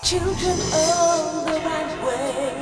Children of the right way.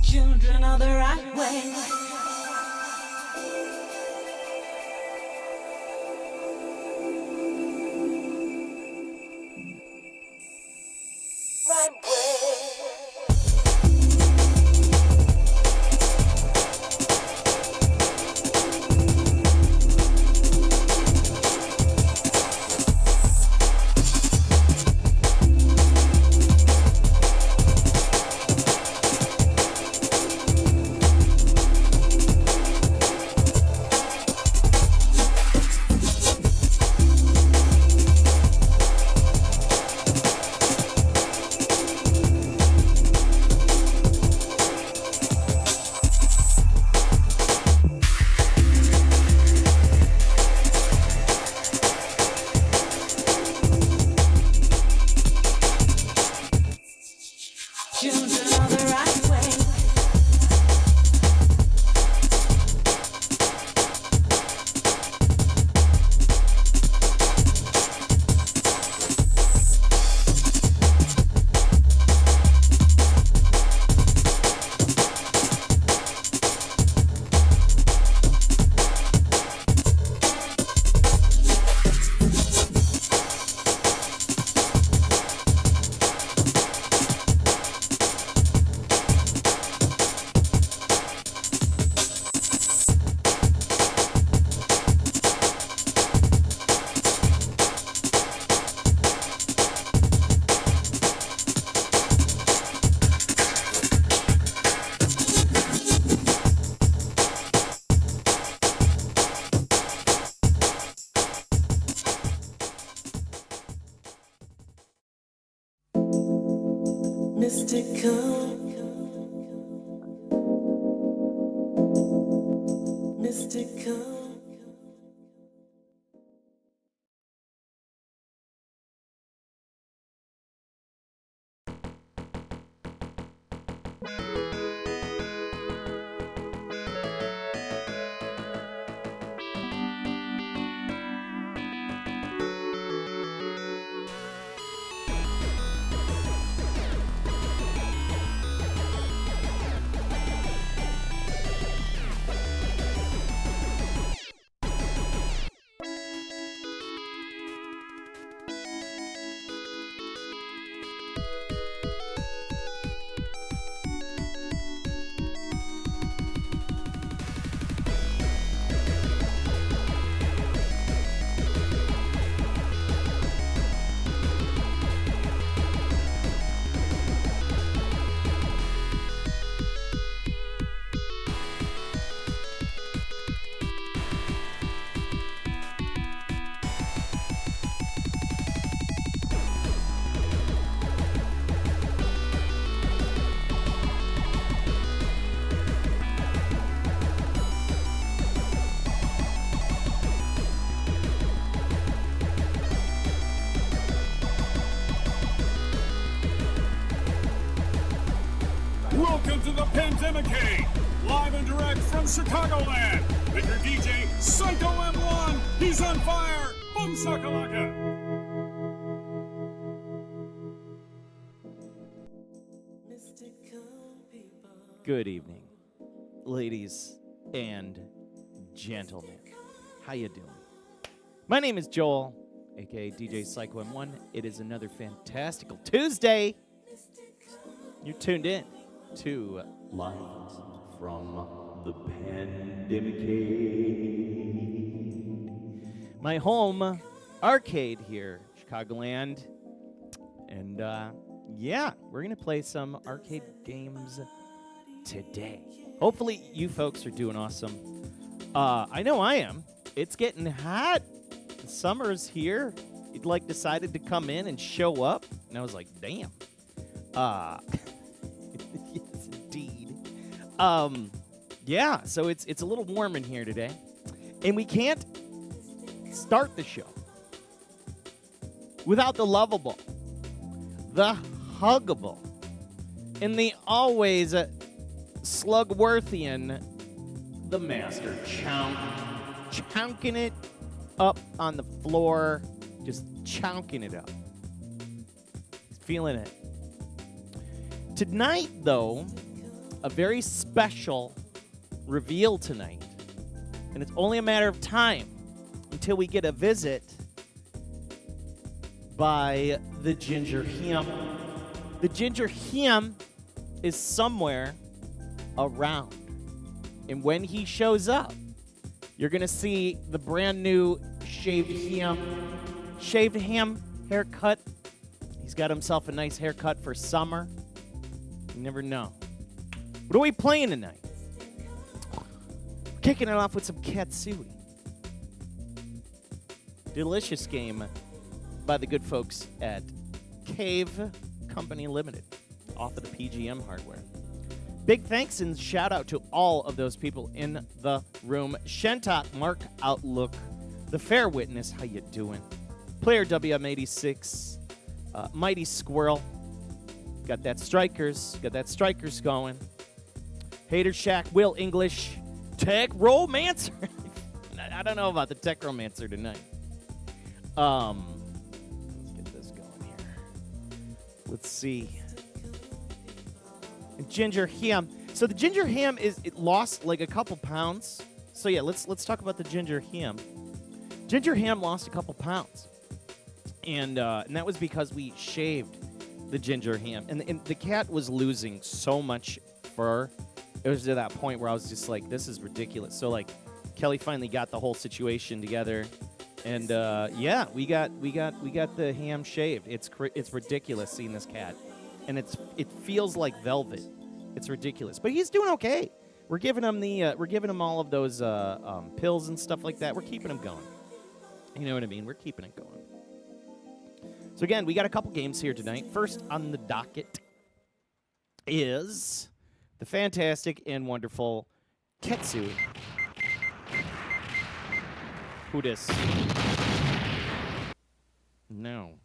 Children of the right way. Right way. Children of the right way. Mystical, mystical. Welcome to the Pandemicade, live and direct from Chicagoland. With your DJ, Psycho M1. He's on fire. Boom shakalaka. Good evening, ladies and gentlemen. How you doing? My name is Joel, aka DJ Psycho M1. It is another fantastical Tuesday. You're tuned in to Live from the Pandemic. my home arcade here, Chicagoland. And yeah, we're going to play some arcade games today. Hopefully you folks are doing awesome. I know I am. It's getting hot. Summer's here. It decided to come in and show up. And I was like, damn. Yes, indeed. Yeah, so it's a little warm in here today. And we can't start the show without the lovable, the huggable, and the always Slugworthian, the Master chunking it up on the floor, just chunking it up. Feeling it. Tonight, though, a very special reveal tonight. And it's only a matter of time until we get a visit by the Ginger Him. The Ginger Him is somewhere around. And when he shows up, you're going to see the brand new shaved ham haircut. He's got himself a nice haircut for summer. You never know. What are we playing tonight? Kicking it off with some Katsui. Delicious game by the good folks at Cave Company Limited, off of the PGM hardware. Big thanks and shout out to all of those people in the room. Shentok, Mark Outlook, The Fair Witness, how you doing? Player WM86, Mighty Squirrel, got that Strikers going. Hater Shack, Will English, Tech Romancer. I don't know about the Tech Romancer tonight. Let's get this going here. Let's see. Ginger ham. So the ginger ham it lost like a couple pounds. So yeah, let's talk about the ginger ham. Ginger ham lost a couple pounds, and that was because we shaved the ginger ham, and the cat was losing so much fur. It was to that point where I was just like, this is ridiculous. So like, Kelly finally got the whole situation together, and yeah, we got the ham shaved. It's ridiculous seeing this cat, and it feels like velvet. It's ridiculous, but he's doing okay. We're giving him all of those pills and stuff like that. We're keeping him going. You know what I mean? We're keeping it going. So again, we got a couple games here tonight. First on the docket is the fantastic and wonderful Katsui. Who dis? No.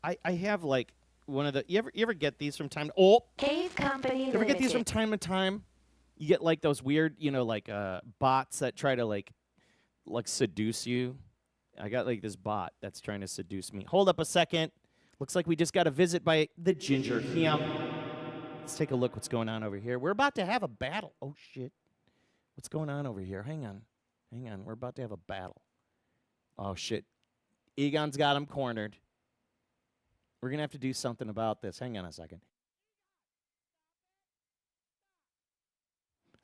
I have like one of the you ever get these from time to Cave Company You ever get these from time to time? You get like those weird, bots that try to like seduce you. I got like this bot that's trying to seduce me. Hold up a second. Looks like we just got a visit by the Ginger Ham. Let's take a look what's going on over here. We're about to have a battle. Oh, shit. What's going on over here? Hang on. We're about to have a battle. Oh, shit. Egon's got him cornered. We're going to have to do something about this. Hang on a second.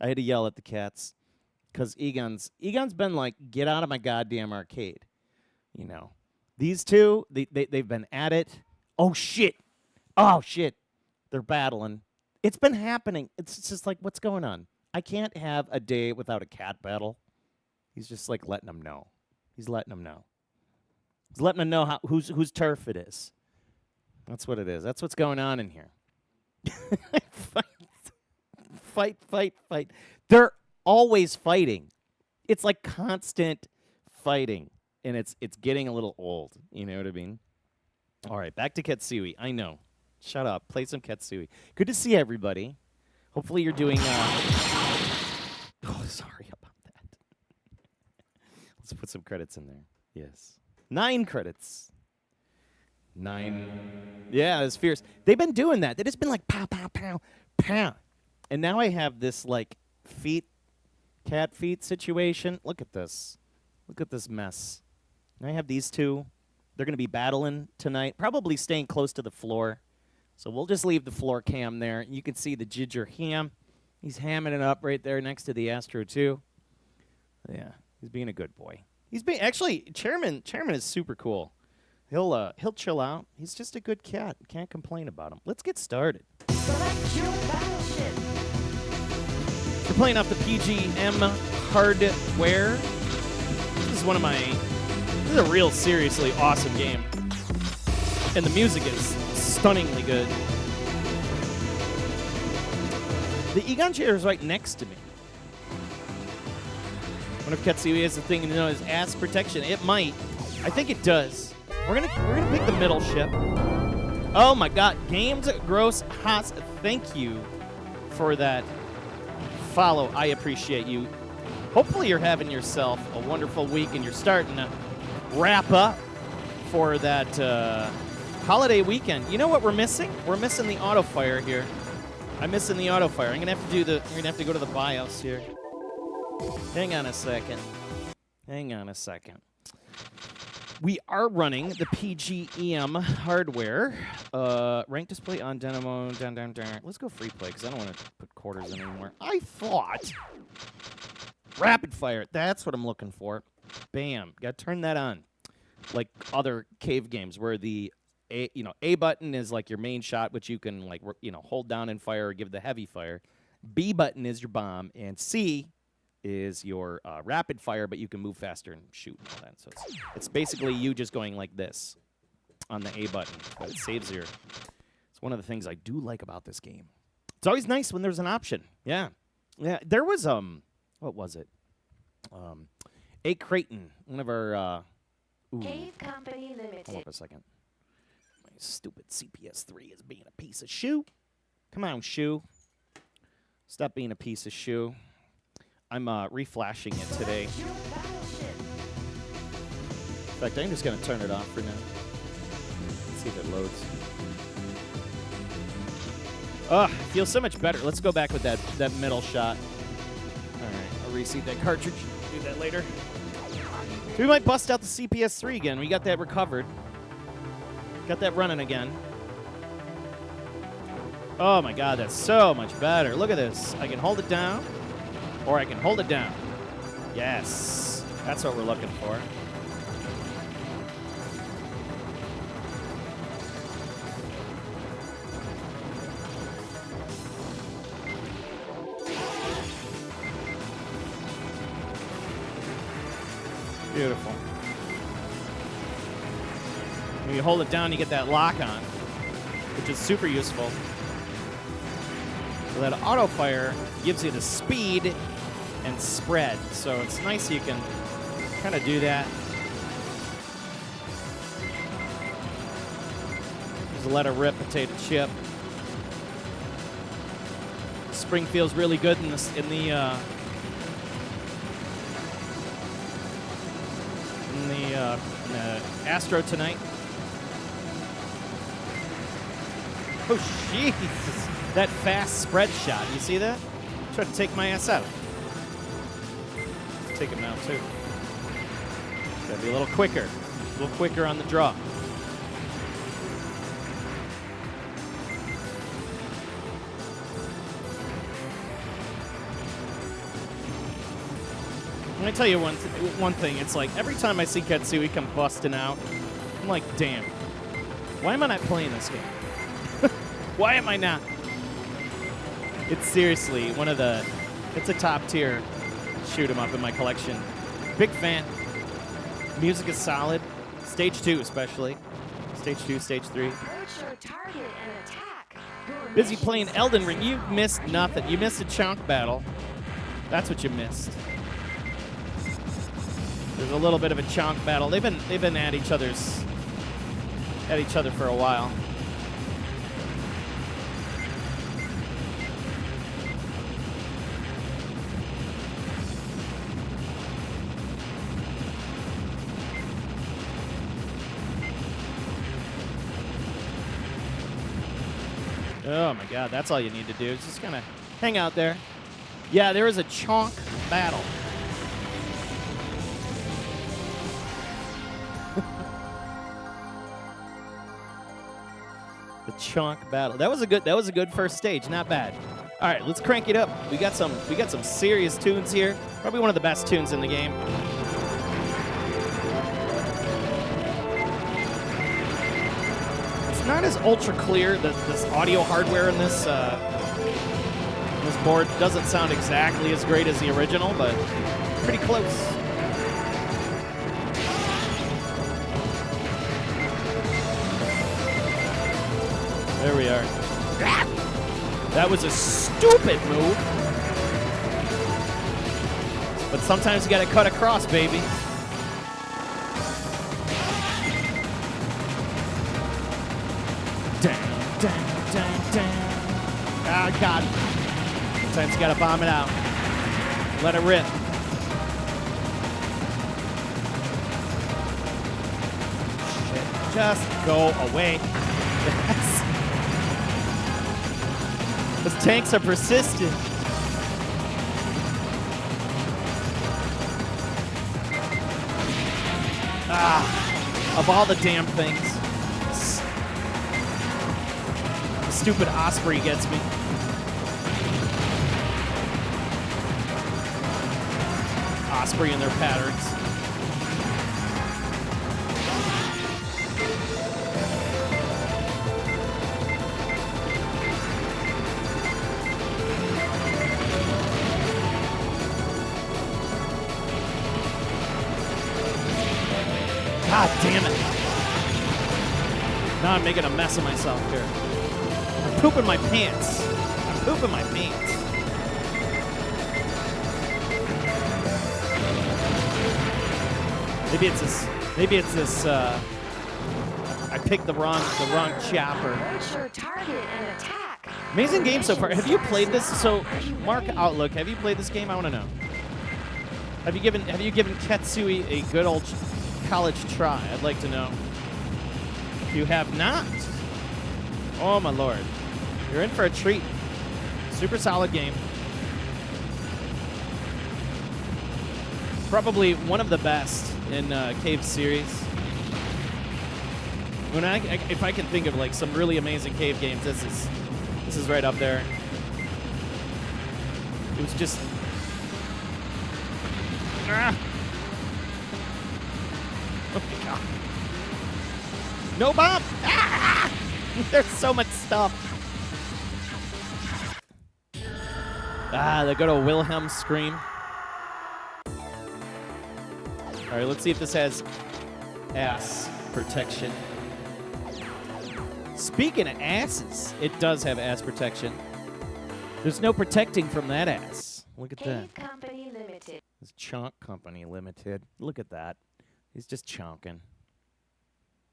I had to yell at the cats because Egon's been like, get out of my goddamn arcade. You know. These two, they've been at it. Oh, shit. They're battling. It's been happening. It's just like, what's going on? I can't have a day without a cat battle. He's just like letting them know. He's letting them know whose turf it is. That's what it is. That's what's going on in here. Fight. They're always fighting. It's like constant fighting, and it's getting a little old. You know what I mean? All right, back to Katsui. I know. Shut up. Play some Katsui. Good to see everybody. Hopefully you're doing. Oh, sorry about that. Let's put some credits in there. Yes, 9 credits. 9. Yeah, it's fierce. They've been doing that. They've just been like pow, pow, pow, pow. And now I have this like cat feet situation. Look at this. Look at this mess. And I have these two. They're going to be battling tonight, probably staying close to the floor. So we'll just leave the floor cam there. You can see the Ginger Ham. He's hamming it up right there next to the Astro 2. Yeah, he's being a good boy. He's being actually Chairman is super cool. He'll chill out. He's just a good cat. Can't complain about him. Let's get started. Select your battleship. We're playing off the PGM hardware. This is a real seriously awesome game. And the music is stunningly good. The Egon chair is right next to me. I wonder if Katsui has a thing known as ass protection. It might. I think it does. We're gonna pick the middle ship. Oh my God, Games Gross Haas, thank you for that follow. I appreciate you. Hopefully you're having yourself a wonderful week and you're starting to wrap up for that holiday weekend. You know what we're missing? We're missing the auto fire here. I'm missing the auto fire. I'm gonna have to go to the BIOS here. Hang on a second. We are running the PGEM hardware. Rank display on Dynamo. Down. Let's go free play because I don't want to put quarters in anymore. I thought rapid fire. That's what I'm looking for. Bam. Got to turn that on. Like other cave games where the A button is like your main shot, which you can like hold down and fire or give the heavy fire. B button is your bomb, and C is your rapid fire, but you can move faster and shoot and all that. So it's basically you just going like this on the A button, but it saves your. It's one of the things I do like about this game. It's always nice when there's an option. Yeah. There was what was it? A Creighton, one of our. Cave Company Limited. Hold up a second. My stupid CPS3 is being a piece of shoe. Come on, shoe. Stop being a piece of shoe. I'm reflashing it today. In fact, I'm just going to turn it off for now. Let's see if it loads. It feels so much better. Let's go back with that middle shot. All right, I'll reseat that cartridge. Do that later. We might bust out the CPS3 again. We got that recovered. Got that running again. Oh my God, that's so much better. Look at this. I can hold it down. Or I can hold it down. Yes. That's what we're looking for. Beautiful. When you hold it down, you get that lock on, which is super useful. So that auto fire gives you the speed and spread. So it's nice you can kind of do that. Just let it rip, potato chip. Spring feels really good in the Astro tonight. Oh, Jesus. That fast spread shot. You see that? Tried to take my ass out. Let's take him out, too. Gotta be a little quicker on the draw. Let me tell you one thing. It's like every time I see Katsui come busting out, I'm like, damn, why am I not playing this game? Why am I not? It's seriously it's a top tier shoot 'em up in my collection. Big fan. Music is solid. Stage 2 especially. Stage 2, Stage 3. Approach your target and attack. Your Busy mission playing Elden Ring. You missed nothing. You missed a chunk battle. That's what you missed. There's a little bit of a chunk battle. They've been at each other for a while. Oh my God, that's all you need to do. Is just kind of hang out there. Yeah, there is a chonk battle. The chonk battle. That was a good first stage. Not bad. All right, let's crank it up. We got some serious tunes here. Probably one of the best tunes in the game. It's not as ultra clear. This audio hardware in this board doesn't sound exactly as great as the original, but pretty close. There we are. That was a stupid move. But sometimes you gotta cut across, baby. Dang, dang, dang, dang. Ah, God. Sometimes you gotta bomb it out. Let it rip. Shit. Just go away. Those tanks are persistent. Ah, of all the damn things. The stupid Osprey gets me. Osprey and their patterns. God damn it. Now I'm making a mess of myself here. I'm pooping my pants. I'm pooping my pants. Maybe it's this, I picked the wrong chopper. Approach your target and attack. Amazing game so far. Have you played this? So, Mark Outlook, have you played this game? I want to know. Have you given Ketsui a good old college try? I'd like to know. If you have not, oh my lord, you're in for a treat. Super solid game. Probably one of the best in Cave series. If I can think of like some really amazing Cave games, this is right up there. It was just. Oh my God. No bomb! Ah! There's so much stuff. Ah, they go to Wilhelm scream. All right, let's see if this has ass protection. Speaking of asses, it does have ass protection. There's no protecting from that ass. Look at that. Cave Company Limited. It's Chonk Company Limited. Look at that. He's just chonking.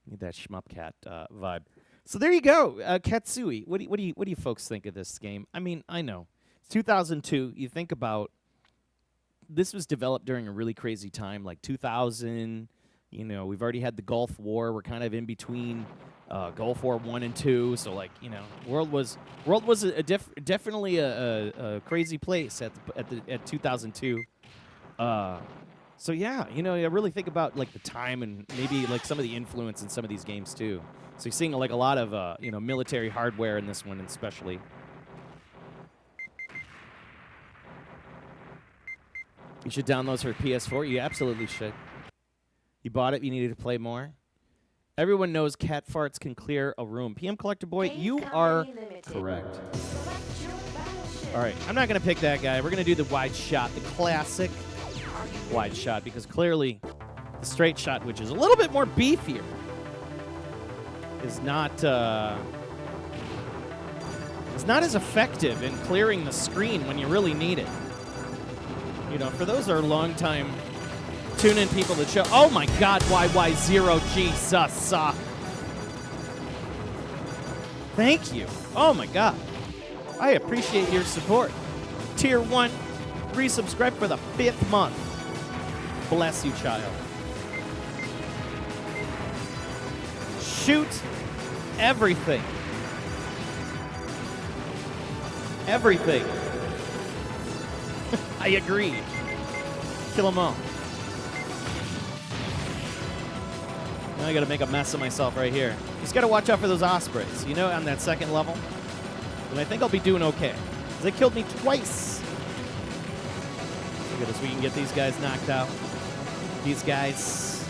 Need that shmup cat vibe. So there you go, Ketsui. What do you folks think of this game? I mean, I know it's 2002. You think about this was developed during a really crazy time, like 2000. You know, we've already had the Gulf War. We're kind of in between Gulf War 1 and 2. So, like, you know, world was definitely a crazy place at 2002. So yeah, you know, I really think about like the time and maybe like some of the influence in some of these games too. So you're seeing like a lot of you know, military hardware in this one especially. You should download for PS4. You absolutely should. You bought it. You needed to play more. Everyone knows cat farts can clear a room. PM Collector Boy, Cave you Company are Limited. correct. Select your battleship. All right, I'm not going to pick that guy. We're going to do the wide shot, the classic wide shot, because clearly the straight shot, which is a little bit more beefier, is not as effective in clearing the screen when you really need it. You know, for those that are long-time tune-in people that show, oh my God, YY0, Jesus. Thank you. Oh my God. I appreciate your support. Tier 1, resubscribe for the 5th month. Bless you, child. Shoot everything. Everything. I agree. Kill them all. Now I gotta make a mess of myself right here. Just gotta watch out for those ospreys, you know, on that second level. And I think I'll be doing okay. Because they killed me twice. Look at this, we can get these guys knocked out. These guys.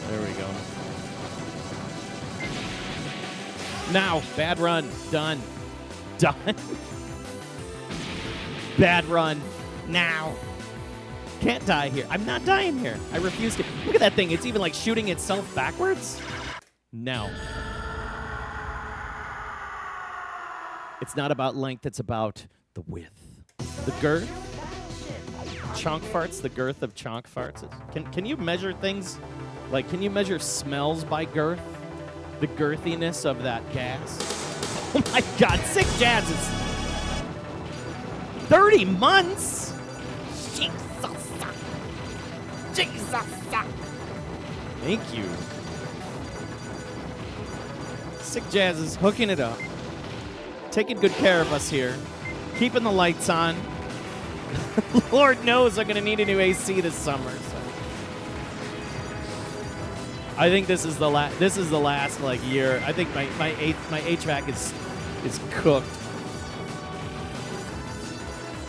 There we go. Now, bad run. Done. Done. Bad run. Now. Can't die here. I'm not dying here. I refuse to. Look at that thing. It's even like shooting itself backwards. No. It's not about length. It's about the width. The girth. Chonk farts. The girth of chonk farts. Can you measure things? Like, can you measure smells by girth? The girthiness of that gas? Oh my God, 6 jabs is 30 months? Jesus. Jesus. Thank you. Sick Jazz is hooking it up. Taking good care of us here. Keeping the lights on. Lord knows I'm going to need a new AC this summer. So. I think this is the last like year. I think my HVAC is cooked.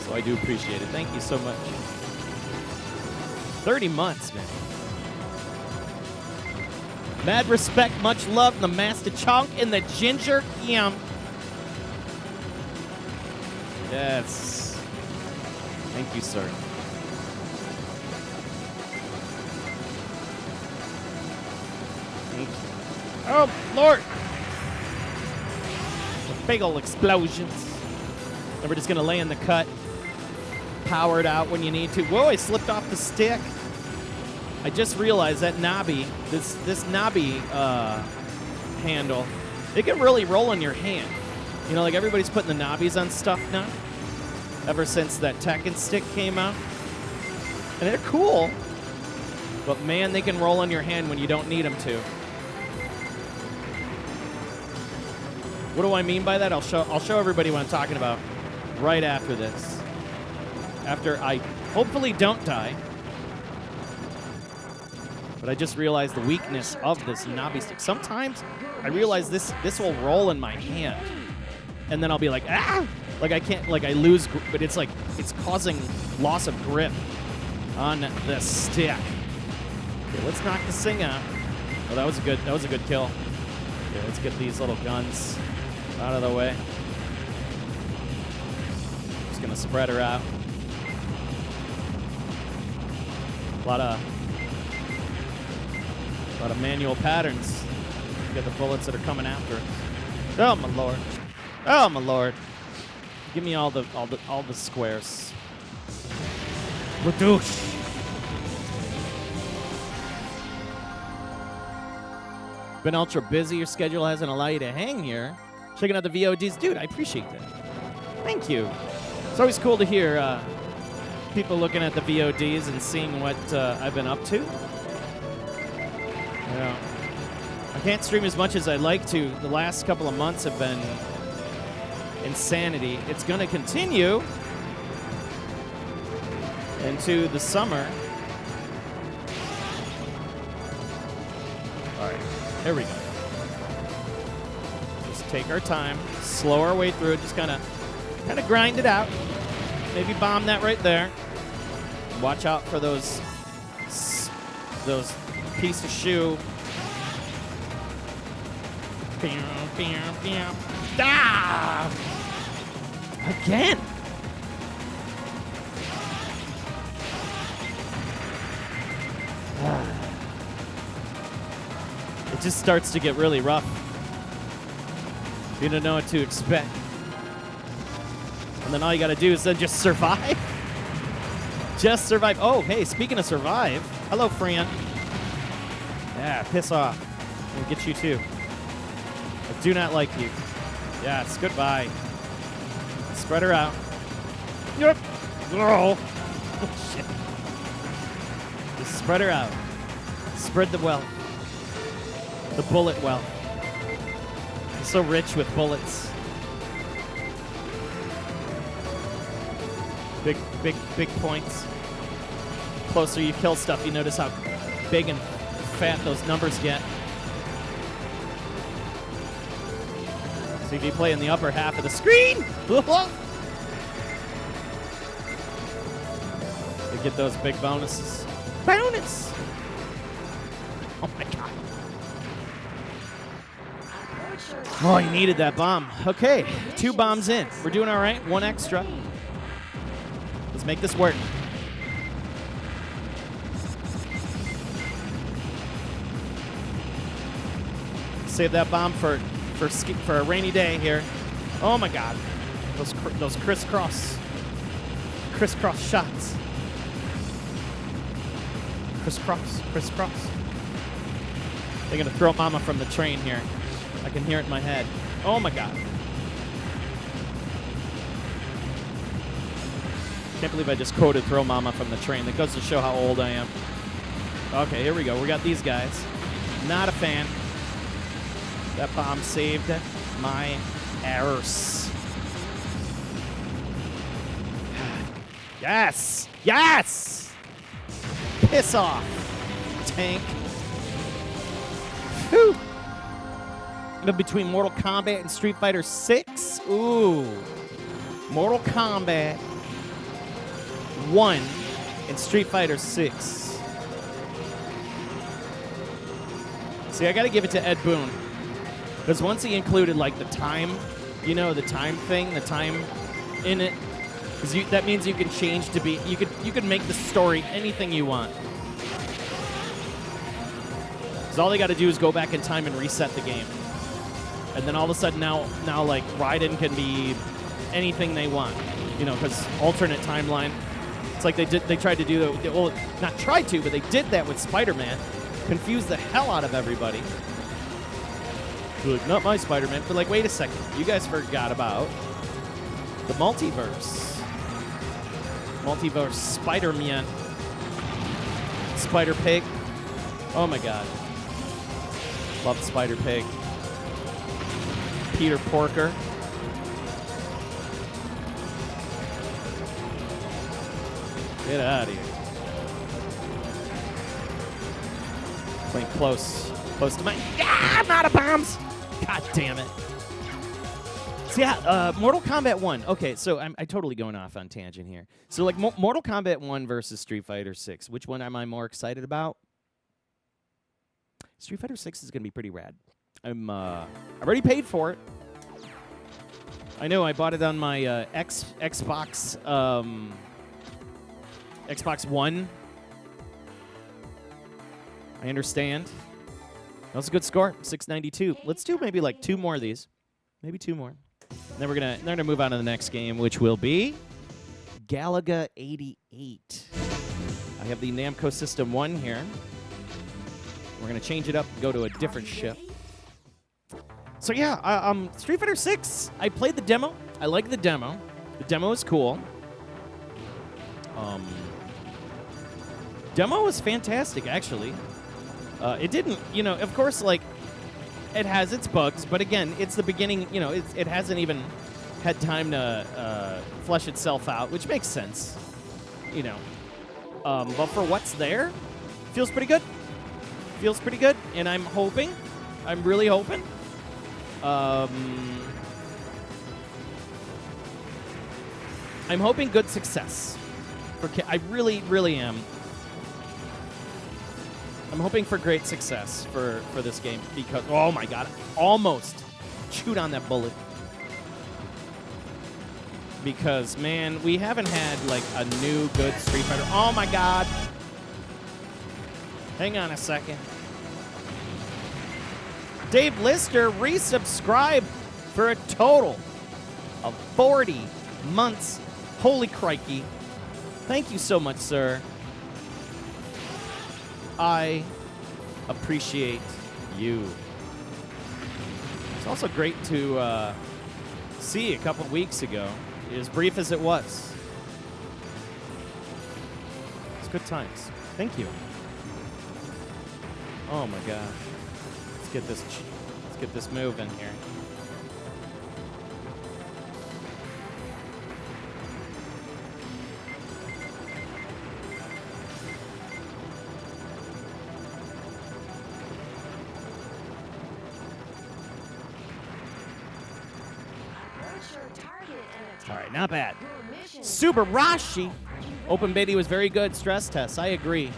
So I do appreciate it. Thank you so much. 30 months, man. Mad respect, much love, the Master Chonk and the Ginger Yum. Yes. Thank you, sir. Thank you. Oh, Lord. The big ol' explosions. And we're just going to lay in the cut. Power it out when you need to. Whoa, I slipped off the stick. I just realized that knobby, this knobby handle, it can really roll in your hand. You know, like everybody's putting the knobbies on stuff now. Ever since that Tekken stick came out. And they're cool. But man, they can roll in your hand when you don't need them to. What do I mean by that? I'll show everybody what I'm talking about right after this. After I hopefully don't die. But I just realized the weakness of this knobby stick. Sometimes I realize this will roll in my hand. And then I'll be like, ah! Like I can't, like I lose, but it's like, it's causing loss of grip on the stick. Okay, let's knock this thing out. Oh, that was a good kill. Okay, let's get these little guns out of the way. Just gonna spread her out. A lot of manual patterns. Get the bullets that are coming after us. Oh my lord! Oh my lord! Give me all the squares. Badoosh. Been ultra busy. Your schedule hasn't allowed you to hang here. Checking out the VODs, dude. I appreciate that. Thank you. It's always cool to hear people looking at the VODs and seeing what I've been up to. Yeah. I can't stream as much as I'd like to. The last couple of months have been insanity. It's going to continue into the summer. All right, here we go. Just take our time, slow our way through it, just kind of grind it out. Maybe bomb that right there. Watch out for those piece of shoe. Ah! Again. It just starts to get really rough. You don't know what to expect. And then all you gotta do is then just survive. Just survive. Oh, hey, speaking of survive, hello, Fran. Yeah, piss off. We'll get you too. I do not like you. Yes, goodbye. Spread her out. Yep. Oh, shit. Just spread her out. Spread the wealth. The bullet wealth. I'm so rich with bullets. Big points. Closer you kill stuff, you notice how big and fat those numbers get. So if you play in the upper half of the screen, you get those big bonuses. Bonus! Oh my god. Oh, you needed that bomb. Okay, 2 bombs in. We're doing all right. 1 extra. Let's make this work. Save that bomb for a rainy day here. Oh my god. Those crisscross shots. Crisscross. They're gonna throw Mama from the train here. I can hear it in my head. Oh my god. Can't believe I just quoted throw Mama from the train. That goes to show how old I am. Okay, here we go. We got these guys. Not a fan. That bomb saved my arse. Yes! Yes! Piss off, tank. Whew. Between Mortal Kombat and Street Fighter 6? Ooh. Mortal Kombat 1 and Street Fighter 6. See, I got to give it to Ed Boon. Because once he included, like, the time, you know, the time thing, the time in it, that means you can change to be, you could make the story anything you want. Because all they got to do is go back in time and reset the game. And then all of a sudden now like, Raiden can be anything they want. You know, because alternate timeline. It's like they tried to do, well, not tried to, but they did that with Spider-Man. Confused the hell out of everybody. They're like, not my Spider-Man. But like, wait a second. You guys forgot about the multiverse. Multiverse Spider-Man. Spider-Pig. Oh my god. Love Spider-Pig. Peter Porker. Get out of here. Playing close to my... Yeah, I'm out of bombs! God damn it. So yeah, Mortal Kombat 1. Okay, so I'm totally going off on tangent here. So like Mortal Kombat 1 versus Street Fighter 6. Which one am I more excited about? Street Fighter 6 is going to be pretty rad. I've already paid for it. I know I bought it on my Xbox Xbox One. I understand. That was a good score, 692. Let's do maybe like 2 more of these. Maybe 2 more. And then we're gonna move on to the next game, which will be Galaga 88. I have the Namco System 1 here. We're gonna change it up and go to a different ship. So yeah, Street Fighter 6. I played the demo. I like the demo. The demo is cool. Demo was fantastic, actually. It didn't, you know, of course, like, it has its bugs, but again, it's the beginning, you know, it hasn't even had time to flesh itself out, which makes sense, you know. But for what's there, feels pretty good. Feels pretty good, and I'm really hoping, I'm hoping good success. I really, really am. I'm hoping for great success for this game because, oh my god, almost chewed on that bullet. Because, man, we haven't had, like, a new good Street Fighter. Oh my god. Hang on a second. Dave Lister resubscribed for a total of 40 months. Holy crikey. Thank you so much, sir. I appreciate you. It's also great to see a couple weeks ago, as brief as it was. It's good times. Thank you. Oh my god. Let's get this moving here. Sure, target and attack. All right, not bad. Your mission is Subarashi. You Open beta was very good. Stress test. I agree.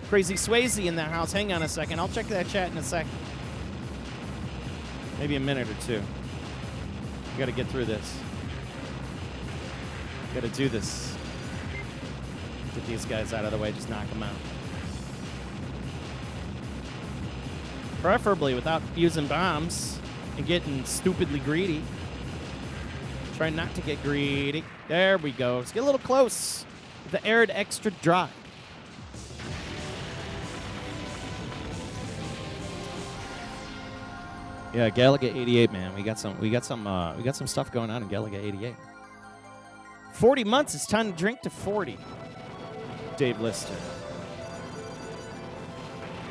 Crazy Swayze in the house. Hang on a second. I'll check that chat in a second. Maybe a minute or two. We got to get through this. Got to do this. Get these guys out of the way. Just knock them out. Preferably without using bombs and getting stupidly greedy. Try not to get greedy. There we go. Let's get a little close. The arid extra dry. Yeah, Galaga 88, man. We got some stuff going on in Galaga 88. 40 months. It's time to drink to 40. Dave Lister.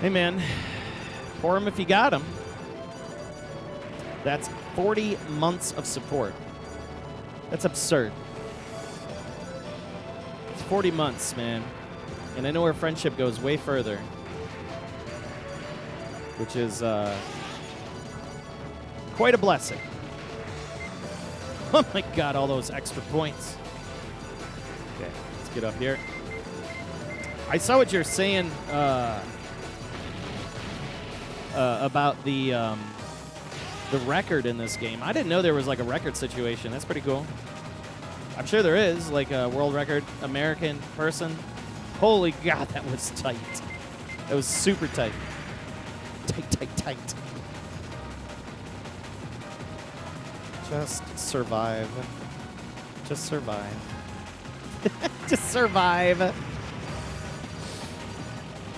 Hey, man. Pour him if you got him. That's 40 months of support. That's absurd. It's 40 months, man. And I know our friendship goes way further. Which is quite a blessing. Oh my God, all those extra points. Okay, let's get up here. I saw what you're saying about the record in this game. I didn't know there was like a record situation. That's pretty cool. I'm sure there is, like a world record American person. Holy God, that was tight. That was super tight. Tight. Just survive. Just survive. Just survive.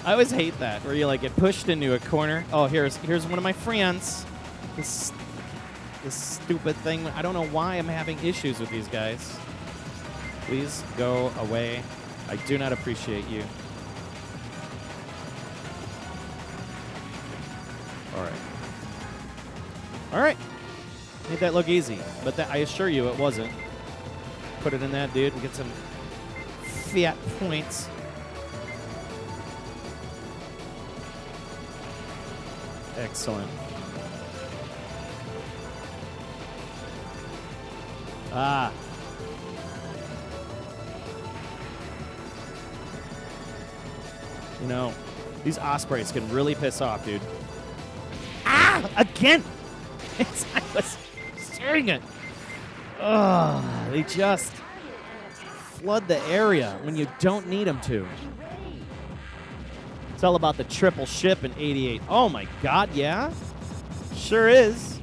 I always hate that, where you like get pushed into a corner. Oh, here's one of my friends. This stupid thing. I don't know why I'm having issues with these guys. Please go away. I do not appreciate you. All right. Made that look easy, but that, I assure you it wasn't. Put it in that, dude, and get some fiat points. Excellent. Ah. You know, these ospreys can really piss off, dude. Ah! Again! I was staring it. Ugh, they just flood the area when you don't need them to. It's all about the triple ship in 88. Oh my God, yeah? Sure is.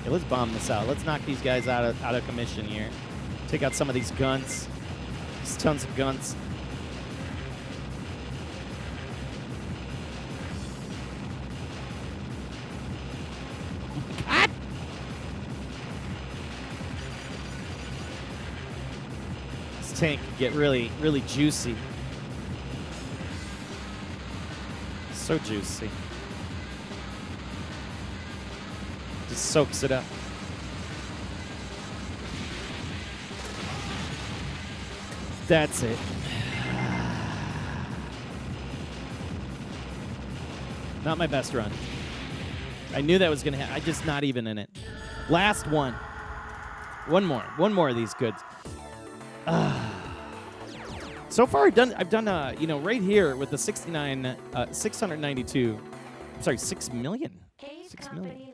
Okay, let's bomb this out. Let's knock these guys out of commission here. Take out some of these guns. There's tons of guns. God! This tank can get really, really juicy. So juicy. Just soaks it up. That's it. Not my best run. I knew that was going to happen. I'm just not even in it. Last one. One more. One more of these goods. So far, I've done you know, right here with the 692. I'm sorry, 6 million. 6 million.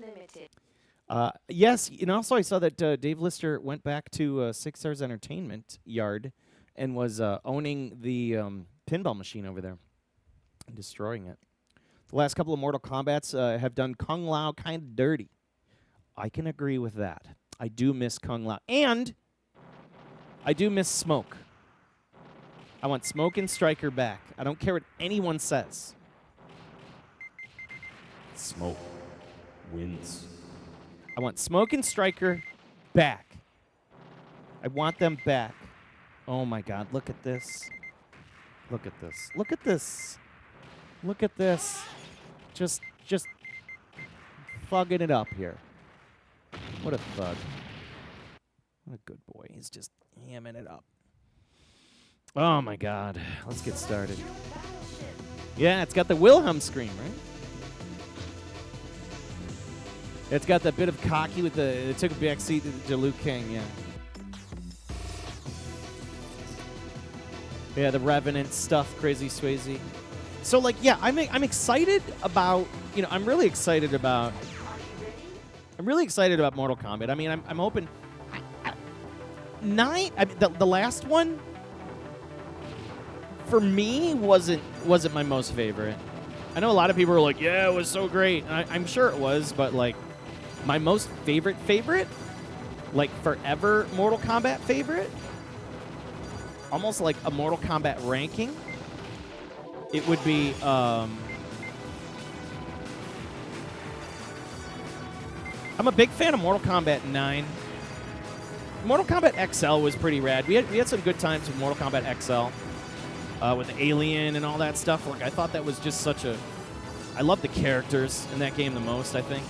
Yes, and also I saw that Dave Lister went back to Six Stars Entertainment Yard and was owning the pinball machine over there and destroying it. The last couple of Mortal Kombats have done Kung Lao kind of dirty. I can agree with that. I do miss Kung Lao. And I do miss Smoke. I want Smoke and Striker back. I don't care what anyone says. Smoke wins. I want Smoke and Striker back. I want them back. Oh my God, look at this. Look at this. Look at this. Look at this. Just thugging it up here. What a thug. What a good boy. He's just hamming it up. Oh my God. Let's get started. Yeah, it's got the Wilhelm scream, right? It's got that bit of cocky with the. It took a backseat to Liu Kang, yeah. Yeah, the Revenant stuff, Crazy Swayze. So, like, yeah, I'm excited about. I'm really excited about. I'm really excited about Mortal Kombat. I mean, I'm hoping. 9. I mean, the last one. For me, wasn't my most favorite. I know a lot of people are like, yeah, it was so great. And I'm sure it was, but like. My most favorite, like forever Mortal Kombat favorite, almost like a Mortal Kombat ranking, it would be, I'm a big fan of Mortal Kombat 9. Mortal Kombat XL was pretty rad. We had some good times with Mortal Kombat XL, with Alien and all that stuff. Like, I thought that was just such a... I love the characters in that game the most, I think.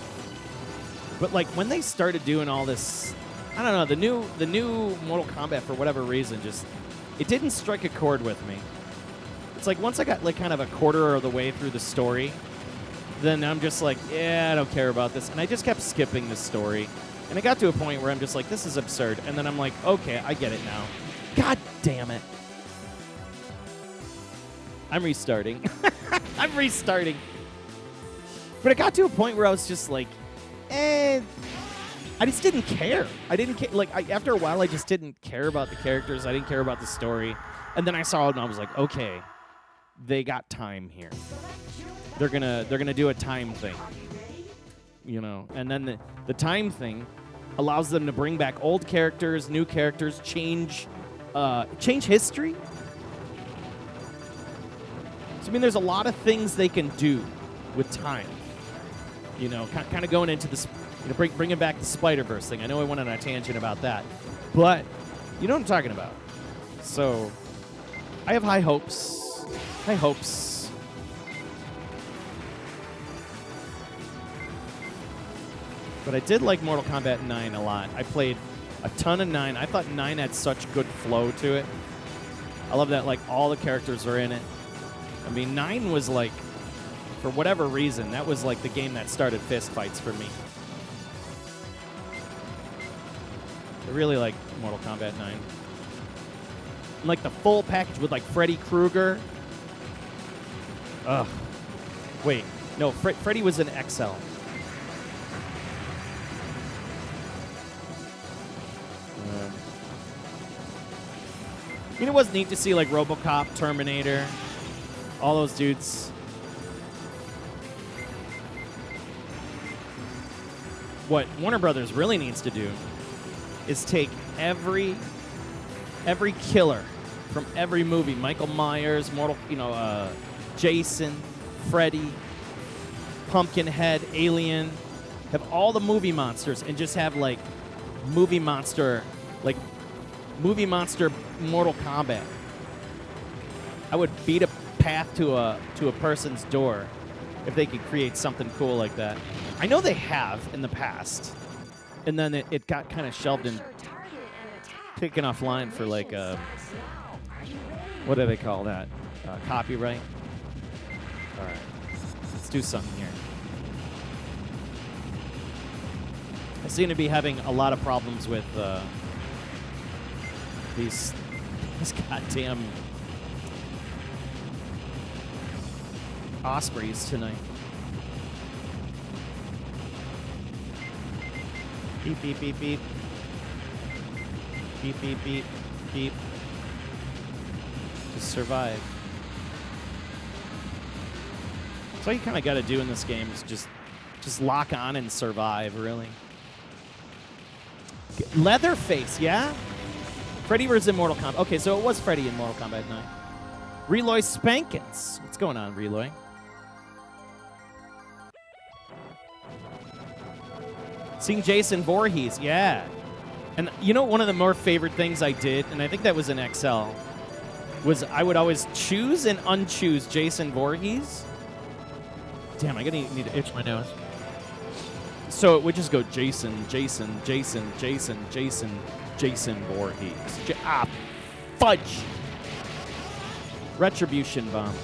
But like when they started doing all this, I don't know, the new Mortal Kombat for whatever reason just it didn't strike a chord with me. It's like once I got like kind of a quarter of the way through the story, then I'm just like, yeah, I don't care about this, and I just kept skipping the story. And it got to a point where I'm just like, this is absurd. And then I'm like, okay, I get it now. God damn it. I'm restarting. I'm restarting. But it got to a point where I was just like, I just didn't care. I didn't care. Like, after a while, I just didn't care about the characters. I didn't care about the story. And then I saw it, and I was like, okay, they got time here. They're gonna do a time thing, And then the time thing allows them to bring back old characters, new characters, change history. So I mean, there's a lot of things they can do with time. Kind of going into this, bringing back the Spider-Verse thing. I know I went on a tangent about that, but you know what I'm talking about. So I have high hopes. High hopes. But I did like Mortal Kombat 9 a lot. I played a ton of 9. I thought 9 had such good flow to it. I love that, like, all the characters are in it. I mean, 9 was like, for whatever reason, that was like the game that started fist fights for me. I really like Mortal Kombat 9. And like the full package with like Freddy Krueger. Ugh. Wait, no, Freddy was an XL. It was neat to see like RoboCop, Terminator, all those dudes. What Warner Brothers really needs to do is take every killer from every movie, Michael Myers, Jason, Freddy, Pumpkinhead, Alien, have all the movie monsters and just have like movie monster Mortal Kombat. I would beat a path to a person's door if they could create something cool like that. I know they have in the past, and then it got kind of shelved and taken offline for like what do they call that? Copyright. All right, let's do something here. I seem to be having a lot of problems with these goddamn Ospreys tonight. Beep, beep, beep, beep. Beep, beep, beep, beep. Just survive. That's all you kind of got to do in this game is just lock on and survive, really. Leatherface, yeah? Freddy was in Mortal Kombat. Okay, so it was Freddy in Mortal Kombat 9. Reloy Spankins. What's going on, Reloy? Seeing Jason Voorhees, yeah. And you know, one of the more favorite things I did, and I think that was in XL, was I would always choose and unchoose Jason Voorhees. Damn, I'm gonna need to itch my nose. So it would just go Jason, Jason, Jason, Jason, Jason, Jason Voorhees. Fudge! Retribution bomb.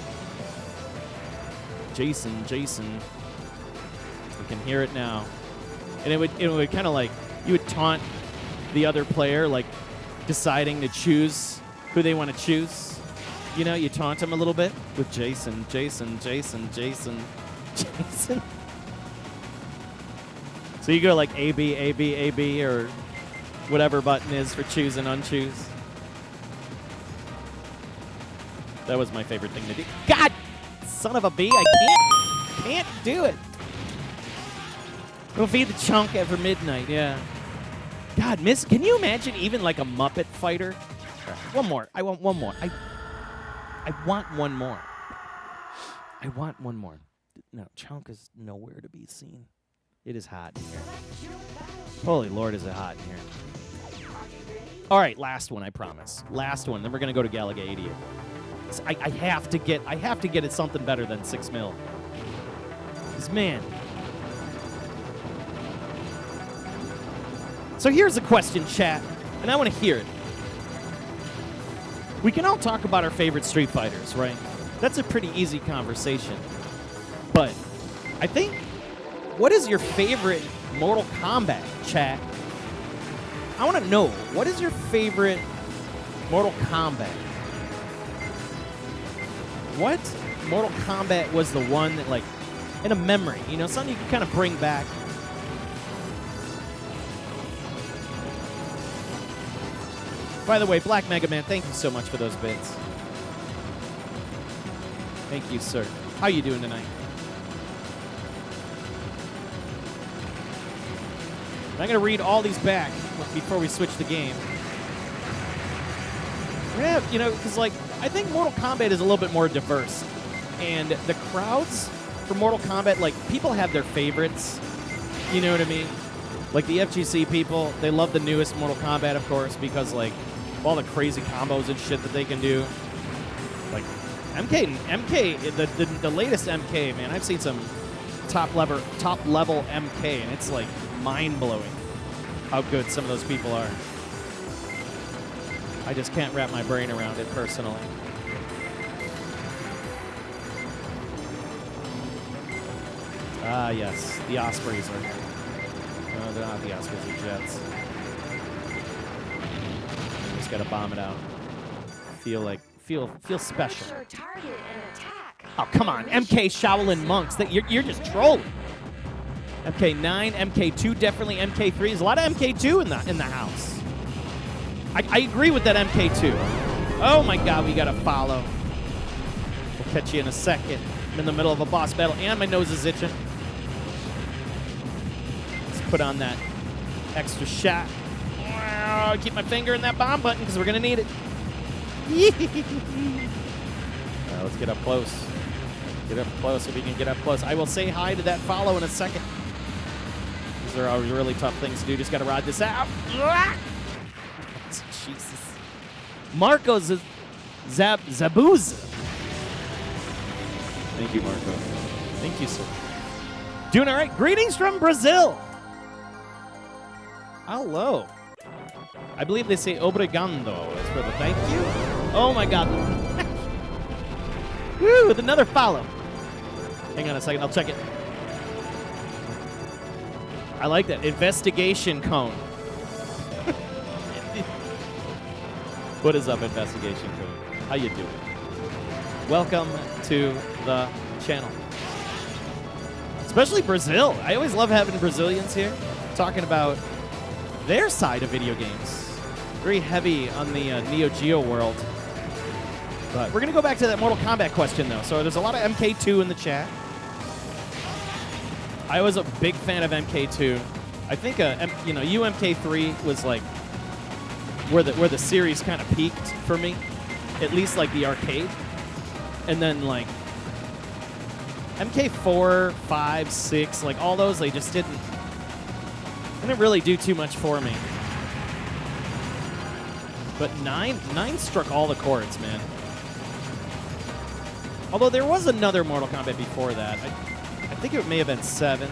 Jason, Jason. We can hear it now. and it would kind of like you would taunt the other player, like deciding to choose who they want to choose. You know, you taunt them a little bit with Jason. So you go like A, B, A, B, A, B, or whatever button is for choose and unchoose. That was my favorite thing to do. God, son of a B, I can't do it. We'll feed the chunk after midnight, yeah. God, can you imagine even like a Muppet fighter? One more. I want one more. I want one more. I want one more. No, Chunk is nowhere to be seen. It is hot in here. Holy Lord, is it hot in here. All right, last one, I promise. Last one, then we're going to go to Galaga 88. I have to get it something better than 6 mil. Because, man. So here's a question, chat, and I want to hear it. We can all talk about our favorite Street Fighters, right? That's a pretty easy conversation. But I think, what is your favorite Mortal Kombat, chat? I want to know, what is your favorite Mortal Kombat? What Mortal Kombat was the one that, like, in a memory, you know, something you can kind of bring back? By the way, Black Mega Man, thank you so much for those bits. Thank you, sir. How you doing tonight? And I'm going to read all these back before we switch the game. We're going to have, you know, because, like, I think Mortal Kombat is a little bit more diverse. And the crowds for Mortal Kombat, like, people have their favorites. You know what I mean? Like, the FGC people, they love the newest Mortal Kombat, of course, because, like, all the crazy combos and shit that they can do. Like, MK, the latest MK, man, I've seen some top level MK, and it's, like, mind-blowing how good some of those people are. I just can't wrap my brain around it personally. Ah, yes, the Ospreys are... No, they're not the Ospreys, the Jets. Just gotta bomb it out. Feel special. Target and attack. Oh, come on, MK Shaolin Monks. You're just trolling. MK9, MK2, definitely MK3. There's a lot of MK2 in the house. I agree with that MK2. Oh my God, we gotta follow. We'll catch you in a second. I'm in the middle of a boss battle, and my nose is itching. Let's put on that extra shot. Keep my finger in that bomb button because we're gonna need it. Let's get up close. Get up close if we can get up close. I will say hi to that follow in a second. These are always really tough things to do. Just got to ride this out. Jesus. Marco's Zabooza. Thank you, Marco. Thank you, sir. Doing all right. Greetings from Brazil. Hello. I believe they say obrigado is for the thank you. Oh, my God. Woo, with another follow. Hang on a second. I'll check it. I like that. Investigation cone. What is up, Investigation cone? How you doing? Welcome to the channel. Especially Brazil. I always love having Brazilians here talking about their side of video games. Very heavy on the Neo Geo world. But we're going to go back to that Mortal Kombat question, though. So there's a lot of MK2 in the chat. I was a big fan of MK2. I think UMK3 was like where the series kind of peaked for me, at least like the arcade. And then like MK4, 5, 6, like all those, they just didn't really do too much for me. But 9 struck all the chords, man. Although there was another Mortal Kombat before that. I think it may have been 7.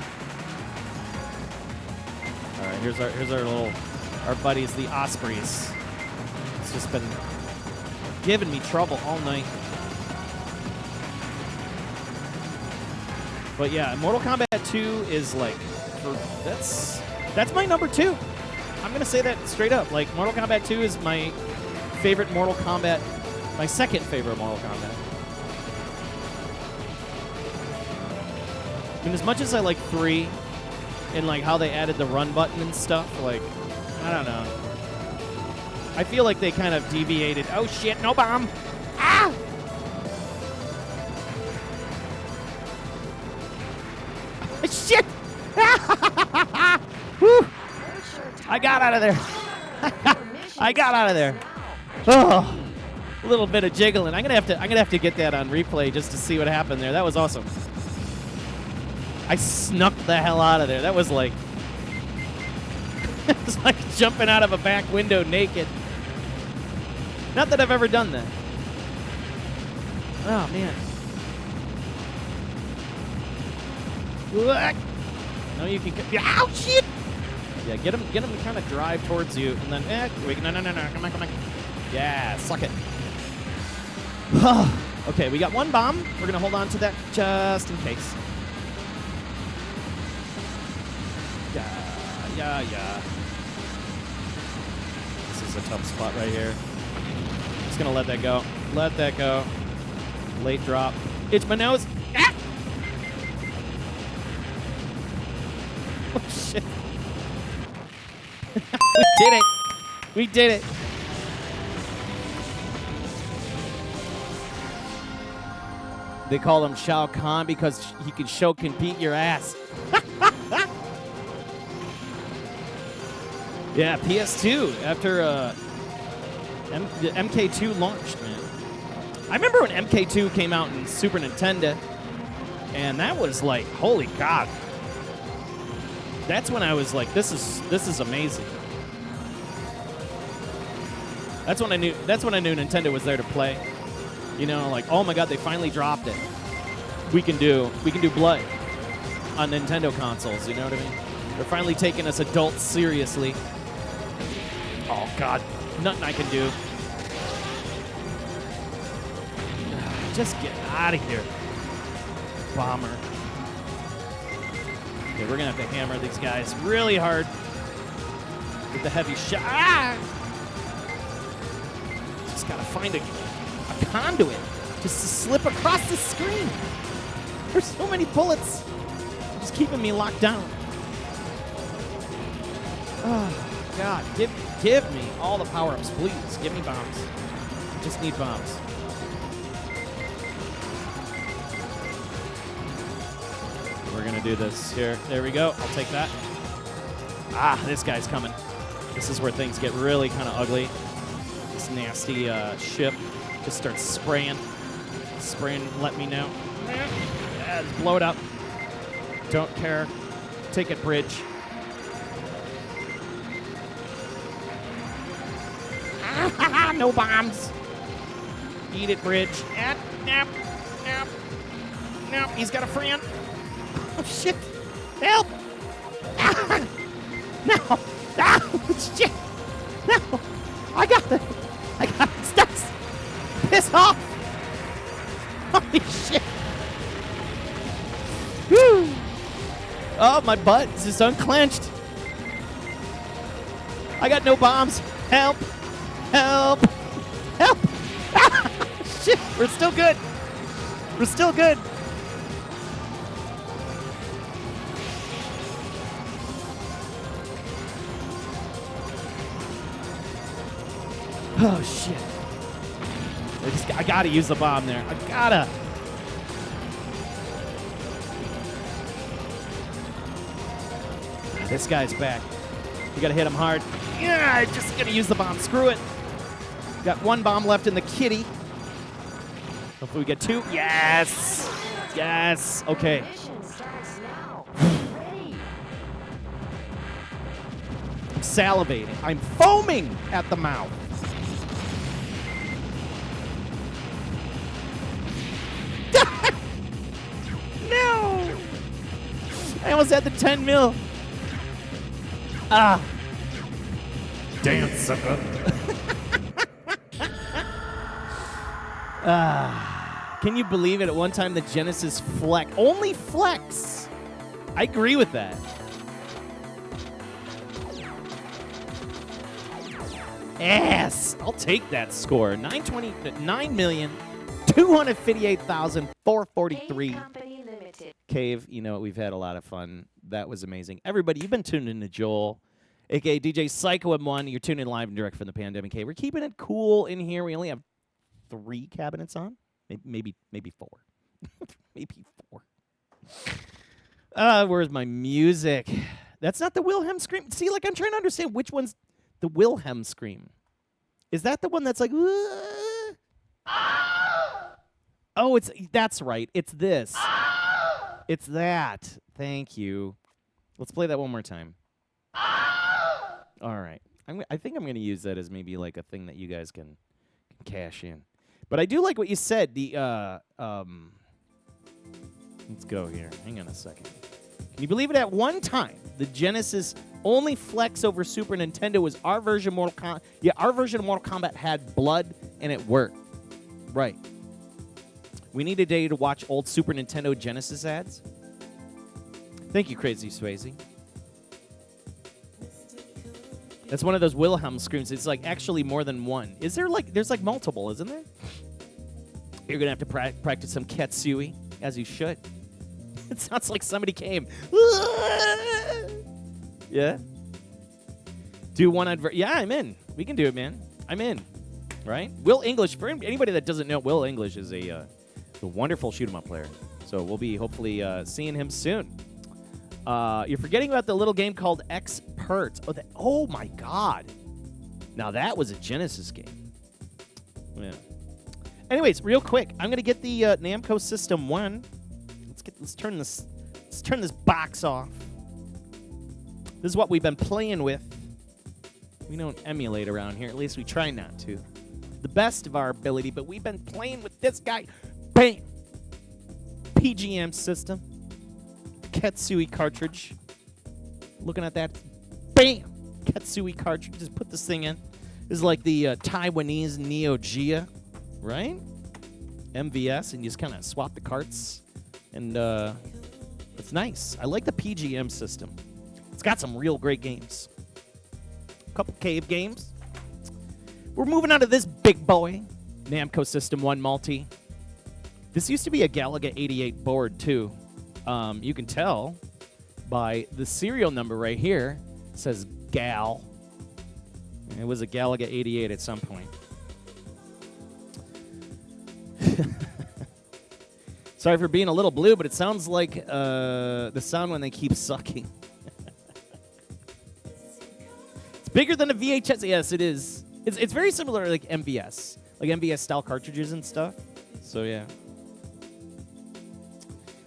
All right, here's our buddies, the Ospreys. It's just been giving me trouble all night. But yeah, Mortal Kombat 2 is like that's my number 2. I'm gonna say that straight up. Like, Mortal Kombat 2 is my favorite Mortal Kombat, my second favorite Mortal Kombat. I mean, as much as I like 3 and like how they added the run button and stuff, like, I don't know. I feel like they kind of deviated. Oh shit, no bomb! Ah! Shit! Whew. I got out of there. I got out of there. Oh, a little bit of jiggling. I'm gonna have to get that on replay just to see what happened there. That was awesome. I snuck the hell out of there. That was like, it's like jumping out of a back window naked. Not that I've ever done that. Oh man. No, you can. Ow, shit! Yeah, get him to kind of drive towards you, and then no, come on. Yeah, suck it. Okay, we got one bomb. We're gonna hold on to that just in case. Yeah. This is a tough spot right here. Just gonna let that go. Let that go. Late drop. Itch my nose. Ah! Oh shit. We did it. We did it. They call him Shao Kahn because he can compete your ass. Yeah, PS2 after the MK2 launched, man. I remember when MK2 came out in Super Nintendo, and that was like, holy God. That's when I was like, this is amazing. That's when I knew Nintendo was there to play. You know, like, oh my God, they finally dropped it. We can do Blood on Nintendo consoles, you know what I mean? They're finally taking us adults seriously. Oh God, nothing I can do. Just get out of here, bomber. Okay, we're gonna have to hammer these guys really hard with the heavy shot. Ah! Just gotta find a conduit just to slip across the screen. There's so many bullets just keeping me locked down. Oh God, give me all the power-ups, please. Give me bombs. I just need bombs. We're gonna do this here. There we go. I'll take that. Ah, this guy's coming. This is where things get really kind of ugly. This nasty ship just starts spraying. Let me know. Yeah, just blow it up. Don't care. Take it, bridge. No bombs. Eat it, bridge. Nope. He's got a friend. Oh, shit. Help. No. Shit. No. I got it. Stats. Piss off. Holy shit. Woo. Oh, my butt is just unclenched. I got no bombs. Help. Help. Ah, shit. We're still good. Oh, shit. I gotta use the bomb there. I gotta. This guy's back. We gotta hit him hard. Yeah, I'm just gonna use the bomb. Screw it. Got one bomb left in the kitty. Hopefully we get 2. Yes. Yes. Okay. Mission starts now. Ready. I'm salivating. I'm foaming at the mouth. No. I almost had the 10 mil. Ah. Dance, sucker. Can you believe it? At one time, the Genesis Flex. Only Flex. I agree with that. ass. I'll take that score. 9,258,443. Company Limited. Cave, you know, we've had a lot of fun. That was amazing. Everybody, you've been tuned in to Joel, a.k.a. DJ Psycho M1. You're tuned in live and direct from the Pandemic Cave. We're keeping it cool in here. We only have 3 cabinets on. Maybe 4. Maybe 4. Where's my music? That's not the Wilhelm scream. See, like, I'm trying to understand which one's the Wilhelm scream. Is that the one that's like, oh, that's right. It's this. It's that. Thank you. Let's play that one more time. All right. I think I'm going to use that as maybe like a thing that you guys can cash in. But I do like what you said. Let's go here. Hang on a second. Can you believe it? At one time, the Genesis only flex over Super Nintendo was our version of Mortal Kombat. Yeah, our version of Mortal Kombat had blood, and it worked. Right. We need a day to watch old Super Nintendo Genesis ads. Thank you, Crazy Swayze. That's one of those Wilhelm screams. It's like actually more than one. Is there like, there's like multiple, isn't there? You're going to have to practice some Katsui, as you should. It sounds like somebody came. Yeah? Do one advert. Yeah, I'm in. We can do it, man. I'm in. Right? Will English, for anybody that doesn't know, Will English is a wonderful shoot-'em-up player. So we'll be hopefully seeing him soon. You're forgetting about the little game called Expert. Oh my God. Now that was a Genesis game. Yeah. Anyways, real quick, I'm gonna get the Namco System 1. Let's turn this box off. This is what we've been playing with. We don't emulate around here. At least we try not to. The best of our ability, but we've been playing with this guy. Bam! PGM system. Katsui cartridge. Looking at that. Bam! Katsui cartridge. Just put this thing in. This is like the Taiwanese Neo Geo, right? MVS, and you just kind of swap the carts. And it's nice. I like the PGM system. It's got some real great games. A couple cave games. We're moving on to this big boy. Namco System 1 Multi. This used to be a Galaga 88 board, too. You can tell by the serial number right here. It says GAL. It was a Galaga 88 at some point. Sorry for being a little blue, but it sounds like the sound when they keep sucking. It's bigger than a VHS. Yes, it is. It's very similar to like MVS. Like MVS style cartridges and stuff. So yeah.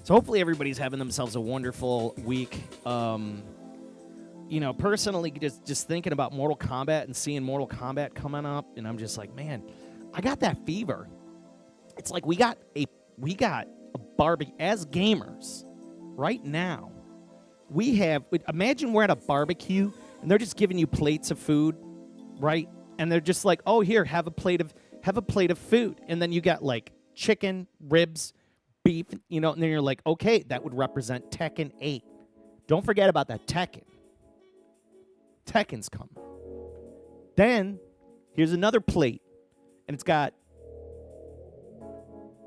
So hopefully everybody's having themselves a wonderful week. You know, personally, just thinking about Mortal Kombat and seeing Mortal Kombat coming up, and I'm just like, man, I got that fever. It's like we got a barbecue as gamers right now. We have, imagine we're at a barbecue and they're just giving you plates of food, right? And they're just like, oh, here, have a plate of food, and then you got like chicken, ribs, beef, you know, and then you're like, okay, that would represent Tekken 8. Don't forget about that Tekken. Tekken's coming. Then here's another plate, and it's got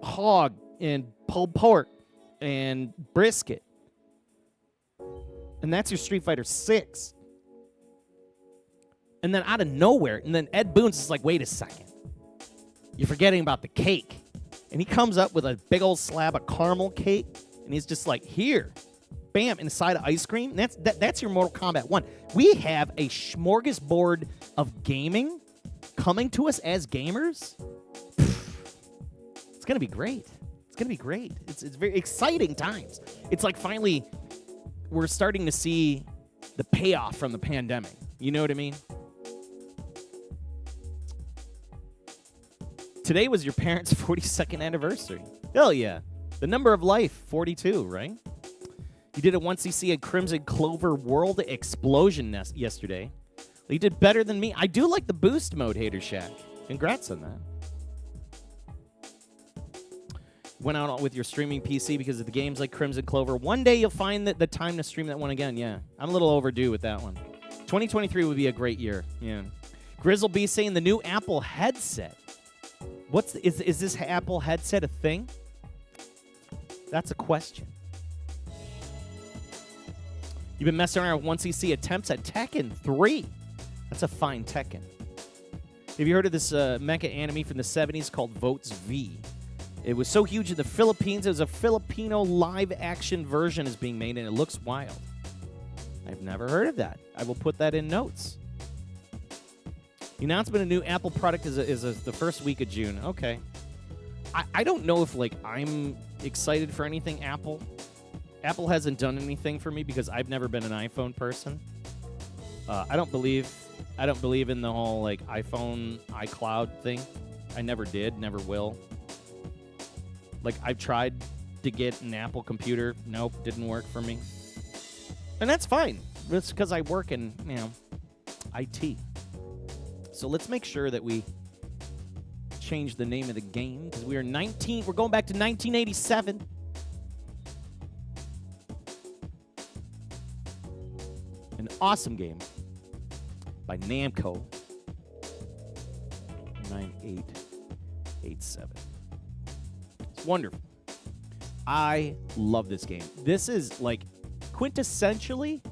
hog and pulled pork and brisket. And that's your Street Fighter 6. And then out of nowhere, and then Ed Boon's is like, wait a second. You're forgetting about the cake. And he comes up with a big old slab of caramel cake, and he's just like, here, bam, inside of ice cream. And that's your Mortal Kombat 1. We have a smorgasbord of gaming coming to us as gamers. It's going to be great. It's going to be great. It's very exciting times. It's like finally we're starting to see the payoff from the pandemic. You know what I mean? Today was your parents' 42nd anniversary. Hell yeah. The number of life, 42, right? You did a 1cc at Crimson Clover World Explosion yesterday. Well, you did better than me. I do like the boost mode, Hater Shack. Congrats on that. Went out with your streaming PC because of the games like Crimson Clover. One day you'll find the time to stream that one again. Yeah, I'm a little overdue with that one. 2023 would be a great year. Yeah. Grizzleby saying the new Apple headset. Is this Apple headset a thing? That's a question. You've been messing around with 1cc attempts at Tekken 3. That's a fine Tekken. Have you heard of this mecha anime from the 70s called Votes V? It was so huge in the Philippines, it was a Filipino live-action version is being made, and it looks wild. I've never heard of that. I will put that in notes. The announcement of a new Apple product is the first week of June. Okay. I don't know if, like, I'm excited for anything Apple. Apple hasn't done anything for me because I've never been an iPhone person. I don't believe in the whole, like, iPhone, iCloud thing. I never did, never will. Like, I've tried to get an Apple computer. Nope, didn't work for me. And that's fine. It's because I work in, IT. So let's make sure that we change the name of the game because we're going back to 1987. An awesome game by Namco. 9887. It's wonderful. I love this game. This is like quintessentially,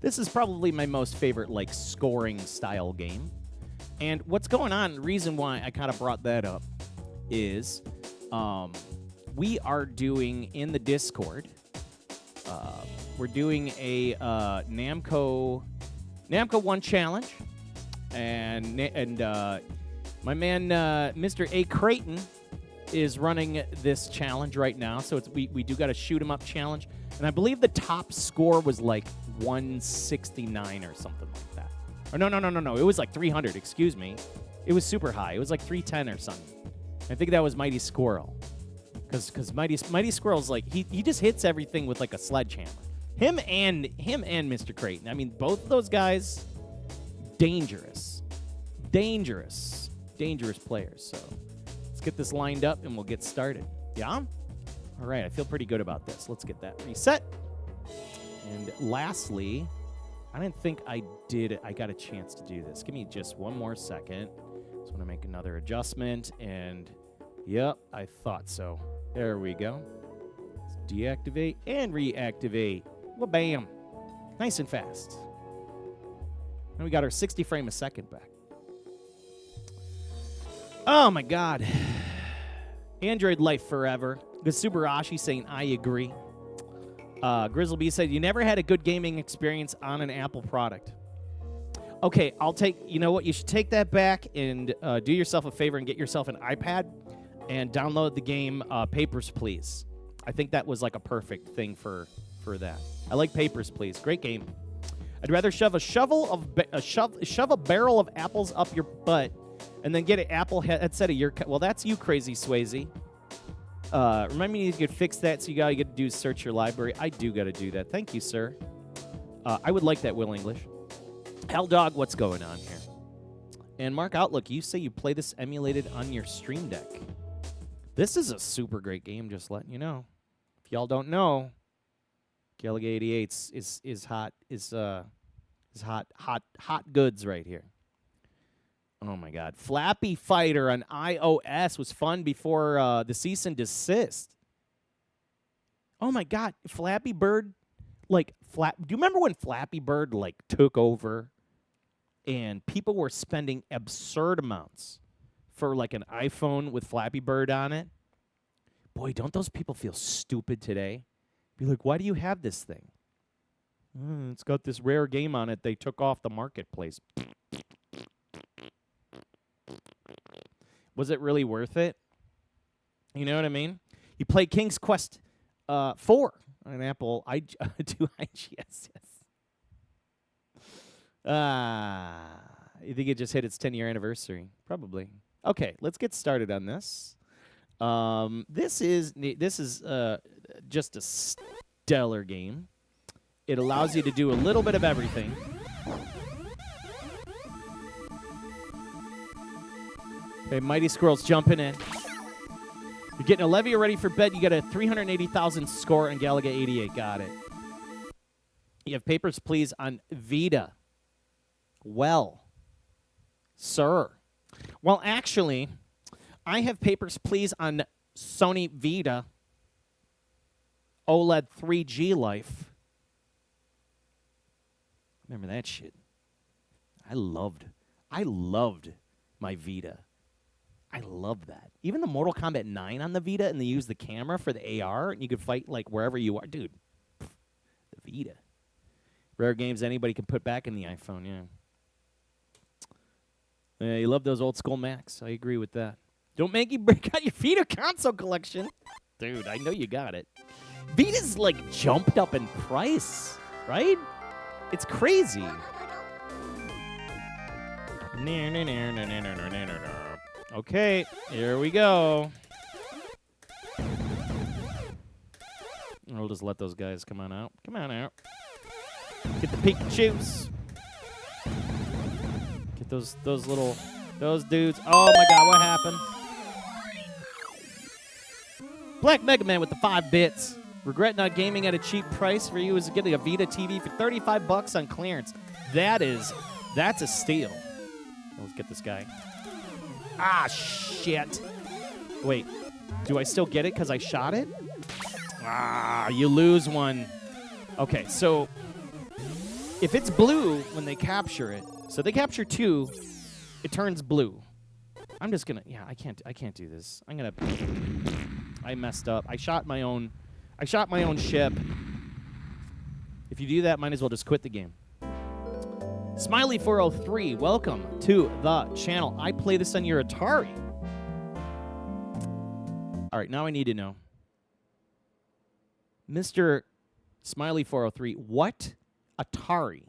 this is probably my most favorite like scoring style game. And what's going on, the reason why I kind of brought that up is we are doing in the Discord, we're doing a Namco 1 challenge. And my man, Mr. A. Creighton, is running this challenge right now. So we do got a shoot 'em up challenge. And I believe the top score was like 169 or something like that. Or no. It was like 300, excuse me. It was super high. It was like 310 or something. I think that was Mighty Squirrel. Because Mighty Squirrel's like, he just hits everything with like a sledgehammer. Him and Mr. Creighton. I mean, both of those guys, dangerous players. So let's get this lined up and we'll get started. Yeah? All right, I feel pretty good about this. Let's get that reset. And lastly, I didn't think I got a chance to do this. Give me just one more second. Just want to make another adjustment. And, yep, I thought so. There we go. Let's deactivate and reactivate. Well, bam. Nice and fast. And we got our 60 frame a second back. Oh, my God. Android life forever. Gasubarashi saying, I agree. Grizzleby said, you never had a good gaming experience on an Apple product. Okay, you know what? You should take that back and do yourself a favor and get yourself an iPad and download the game Papers, Please. I think that was like a perfect thing for that. I like Papers, Please. Great game. I'd rather shove a barrel of apples up your butt and then get an Apple headset of your... Well, that's you, Crazy Swayze. Remind me you could fix that, so you gotta do is search your library. I do gotta do that. Thank you, sir. I would like that, Will English. Hell Dog, what's going on here? And Mark Outlook, you say you play this emulated on your Stream Deck. This is a super great game, just letting you know. If y'all don't know, Galaga 88 is hot goods right here. Oh, my God. Flappy Fighter on iOS was fun before the cease and desist. Oh, my God. Flappy Bird, do you remember when Flappy Bird, took over and people were spending absurd amounts for, an iPhone with Flappy Bird on it? Boy, don't those people feel stupid today? Be like, why do you have this thing? It's got this rare game on it they took off the marketplace. Was it really worth it? You know what I mean? You play King's Quest 4 on an Apple IGS. Yes. You think it just hit its 10-year anniversary? Probably. Okay, let's get started on this. This is just a stellar game. It allows you to do a little bit of everything. Okay, Mighty Squirrel's jumping in. You're getting Olivia ready for bed. You got a 380,000 score on Galaga 88. Got it. You have Papers, Please on Vita. Well, sir. Well, actually, I have papers, please, on Sony Vita OLED 3G life. Remember that shit? I loved my Vita. I loved that. Even the Mortal Kombat 9 on the Vita, and they use the camera for the AR, and you could fight like wherever you are. Dude, the Vita. Rare games anybody can put back in the iPhone, yeah. Yeah, you love those old school Macs. I agree with that. Don't make you break out your Vita console collection. Dude, I know you got it. Vita's like jumped up in price, right? It's crazy. Okay, here we go. We'll just let those guys come on out. Come on out. Get the Pikachus. Get those dudes. Oh my God, what happened? Black Mega Man with the 5 bits. Regret not gaming at a cheap price for you is getting a Vita TV for $35 on clearance. That's a steal. Let's get this guy. Ah, shit. Wait, do I still get it because I shot it? Ah, you lose one. Okay, so if it's blue when they capture it, so they capture 2, it turns blue. I'm just gonna, I can't do this. I messed up. I shot my own ship. If you do that, might as well just quit the game. Smiley403, welcome to the channel. I play this on your Atari. All right, now I need to know. Mr. Smiley403, what Atari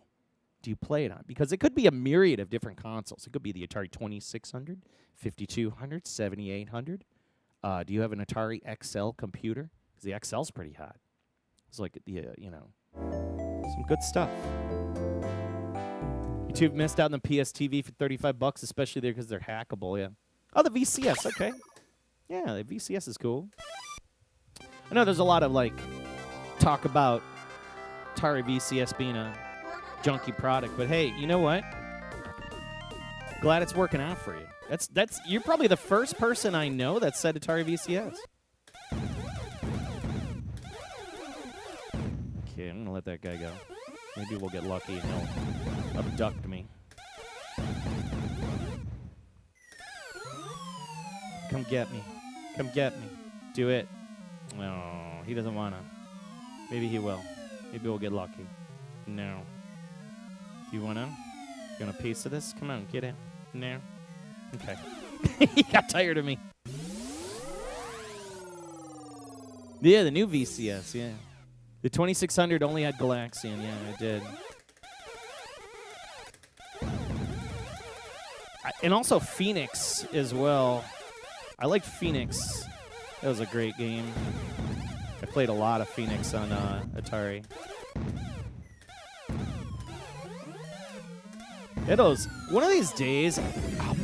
do you play it on? Because it could be a myriad of different consoles. It could be the Atari 2600, 5200, 7800. Do you have an Atari XL computer? Because the XL's pretty hot. It's like, some good stuff. You two missed out on the PSTV for $35, especially there because they're hackable, yeah. Oh, the VCS, okay. Yeah, the VCS is cool. I know there's a lot of, talk about Atari VCS being a junky product, but hey, you know what? Glad it's working out for you. You're probably the first person I know that said Atari VCS. Okay, I'm gonna let that guy go. Maybe we'll get lucky and he'll abduct me. Come get me. Come get me. Do it. No, he doesn't wanna. Maybe he will. Maybe we'll get lucky. No. Do you wanna? You want a piece of this? Come on, get in. No. Okay. He got tired of me. Yeah, the new VCS, yeah. The 2600 only had Galaxian, yeah, it did. And also Phoenix as well. I liked Phoenix. That was a great game. I played a lot of Phoenix on Atari. One of these days,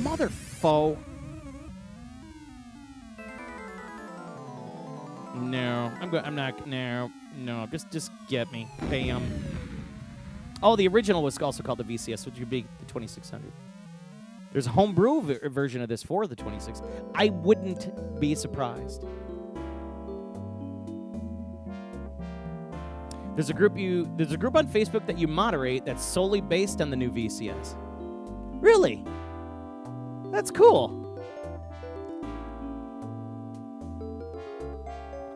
motherfo. No, I'm not. No. Just get me. Bam. Oh, the original was also called the VCS, which would be the 2600. There's a homebrew version of this for the 26. I wouldn't be surprised. There's a group on Facebook that you moderate that's solely based on the new VCS. Really? That's cool.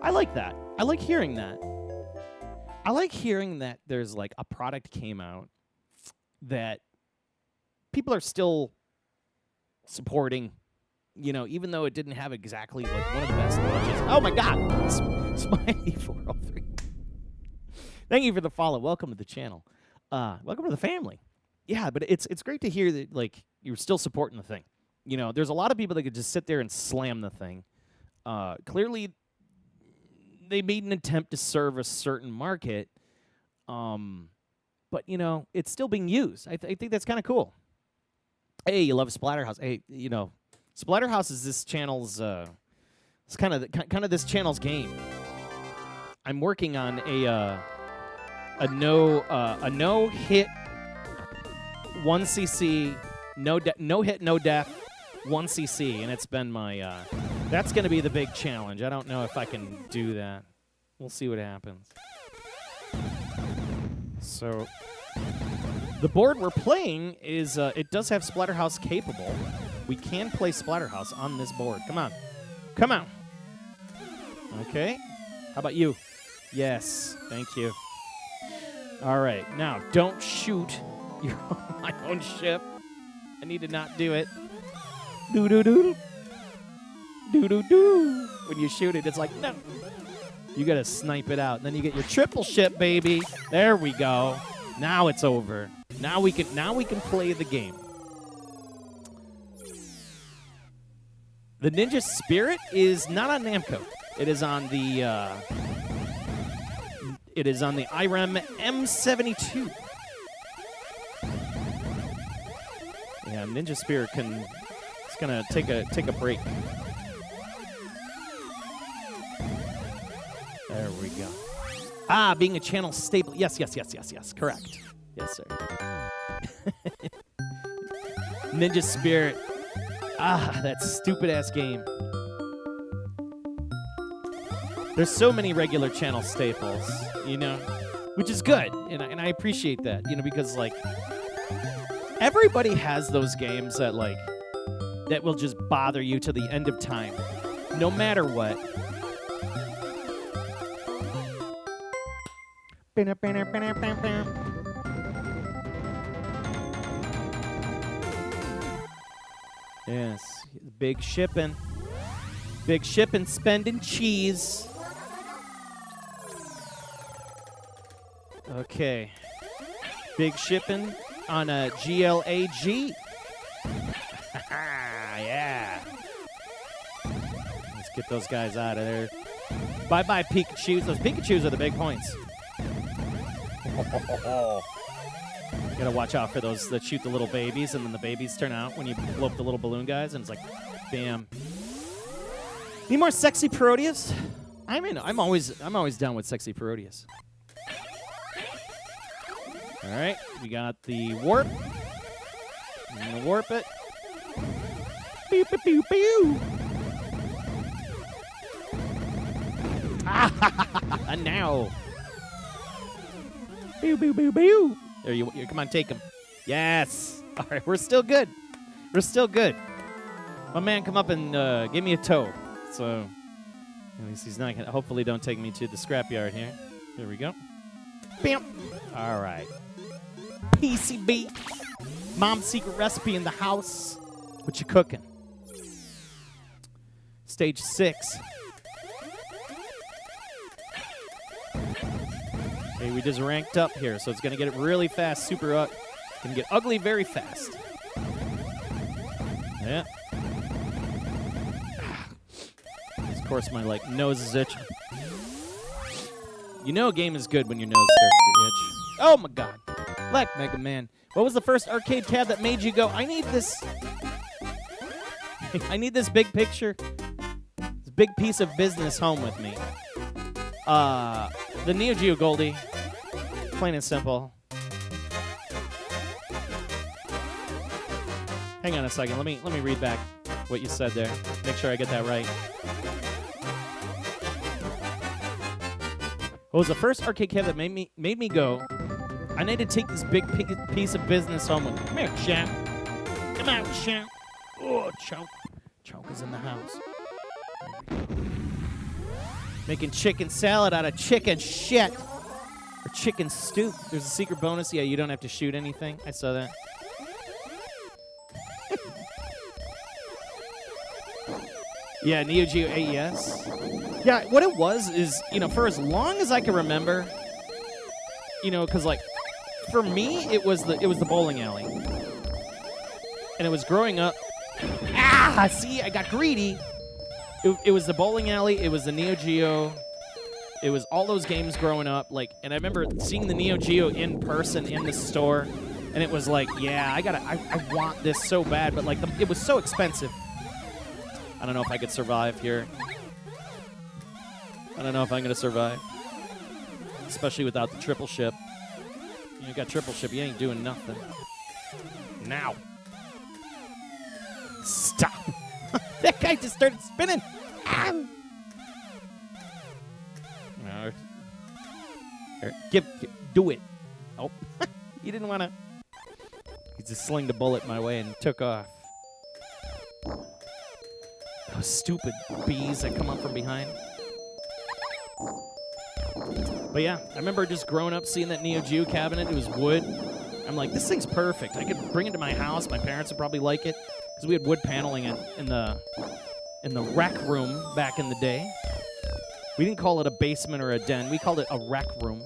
I like that. I like hearing that. I like hearing that there's a product came out that people are still supporting, even though it didn't have exactly one of the best launches. Oh my God. Smiley403. Thank you for the follow. Welcome to the channel. Welcome to the family. Yeah, but it's great to hear that you're still supporting the thing. There's a lot of people that could just sit there and slam the thing. Clearly, they made an attempt to serve a certain market, but it's still being used. I think that's kind of cool. Hey, you love Splatterhouse. Hey, Splatterhouse is this channel's. It's kind of this channel's game. I'm working on a no hit 1cc no hit, no death, 1 CC, and it's been my. That's going to be the big challenge. I don't know if I can do that. We'll see what happens. So, the board we're playing is it does have Splatterhouse capable. We can play Splatterhouse on this board. Come on, come on. Okay. How about you? Yes. Thank you. All right. Now, don't shoot my own ship. I need to not do it. Do-do-do. Do-do-do. When you shoot it, it's like, no. You got to snipe it out. And then you get your triple ship, baby. There we go. Now it's over. Now we can play the game. The Ninja Spirit is not on Namco. It is on the IREM M72. Yeah, Ninja Spirit it's gonna take a break. There we go. Ah, being a channel staple. Yes. Correct. Yes, sir. Ninja Spirit. Ah, that stupid-ass game. There's so many regular channel staples, which is good, and I appreciate that, because, everybody has those games that, that will just bother you to the end of time, no matter what. Yes, big shipping, spending cheese. Okay, big shipping on a GLAG. Yeah. Let's get those guys out of there. Bye-bye, Pikachus. Those Pikachus are the big points. You gotta watch out for those that shoot the little babies, and then the babies turn out when you blow up the little balloon guys, and it's like, bam. Need more sexy Proteus? I'm always down with sexy Proteus. All right, we got the warp. I'm gonna warp it. Pew pew pew pew. And now. Pew pew pew pew. There you come on, take him. Yes. All right, we're still good. My man, come up and give me a tow. So at least he's not gonna. Hopefully, don't take me to the scrapyard here. There we go. Bam. All right. PCB. Mom's secret recipe in the house. What you cooking? Stage 6. Okay, we just ranked up here, so it's going to get it really fast, going to get ugly very fast. Yeah. Of course, my nose is itching. You know a game is good when your nose starts to itch. Oh my god. Black Mega Man. What was the first arcade tab that made you go, I need this big picture, this big piece of business home with me? The Neo Geo Goldie. Plain and simple. Hang on a second. Let me read back what you said there. Make sure I get that right. What was the first arcade tab that made me go, I need to take this big piece of business home with me. Come here, champ. Come out, champ. Oh, Chunk. Chunk is in the house. Making chicken salad out of chicken shit. Or chicken stew. There's a secret bonus. Yeah, you don't have to shoot anything. I saw that. Yeah, Neo Geo AES. Yeah, what it was is, for as long as I can remember, because for me it was the bowling alley, and it was growing up. Ah, see, I got greedy. It was the bowling alley. It was the Neo Geo. It was all those games growing up. And I remember seeing the Neo Geo in person in the store, and it was like, yeah, I want this so bad, but it was so expensive. I don't know if I could survive here. I don't know if I'm going to survive. Especially without the triple ship. You got triple ship, you ain't doing nothing. Now. That guy just started spinning. No, do it. Oh, he didn't want to. He just slinged a bullet my way and took off. Those stupid bees that come up from behind. But yeah, I remember just growing up seeing that Neo Geo cabinet. It was wood. I'm like, this thing's perfect. I could bring it to my house. My parents would probably like it because we had wood paneling in the rec room back in the day. We didn't call it a basement or a den. We called it a rec room.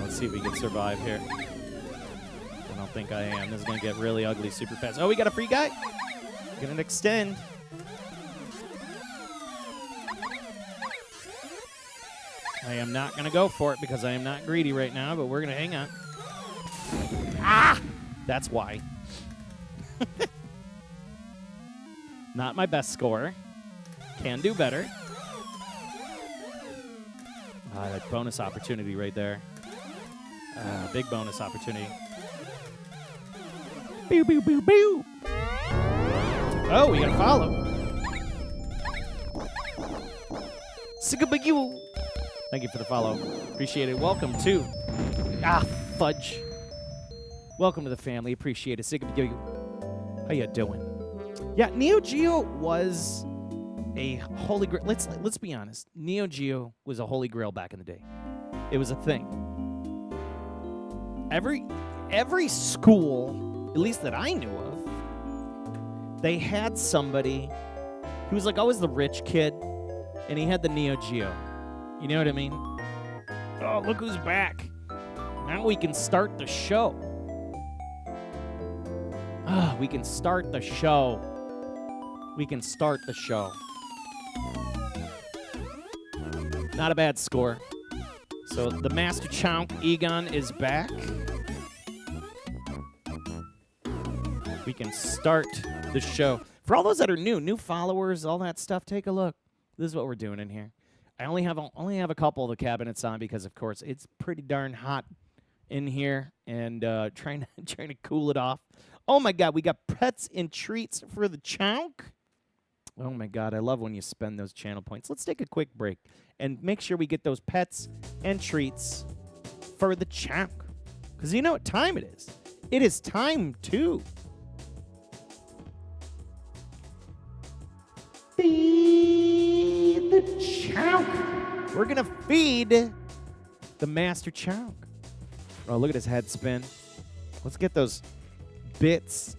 Let's see if we can survive here. I don't think I am. This is going to get really ugly super fast. Oh, we got a free guy. Get an extend. I am not going to go for it because I am not greedy right now, but we're going to hang on. Ah! That's why. Not my best score. Can do better. That bonus opportunity right there. Big bonus opportunity. Boo, boo, boo, boo. Oh, we got to follow. Sigabagoo. Thank you for the follow. Appreciate it. Welcome to... fudge. Welcome to the family. Appreciate it. Sigabagoo. How you doing? Yeah, Neo Geo was a holy grail. Let's be honest. Neo Geo was a holy grail back in the day. It was a thing. Every school, at least that I knew of, they had somebody who was like always the rich kid, and he had the Neo Geo. You know what I mean? Oh, look who's back. Now we can start the show. We can start the show. We can start the show. Not a bad score. So the Master Chonk Egon is back. We can start the show. For all those that are new followers, all that stuff, take a look. This is what we're doing in here. I only have a couple of the cabinets on because, of course, it's pretty darn hot in here, and trying to cool it off. Oh my God, we got pets and treats for the Chonk. Oh my God, I love when you spend those channel points. Let's take a quick break and make sure we get those pets and treats for the Chonk, because you know what time it is. It is time to feed the Chonk. We're gonna feed the Master Chonk. Oh, look at his head spin. Let's get those bits.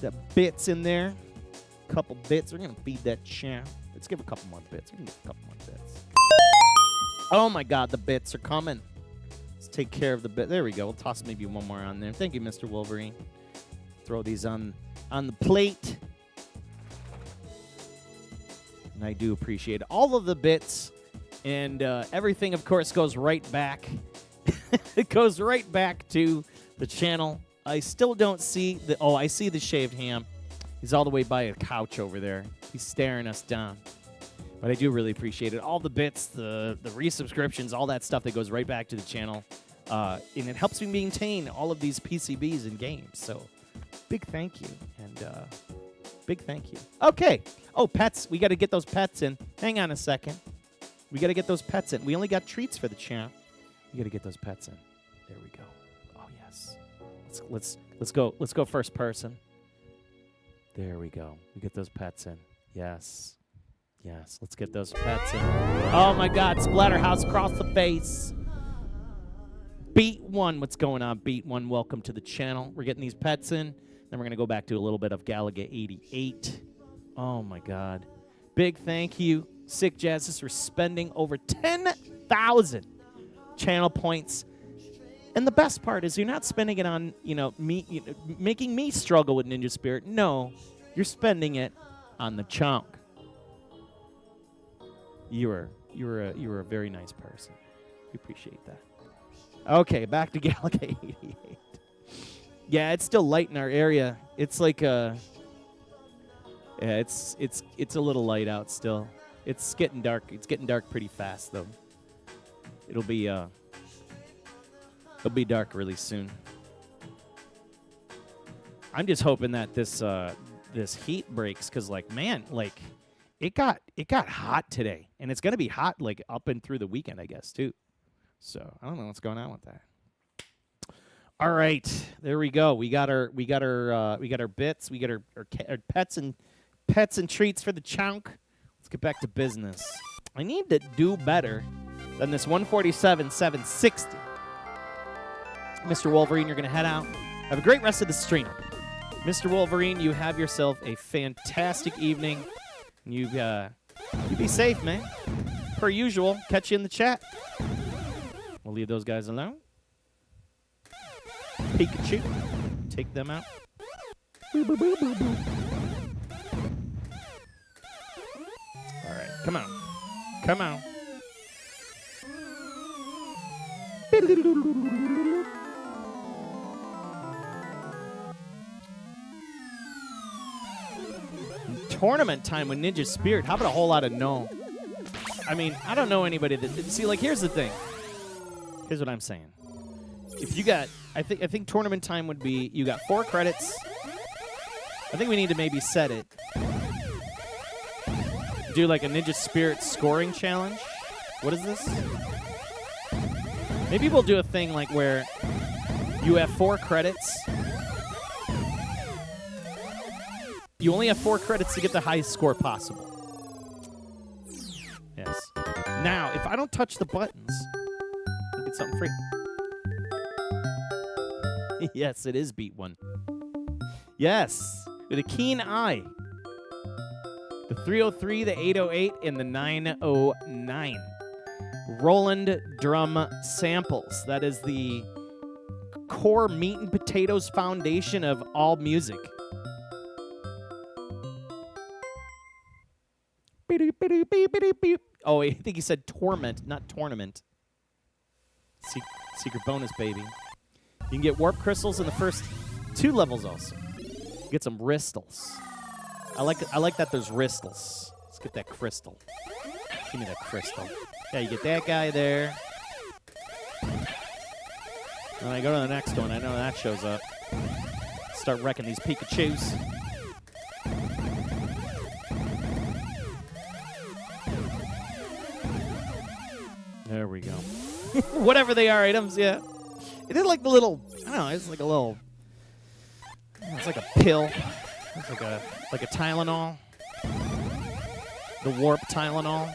The bits in there. Couple bits. We're gonna feed that Chonk. Let's give a couple more bits. We can give a couple more bits. Oh my God, the bits are coming. Let's take care of the bit. There we go. We'll toss maybe one more on there. Thank you, Mr. Wolverine. Throw these on the plate. And I do appreciate all of the bits. And everything, of course, goes right back. It goes right back to the channel. I still don't see the... Oh, I see the shaved ham. He's all the way by a couch over there. He's staring us down. But I do really appreciate it. All the bits, the resubscriptions, all that stuff that goes right back to the channel. And it helps me maintain all of these PCBs and games. So big thank you. And big thank you. Okay. Oh, pets. We got to get those pets in. Hang on a second. We got to get those pets in. We only got treats for the champ. We got to get those pets in. There we go. Oh, yes. Let's go first person. There we go. We get those pets in. Yes. Yes. Let's get those pets in. Oh my God. Splatterhouse across the face. Beat One. What's going on, Beat One? Welcome to the channel. We're getting these pets in. Then we're going to go back to a little bit of Galaga 88. Oh my God. Big thank you, Sick Jazzes, for spending over 10,000 channel points. And the best part is you're not spending it on, me, making me struggle with Ninja Spirit. No, you're spending it on the Chonk. You're a very nice person. We appreciate that. Okay, back to Galaga 88. Yeah, it's still light in our area. It's like it's a little light out still. It's getting dark. It's getting dark pretty fast though. It'll be dark really soon. I'm just hoping that this this heat breaks, because like, man, like it got hot today, and it's gonna be hot like up and through the weekend, I guess, too. So I don't know what's going on with that. All right, there we go. We got our bits. We got our pets and treats for the chunk. Let's get back to business. I need to do better than this 147 760. Mr. Wolverine, you're gonna head out. Have a great rest of the stream. Mr. Wolverine, you have yourself a fantastic evening. You be safe, man. Per usual, catch you in the chat. We'll leave those guys alone. Pikachu, take them out. Boo, boo, boo, boo, boo. All right, come on. Come on. Tournament time with Ninja Spirit. How about a whole lot of no? I mean, I don't know anybody that... See, like, here's the thing. Here's what I'm saying. If you got... I think tournament time would be... You got 4 credits. I think we need to maybe set it. Do, like, a Ninja Spirit scoring challenge. What is this? Maybe we'll do a thing, like, where you have 4 credits... You only have 4 credits to get the highest score possible. Yes. Now, if I don't touch the buttons, I'll get something free. Yes, it is Beat 1. Yes, with a keen eye. The 303, the 808, and the 909. Roland Drum Samples. That is the core meat and potatoes foundation of all music. Oh, I think he said torment, not tournament. Secret bonus, baby. You can get warp crystals in the first 2 levels also. Get some crystals. I like that there's crystals. Let's get that crystal. Give me that crystal. Yeah, you get that guy there. And I go to the next one. I know that shows up. Start wrecking these Pikachus. There we go. Whatever they are, items, yeah. It is like the little, I don't know, it's like a little, it's like a pill. It's like a Tylenol. The warp Tylenol.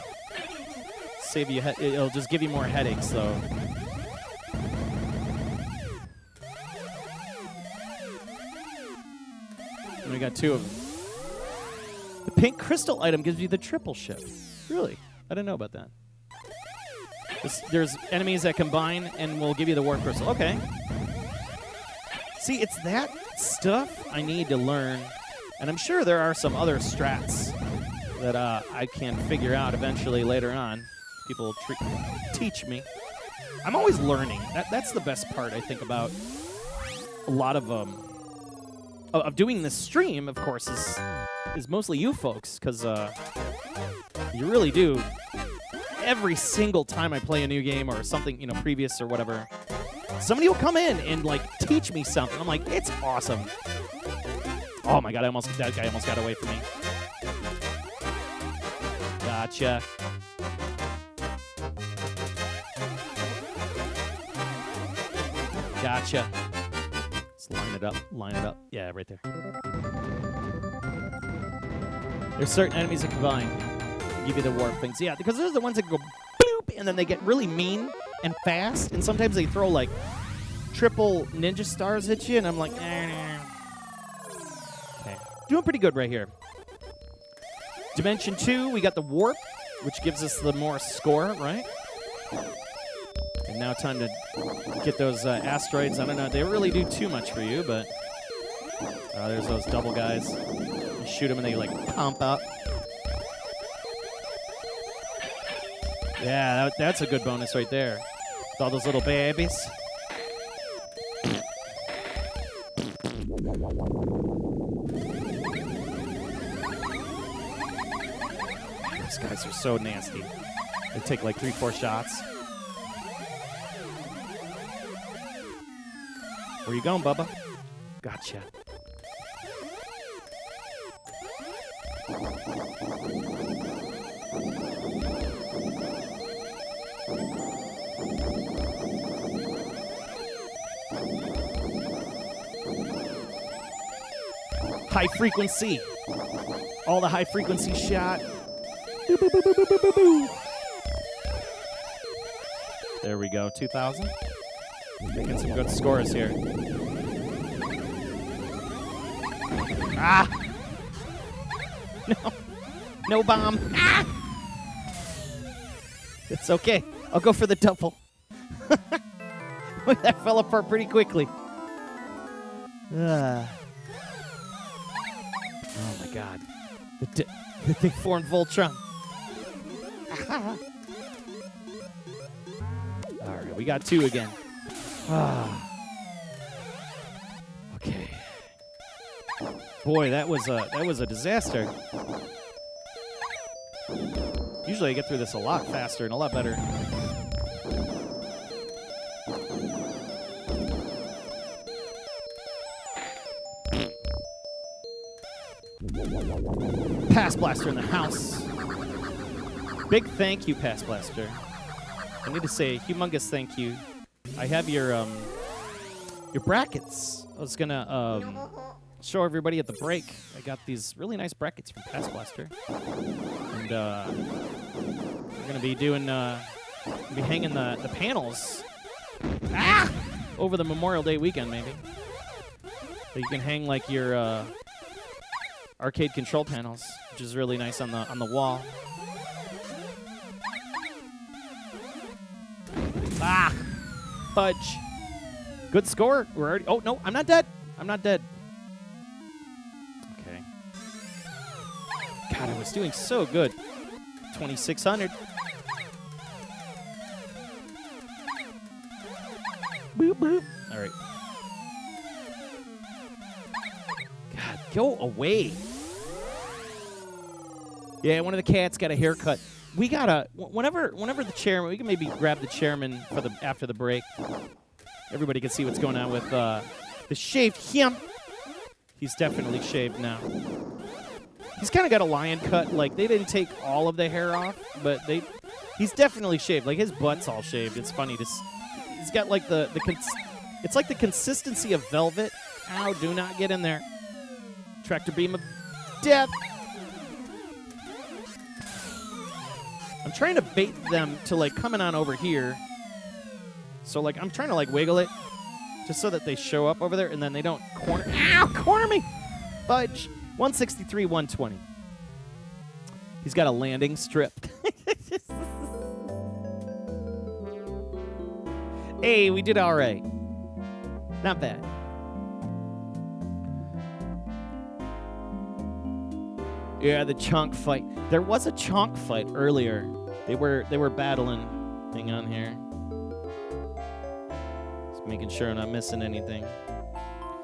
Save you, it'll just give you more headaches, though. And we got 2 of them. The pink crystal item gives you the triple ship. Really? I didn't know about that. There's enemies that combine and will give you the warp crystal. Okay. See, it's that stuff I need to learn. And I'm sure there are some other strats that I can figure out eventually later on. People will teach me. I'm always learning. That's the best part, I think, about a lot of doing this stream, of course, is mostly you folks, because you really do. Every single time I play a new game or something, previous or whatever, somebody will come in and like teach me something. I'm like, it's awesome. Oh my god, that guy almost got away from me. Gotcha. Gotcha. Let's line it up. Line it up. Yeah, right there. There's certain enemies that combine. Give you the warp things. Yeah, because those are the ones that go boop, and then they get really mean and fast, and sometimes they throw, like, triple ninja stars at you, and I'm like, Okay. Doing pretty good right here. Dimension 2, we got the warp, which gives us the more score, right? And now time to get those asteroids. I don't know, they really do too much for you, but there's those double guys. You shoot them, and they, like, pump up. Yeah, that's a good bonus right there. With all those little babies. Those guys are so nasty. They take like 3-4 shots. Where you going, Bubba? Gotcha. High frequency. All the high frequency shot. Boo, boo, boo, boo, boo, boo, boo. There we go, 2,000. Making some good scores here. Ah! No. No bomb. Ah! It's okay. I'll go for the double. That fell apart pretty quickly. Oh my god. The big foreign Voltron. Alright, we got 2 again. Okay. Boy, that was a disaster. Usually I get through this a lot faster and a lot better. Pass Blaster in the house. Big thank you, Pass Blaster. I need to say a humongous thank you. I have your brackets. I was gonna show everybody at the break. I got these really nice brackets from Pass Blaster, and we're gonna be doing be hanging the panels over the Memorial Day weekend, maybe. So you can hang like your arcade control panels, which is really nice on the wall. Fudge. Good score. We're already. Oh no, I'm not dead. I'm not dead. Okay. God, I was doing so good. 2,600. Boop boop. All right. God, go away. Yeah, one of the cats got a haircut. We gotta whenever the chairman. We can maybe grab the chairman for after the break. Everybody can see what's going on with the shaved him. He's definitely shaved now. He's kind of got a lion cut. Like they didn't take all of the hair off, but he's definitely shaved. Like his butt's all shaved. It's funny to. He's got like it's like the consistency of velvet. Ow! Do not get in there. Tractor beam of death. I'm trying to bait them to like coming on over here. So like I'm trying to like wiggle it just so that they show up over there and then they don't corner. Ow, corner me. Fudge. 163, 120. He's got a landing strip. Hey, we did all right. Not bad. Yeah, the chunk fight. There was a chunk fight earlier. They were battling. Hang on here. Just making sure I'm not missing anything.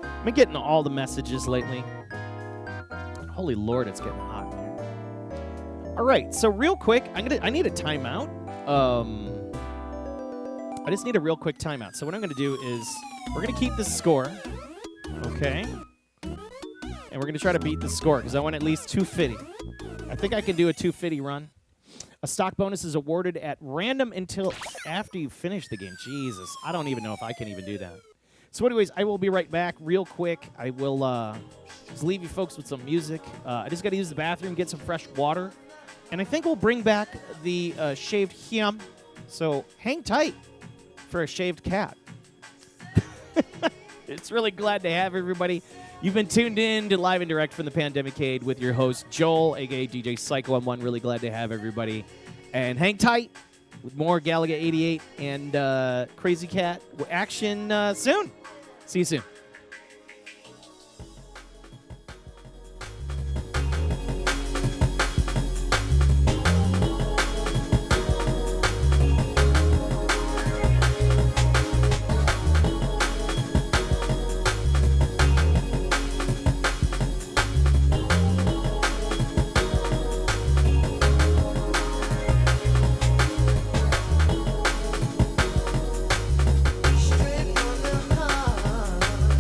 I've been getting all the messages lately. Holy Lord, it's getting hot in here. All right, so real quick, I need a timeout. I just need a real quick timeout. So what I'm gonna do is we're gonna keep this score. Okay. And we're going to try to beat the score because I want at least 250. I think I can do a 250 run. A stock bonus is awarded at random until after you finish the game. Jesus, I don't even know if I can even do that. So anyways, I will be right back real quick. I will just leave you folks with some music. I just got to use the bathroom, get some fresh water. And I think we'll bring back the shaved him. So hang tight for a shaved cat. It's really glad to have everybody. You've been tuned in to Live and Direct from the Pandemicade with your host, Joel, a.k.a. DJ Psycho. I'm really glad to have everybody. And hang tight with more Galaga 88 and Crazy Cat action soon. See you soon. Straight from the heart.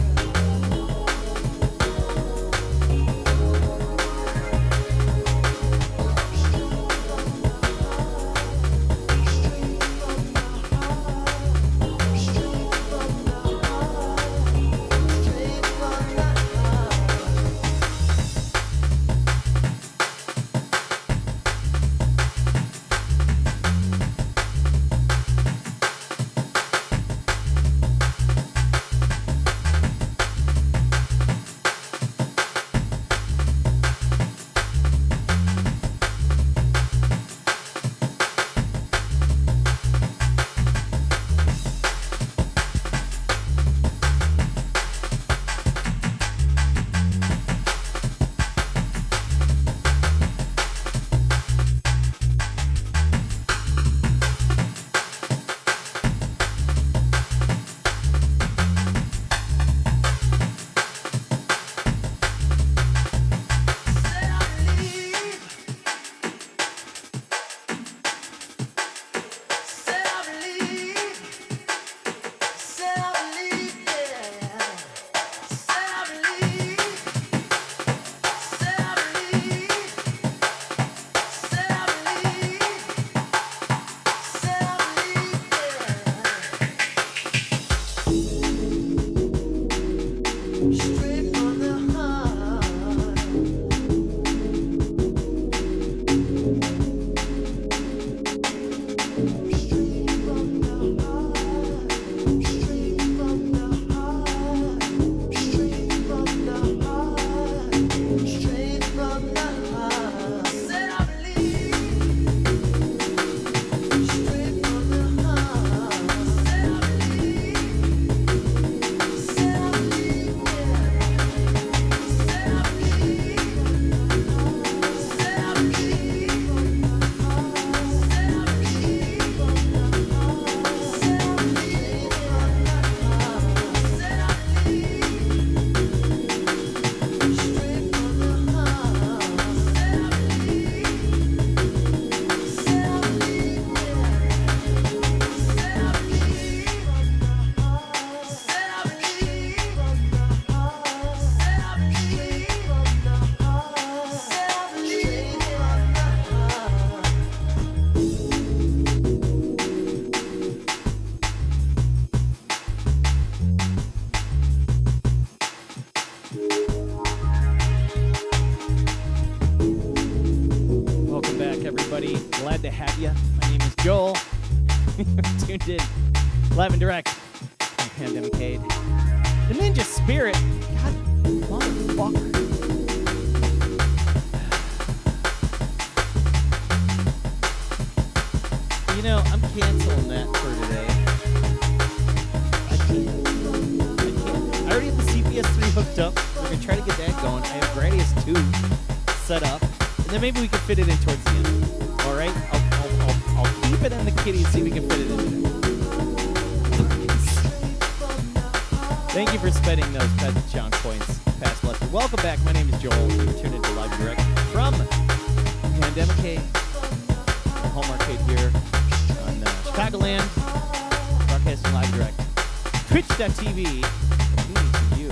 glad to have you. My name is Joel. Tuned in live and direct from Pandemicade. The Ninja Spirit. God, motherfucker. You know, I'm canceling that for today. I can't. I already have the CPS3 hooked up. We're going to try to get that going. I have Gradius 2 set up. And then maybe we can fit it in towards the end. All right? I'll keep it in the kitty and see if we can fit it in there. Thank you for spending those peasant chunk points. Past Lester. Welcome back. My name is Joel. You're tuned into Live Direct from Pandemicade, the home arcade here on Chicagoland, broadcasting live direct. Twitch.tv, you.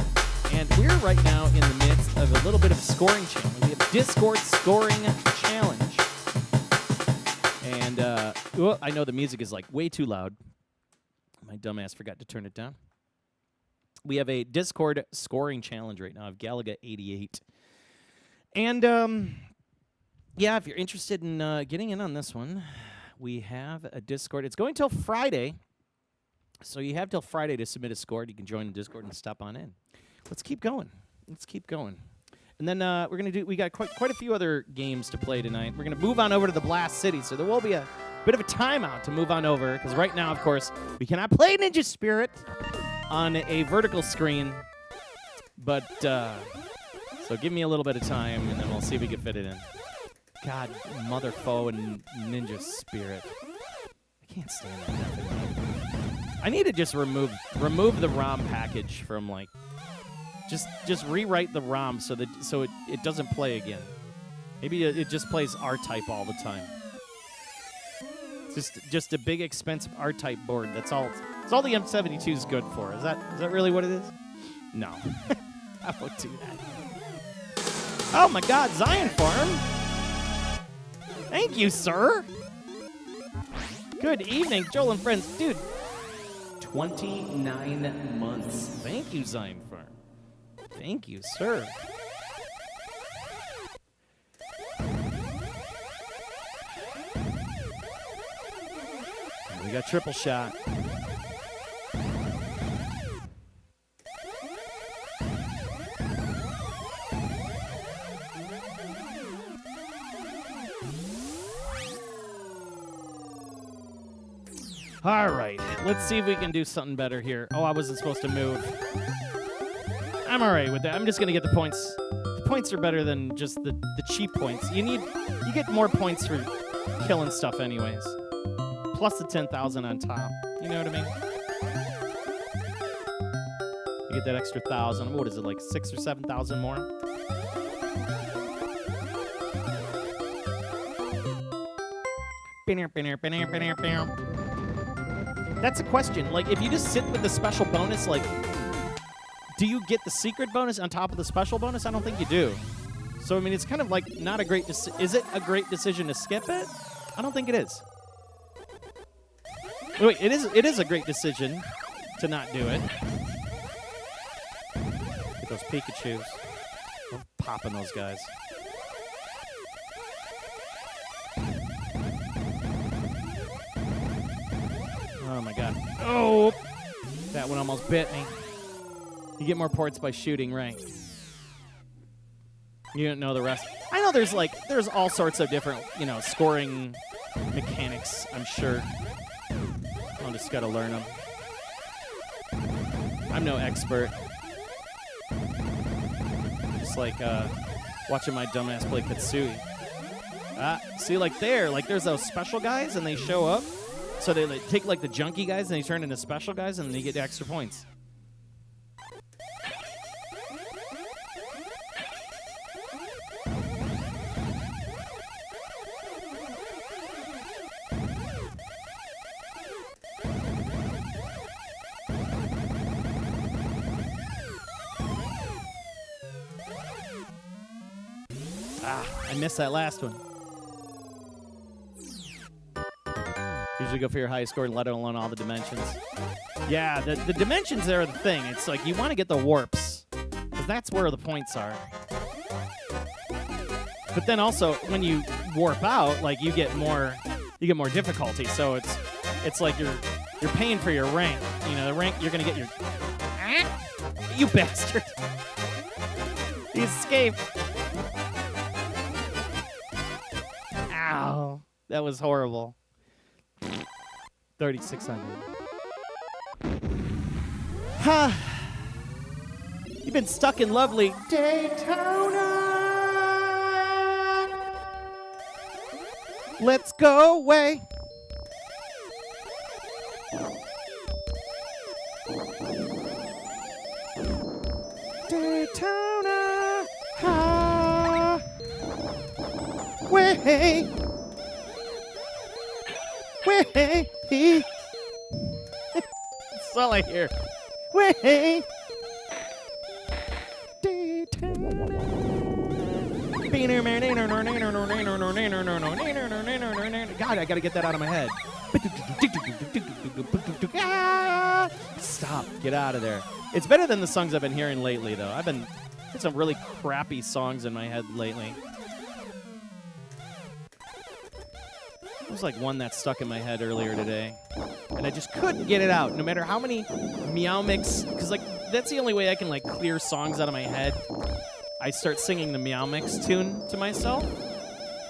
And we're right now in the midst of a little bit of a scoring challenge. We have Discord scoring challenge. And, well, I know the music is like way too loud. My dumbass forgot to turn it down. We have a Discord scoring challenge right now of Galaga88. And, yeah, if you're interested in getting in on this one, we have a Discord. It's going till Friday. So you have till Friday to submit a score. You can join the Discord and stop on in. Let's keep going. Let's keep going. And then we got quite a few other games to play tonight. We're going to move on over to the Blast City. So there will be a bit of a timeout to move on over. Because right now, of course, we cannot play Ninja Spirit on a vertical screen. But, so give me a little bit of time, and then we'll see if we can fit it in. God, Mother Foe and Ninja Spirit. I can't stand that. I need to just remove the ROM package from, like, just rewrite the ROM so it doesn't play again. Maybe it just plays R-Type all the time. Just a big expensive R-Type board. That's all the M72 is good for. Is that really what it is? No. I won't do that. Oh my God, Zion Farm. Thank you, sir. Good evening, Joel and friends. Dude, 29 months. Thank you, Zion Farm. Thank you, sir. We got triple shot. All right, let's see if we can do something better here. Oh, I wasn't supposed to move. I'm all right with that. I'm just going to get the points. The points are better than just the cheap points. You get more points for killing stuff anyways. Plus the 10,000 on top. You know what I mean? You get that extra 1,000. What is it, like 6,000 or 7,000 more? That's a question. Like, if you just sit with the special bonus, like, do you get the secret bonus on top of the special bonus? I don't think you do. So, I mean, it's kind of like not a great is it a great decision to skip it? I don't think it is. Wait, it is a great decision to not do it. Get those Pikachus. I'm popping those guys. Oh my God. Oh! That one almost bit me. You get more points by shooting, right? You don't know the rest. I know there's all sorts of different, scoring mechanics, I'm sure. I'll just gotta learn them. I'm no expert. Just like watching my dumbass play Katsui. See, there's those special guys and they show up. So they take like the junky guys and they turn into special guys and they get extra points. I missed that last one. Usually go for your highest score, let alone all the dimensions. Yeah, the dimensions there are the thing. It's like you want to get the warps, because that's where the points are. But then also, when you warp out, like, you get more you get more difficulty. So it's like you're paying for your rank. You know, the rank you're gonna get your. You bastard! He escaped. Ow, that was horrible. 3,600. Ha! You've been stuck in lovely Daytona. Let's go away. Daytona. Ha. Way. Way. That's all I hear. Way. God, I gotta get that out of my head. Stop. Get out of there. It's better than the songs I've been hearing lately, though. I've been hearing some really crappy songs in my head lately. There was like one that stuck in my head earlier today, and I just couldn't get it out, no matter how many Meow Mix, because like that's the only way I can like clear songs out of my head. I start singing the Meow Mix tune to myself.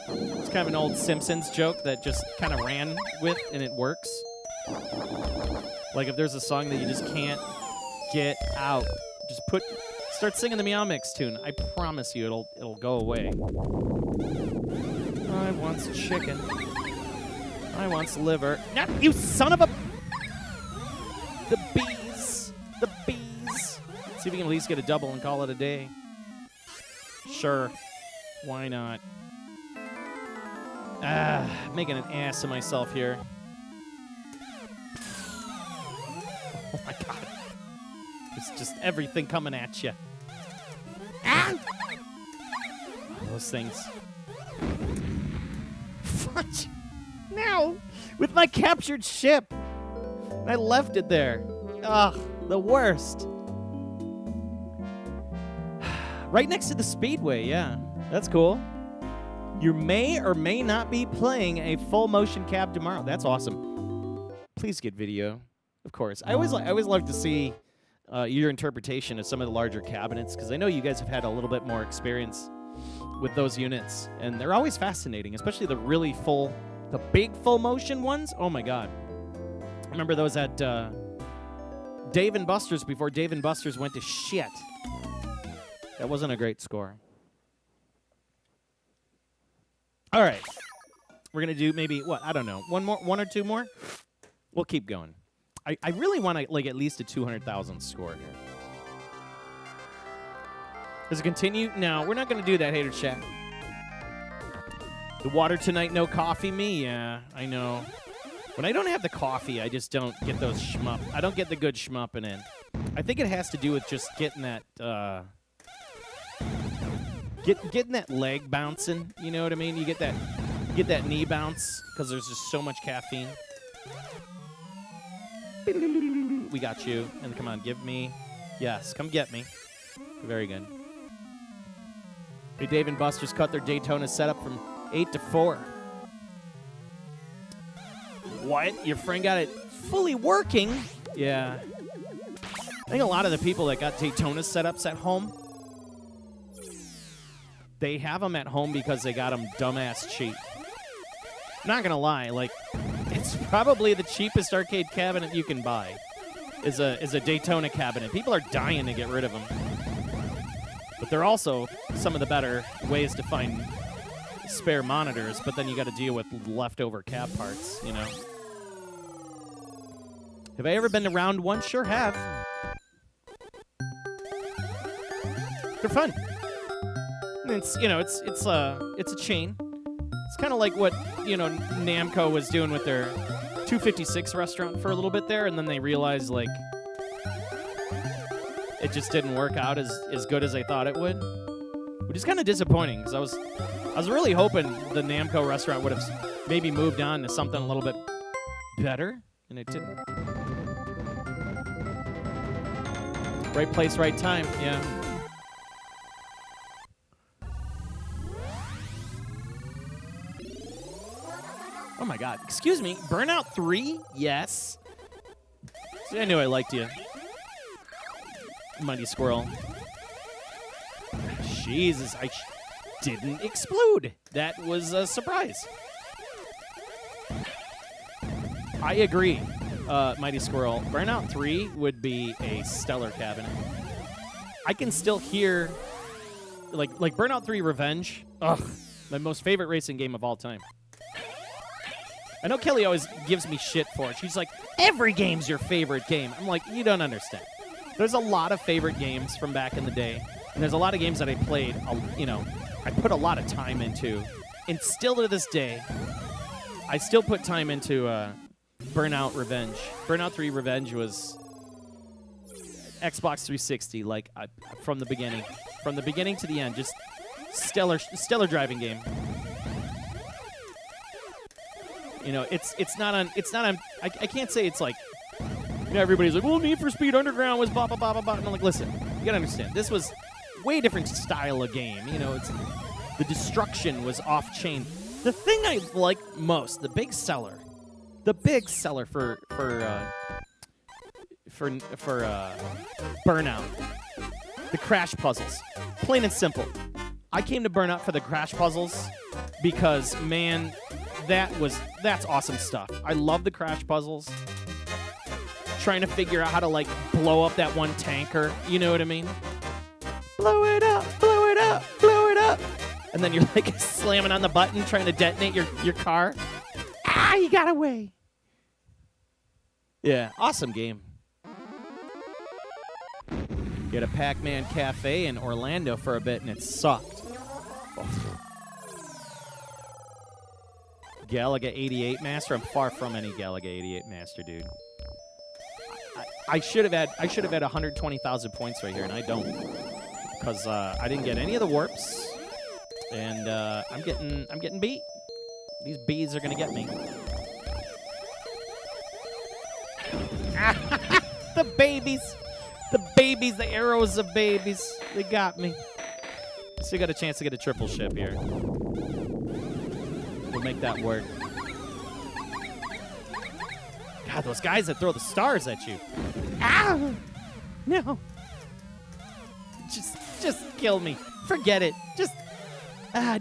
It's kind of an old Simpsons joke that just kind of ran with, and it works. Like if there's a song that you just can't get out, just start singing the Meow Mix tune. I promise you, it'll go away. I want chicken. I want liver. No, you son of a... The bees. The bees. See if we can at least get a double and call it a day. Sure. Why not? Making an ass of myself here. Oh my god. It's just everything coming at you. Ah! Those things. What? Now, with my captured ship. I left it there. Ugh, the worst. Right next to the speedway, yeah. That's cool. You may or may not be playing a full motion cab tomorrow. That's awesome. Please get video, of course. I always love to see your interpretation of some of the larger cabinets, because I know you guys have had a little bit more experience with those units, and they're always fascinating, especially the really full, the big full motion ones. Oh my god. I remember those at Dave & Buster's before Dave & Buster's went to shit. That wasn't a great score. All right. We're going to do maybe, what, I don't know, one or two more? We'll keep going. I really want to, like, at least a 200,000 score here. Does it continue? No, we're not going to do that, Hater Chat. The water tonight, no coffee me? Yeah, I know. When I don't have the coffee, I just don't get those shmup. I don't get the good shmupping in. I think it has to do with just getting that, getting that leg bouncing. You know what I mean? You get that knee bounce because there's just so much caffeine. We got you. And come on, give me. Yes, come get me. Very good. Hey, Dave & Buster's cut their Daytona setup from 8 to 4. What? Your friend got it fully working? Yeah. I think a lot of the people that got Daytona setups at home, they have them at home because they got them dumbass cheap. Not gonna lie, like, it's probably the cheapest arcade cabinet you can buy. Is a Daytona cabinet. People are dying to get rid of them. But they're also some of the better ways to find spare monitors, but then you got to deal with leftover cab parts, you know. Have I ever been to round one? Sure have. They're fun. It's, you know, it's a chain. It's kind of like what, you know, Namco was doing with their 256 restaurant for a little bit there, and then they realized, like, it just didn't work out as good as they thought it would, which is kind of disappointing, because I was really hoping the Namco restaurant would have maybe moved on to something a little bit better, and it didn't. Right place, right time, yeah. Oh my my God. Excuse me. Burnout 3? Yes. See, I knew I liked you. Mighty Squirrel. Jesus, I didn't explode. That was a surprise. I agree, Mighty Squirrel. Burnout 3 would be a stellar cabinet. I can still hear, like Burnout 3 Revenge. Ugh, my most favorite racing game of all time. I know Kelly always gives me shit for it. She's like, every game's your favorite game. I'm like, you don't understand. There's a lot of favorite games from back in the day, and there's a lot of games that I played, I put a lot of time into. And still to this day, I still put time into Burnout Revenge. Burnout 3 Revenge was Xbox 360, from the beginning. From the beginning to the end, just stellar driving game. It's not on, I can't say it's like, everybody's like, well, Need for Speed Underground was blah, blah, blah, blah, blah. And I'm like, listen, you gotta understand, this was way different style of game. The destruction was off-chain. The thing I like most, the big seller for Burnout, the crash puzzles. Plain and simple. I came to Burnout for the crash puzzles because, man, that's awesome stuff. I love the crash puzzles. Trying to figure out how to, blow up that one tanker. You know what I mean? Blow it up, blow it up, blow it up. And then you're, slamming on the button trying to detonate your car. Ah, you got away. Yeah, awesome game. You had a Pac-Man Cafe in Orlando for a bit, and it sucked. Galaga 88 Master? I'm far from any Galaga 88 Master, dude. I should have had 120,000 points right here, and I don't, because I didn't get any of the warps, and I'm getting beat. These bees are gonna get me. The babies, the arrows of babies, they got me. Still got a chance to get a triple ship here. We'll make that work. God, those guys that throw the stars at you. Ow! No. Just kill me. Forget it.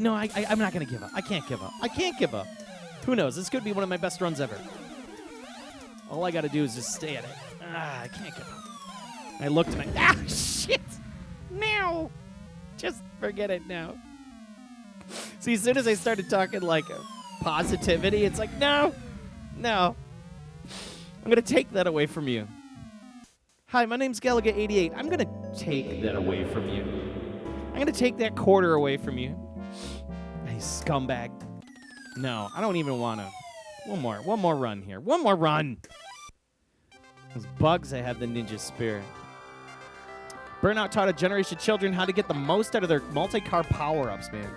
No, I'm not going to give up. I can't give up. I can't give up. Who knows? This could be one of my best runs ever. All I got to do is just stay at it. I can't give up. I looked and shit. No. Just forget it now. See, as soon as I started talking positivity, it's like, no. I'm going to take that away from you. Hi, my name's Galaga88. I'm going to take that away from you. I'm going to take that quarter away from you. Hey, scumbag. No, I don't even want to. One more run here. One more run. Those bugs, I have the ninja spirit. Burnout taught a generation of children how to get the most out of their multi-car power-ups, man.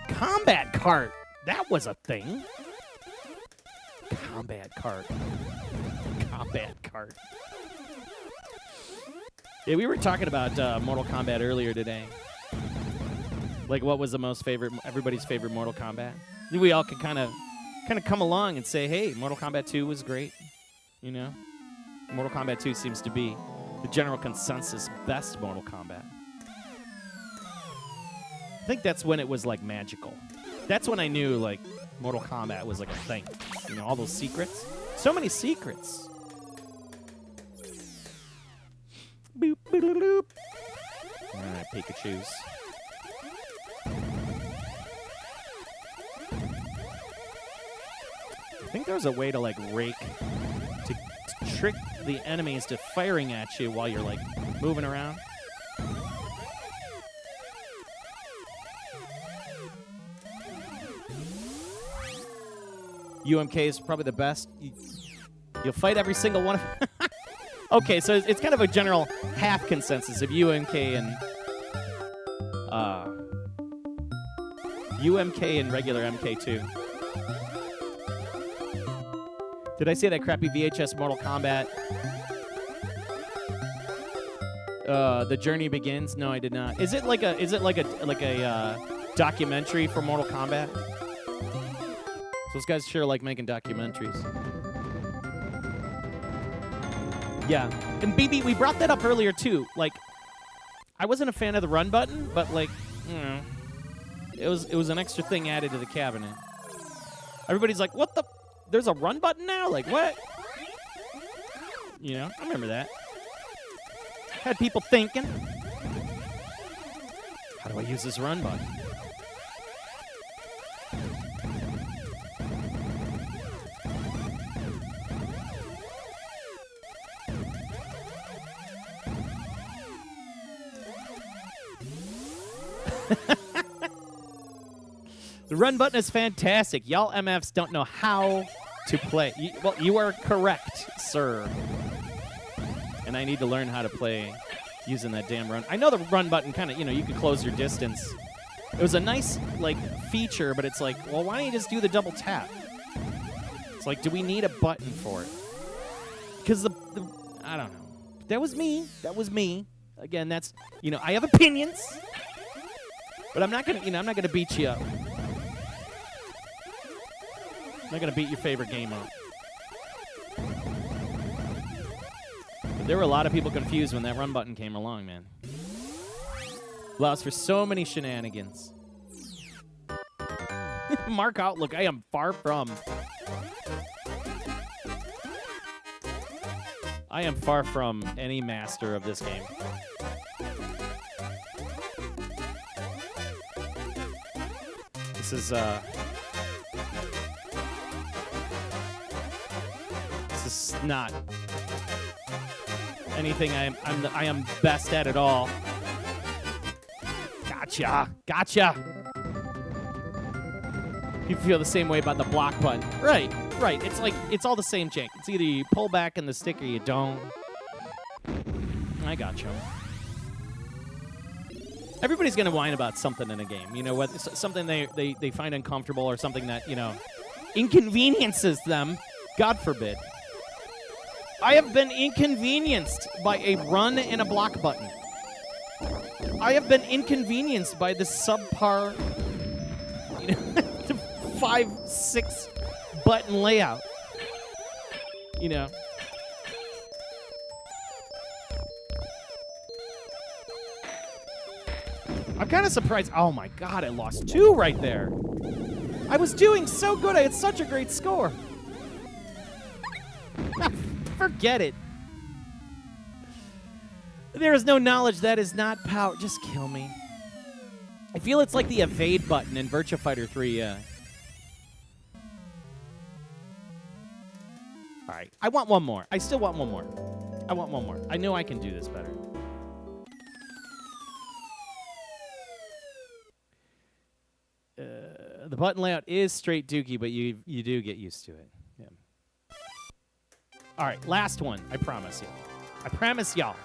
Combat cart. That was a thing. Combat cart. Yeah, we were talking about Mortal Kombat earlier today. What was the everybody's favorite Mortal Kombat? We all could kind of come along and say, hey, Mortal Kombat 2 was great. Mortal Kombat 2 seems to be the general consensus best Mortal Kombat. I think that's when it was magical. That's when I knew Mortal Kombat was a thing. All those secrets. So many secrets. Boop, boop, boop, boop. All right, Pikachus. I think there's a way to rake to trick the enemies to firing at you while you're moving around. UMK is probably the best. You'll fight every single one of them. Okay, so it's kind of a general half consensus of UMK and regular MK2. Did I say that crappy VHS Mortal Kombat? The Journey Begins? No, I did not. Is it like a documentary for Mortal Kombat? Those guys sure like making documentaries. Yeah. And BB, we brought that up earlier, too. Like, I wasn't a fan of the run button, but, like, you know, it was an extra thing added to the cabinet. Everybody's like, what the? There's a run button now? Like, what? You know, I remember that. Had people thinking, how do I use this run button? The run button is fantastic. Y'all MFs don't know how to play. Well, you are correct, sir. And I need to learn how to play using that damn run. I know the run button kind of, you know, you can close your distance. It was a nice, like, feature, but it's like, well, why don't you just do the double tap? It's like, do we need a button for it? Because I don't know. That was me. That was me. Again, that's, you know, I have opinions. But I'm not going to, you know, I'm not going to beat you up. I'm not going to beat your favorite game up. But there were a lot of people confused when that run button came along, man. Allows for so many shenanigans. Mark Outlook, I am far from. I am far from any master of this game. This is not anything I am best at all. Gotcha. You feel the same way about the block button. Right. It's like, it's all the same jank. It's either you pull back in the stick or you don't. I gotcha. Everybody's going to whine about something in a game. You know what? Something they find uncomfortable or something that, you know, inconveniences them. God forbid. I have been inconvenienced by a run and a block button. I have been inconvenienced by the subpar, you know, 5-6 button layout. You know. I'm kind of surprised. Oh my God, I lost 2 right there. I was doing so good. I had such a great score. Forget it. There is no knowledge. That is not power. Just kill me. I feel it's like the evade button in Virtua Fighter 3. All right. I want one more. I still want one more. I want one more. I know I can do this better. The button layout is straight dookie, but you do get used to it. Yeah. All right, last one. I promise you. I promise y'all.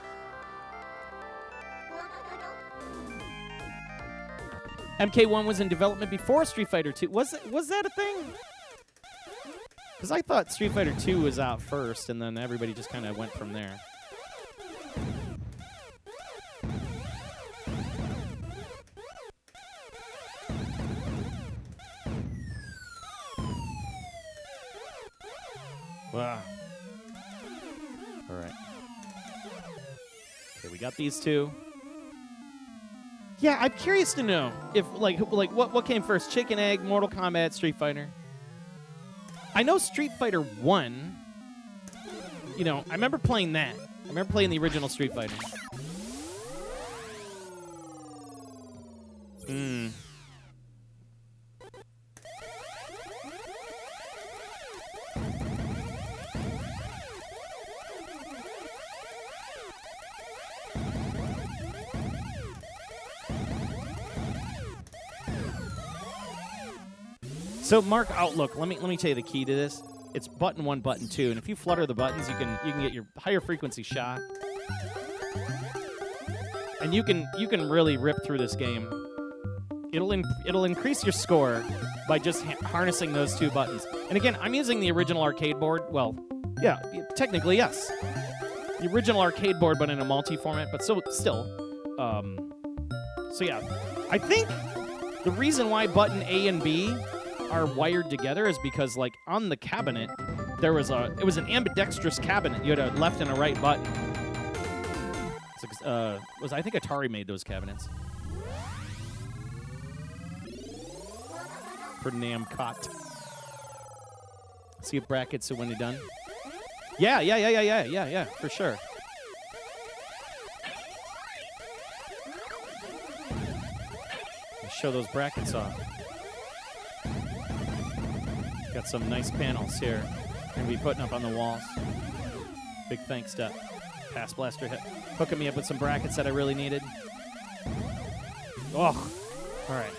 MK1 was in development before Street Fighter 2. Was that a thing? Because I thought Street Fighter 2 was out first, and then everybody just kind of went from there. Wow. All right. Okay, we got these 2. Yeah, I'm curious to know if like what came first, Chicken Egg, Mortal Kombat, Street Fighter. I know Street Fighter 1. You know, I remember playing that. I remember playing the original Street Fighter. So Mark Outlook, let me tell you the key to this. It's button 1, button 2, and if you flutter the buttons, you can get your higher frequency shot, and you can really rip through this game. It'll increase your score by just harnessing those 2 buttons. And again, I'm using the original arcade board. Well, yeah, technically yes, the original arcade board, but in a multi-format. But still. So yeah, I think the reason why button A and B are wired together is because, like, on the cabinet, it was an ambidextrous cabinet. You had a left and a right button. I think Atari made those cabinets. For Namcot. See brackets when you're done. Yeah, for sure. Let's show those brackets off. Got some nice panels here. Gonna be putting up on the walls. Big thanks to Pass Blaster hooking me up with some brackets that I really needed. Oh, all right.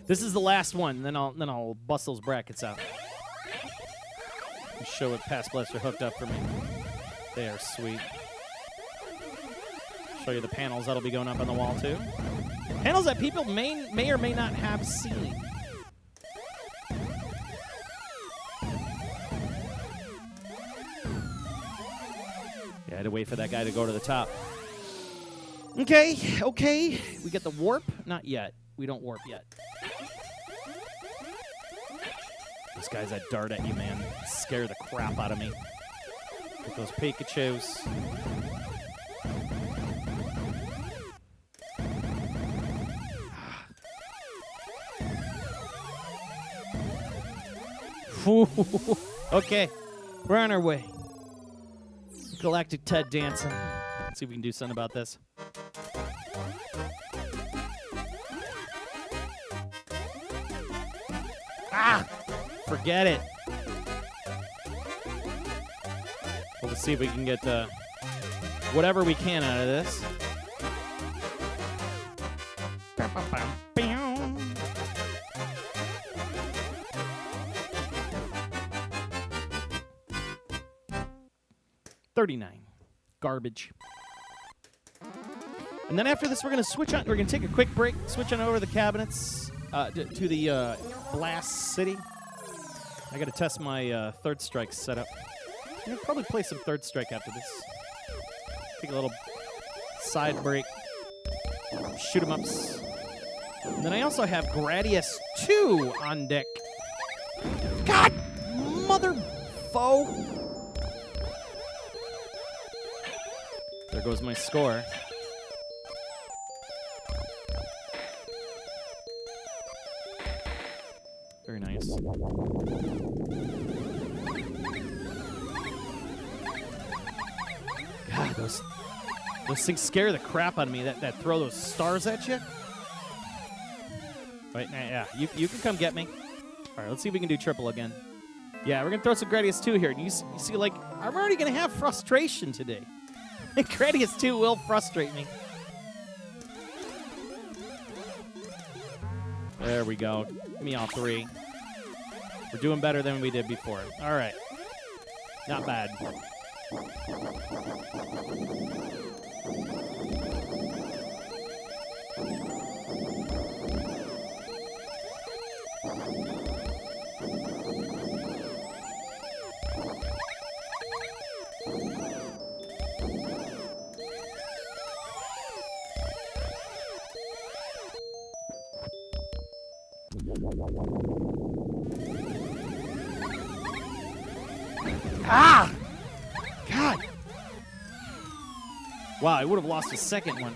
This is the last one. Then I'll bust those brackets out. And show what Pass Blaster hooked up for me. They are sweet. Show you the panels that'll be going up on the wall too. Panels that people may or may not have seen. Yeah, I had to wait for that guy to go to the top. Okay. We get the warp? Not yet. We don't warp yet. Those guys that dart at you, man, scare the crap out of me. With those Pikachus. Okay, we're on our way. Galactic Ted dancing. Let's see if we can do something about this. Forget it. Well, let's see if we can get whatever we can out of this. $39. Garbage. And then after this, we're going to switch on. We're going to take a quick break, switch on over the cabinets to the Blast City. I got to test my Third Strike setup. I'm going to probably play some Third Strike after this. Take a little side break. Shoot 'em ups. And then I also have Gradius 2 on deck. God, mother foe. There goes my score. Very nice. God, those things scare the crap out of me that throw those stars at you. Wait, yeah, you can come get me. All right, let's see if we can do triple again. Yeah, we're going to throw some Gradius 2 here. And you see, like, I'm already going to have frustration today. Gradius 2 will frustrate me. There we go. Give me all 3. We're doing better than we did before. All right. Not bad. Ah! God! Wow, I would have lost a second one.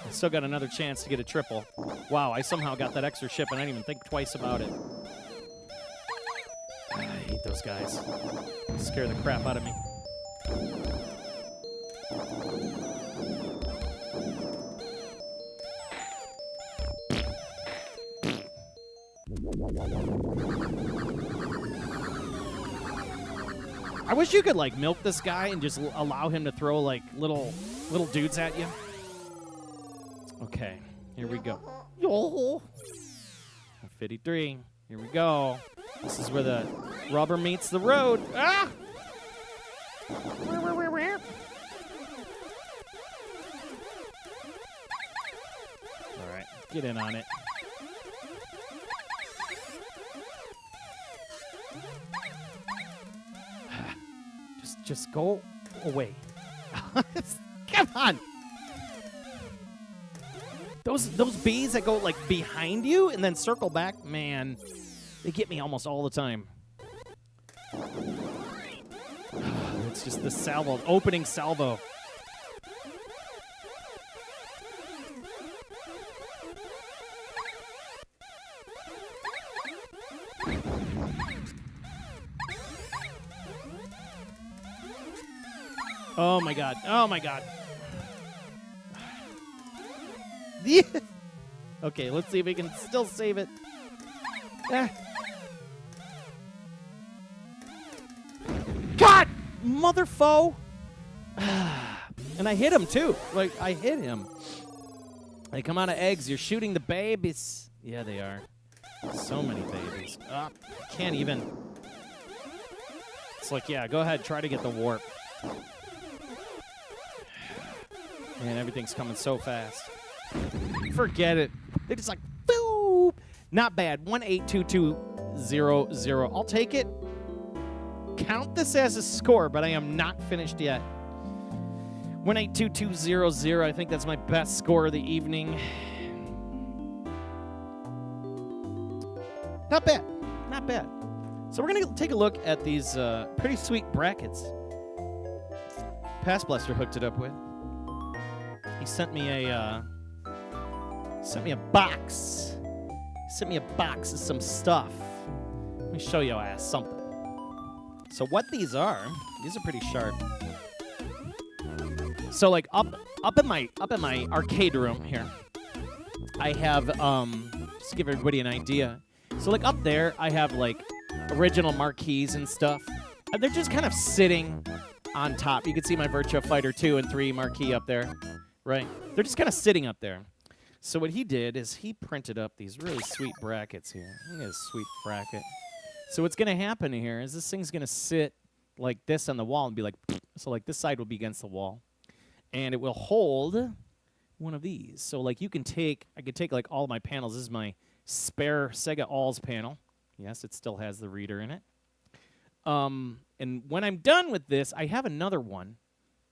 I still got another chance to get a triple. Wow, I somehow got that extra ship and I didn't even think twice about it. I hate those guys. They scare the crap out of me. I wish you could, like, milk this guy and just allow him to throw, like, little dudes at you. Okay, here we go. 53. Here we go. This is where the rubber meets the road. Ah! All right, get in on it. Just go away. Come on. Those bees that go like behind you and then circle back, man, they get me almost all the time. It's just the salvo, opening salvo. Oh my god. Oh my god. Yeah. Okay, let's see if we can still save it. God! Mother foe! And I hit him too. Like, I hit him. They come out of eggs. You're shooting the babies. Yeah, they are. So many babies. Can't even. It's like, yeah, go ahead. Try to get the warp. Man, everything's coming so fast. Forget it. They just like, boop. Not bad. 182200. I'll take it. Count this as a score, but I am not finished yet. 182200. I think that's my best score of the evening. Not bad. Not bad. So we're going to take a look at these pretty sweet brackets Pass Blaster hooked it up with. He sent me a box. He sent me a box of some stuff. Let me show you something. So what these are pretty sharp. So like up in my arcade room here, I have just to give everybody an idea. So like up there, I have like original marquees and stuff, and they're just kind of sitting on top. You can see my Virtua Fighter 2 and 3 marquee up there, right? They're just kind of sitting up there. So what he did is he printed up these really sweet brackets here. Look at this sweet bracket. So what's going to happen here is this thing's going to sit like this on the wall and be like, so like this side will be against the wall. And it will hold one of these. So like I could take like all of my panels. This is my spare Sega Alls panel. Yes, it still has the reader in it. And when I'm done with this, I have another one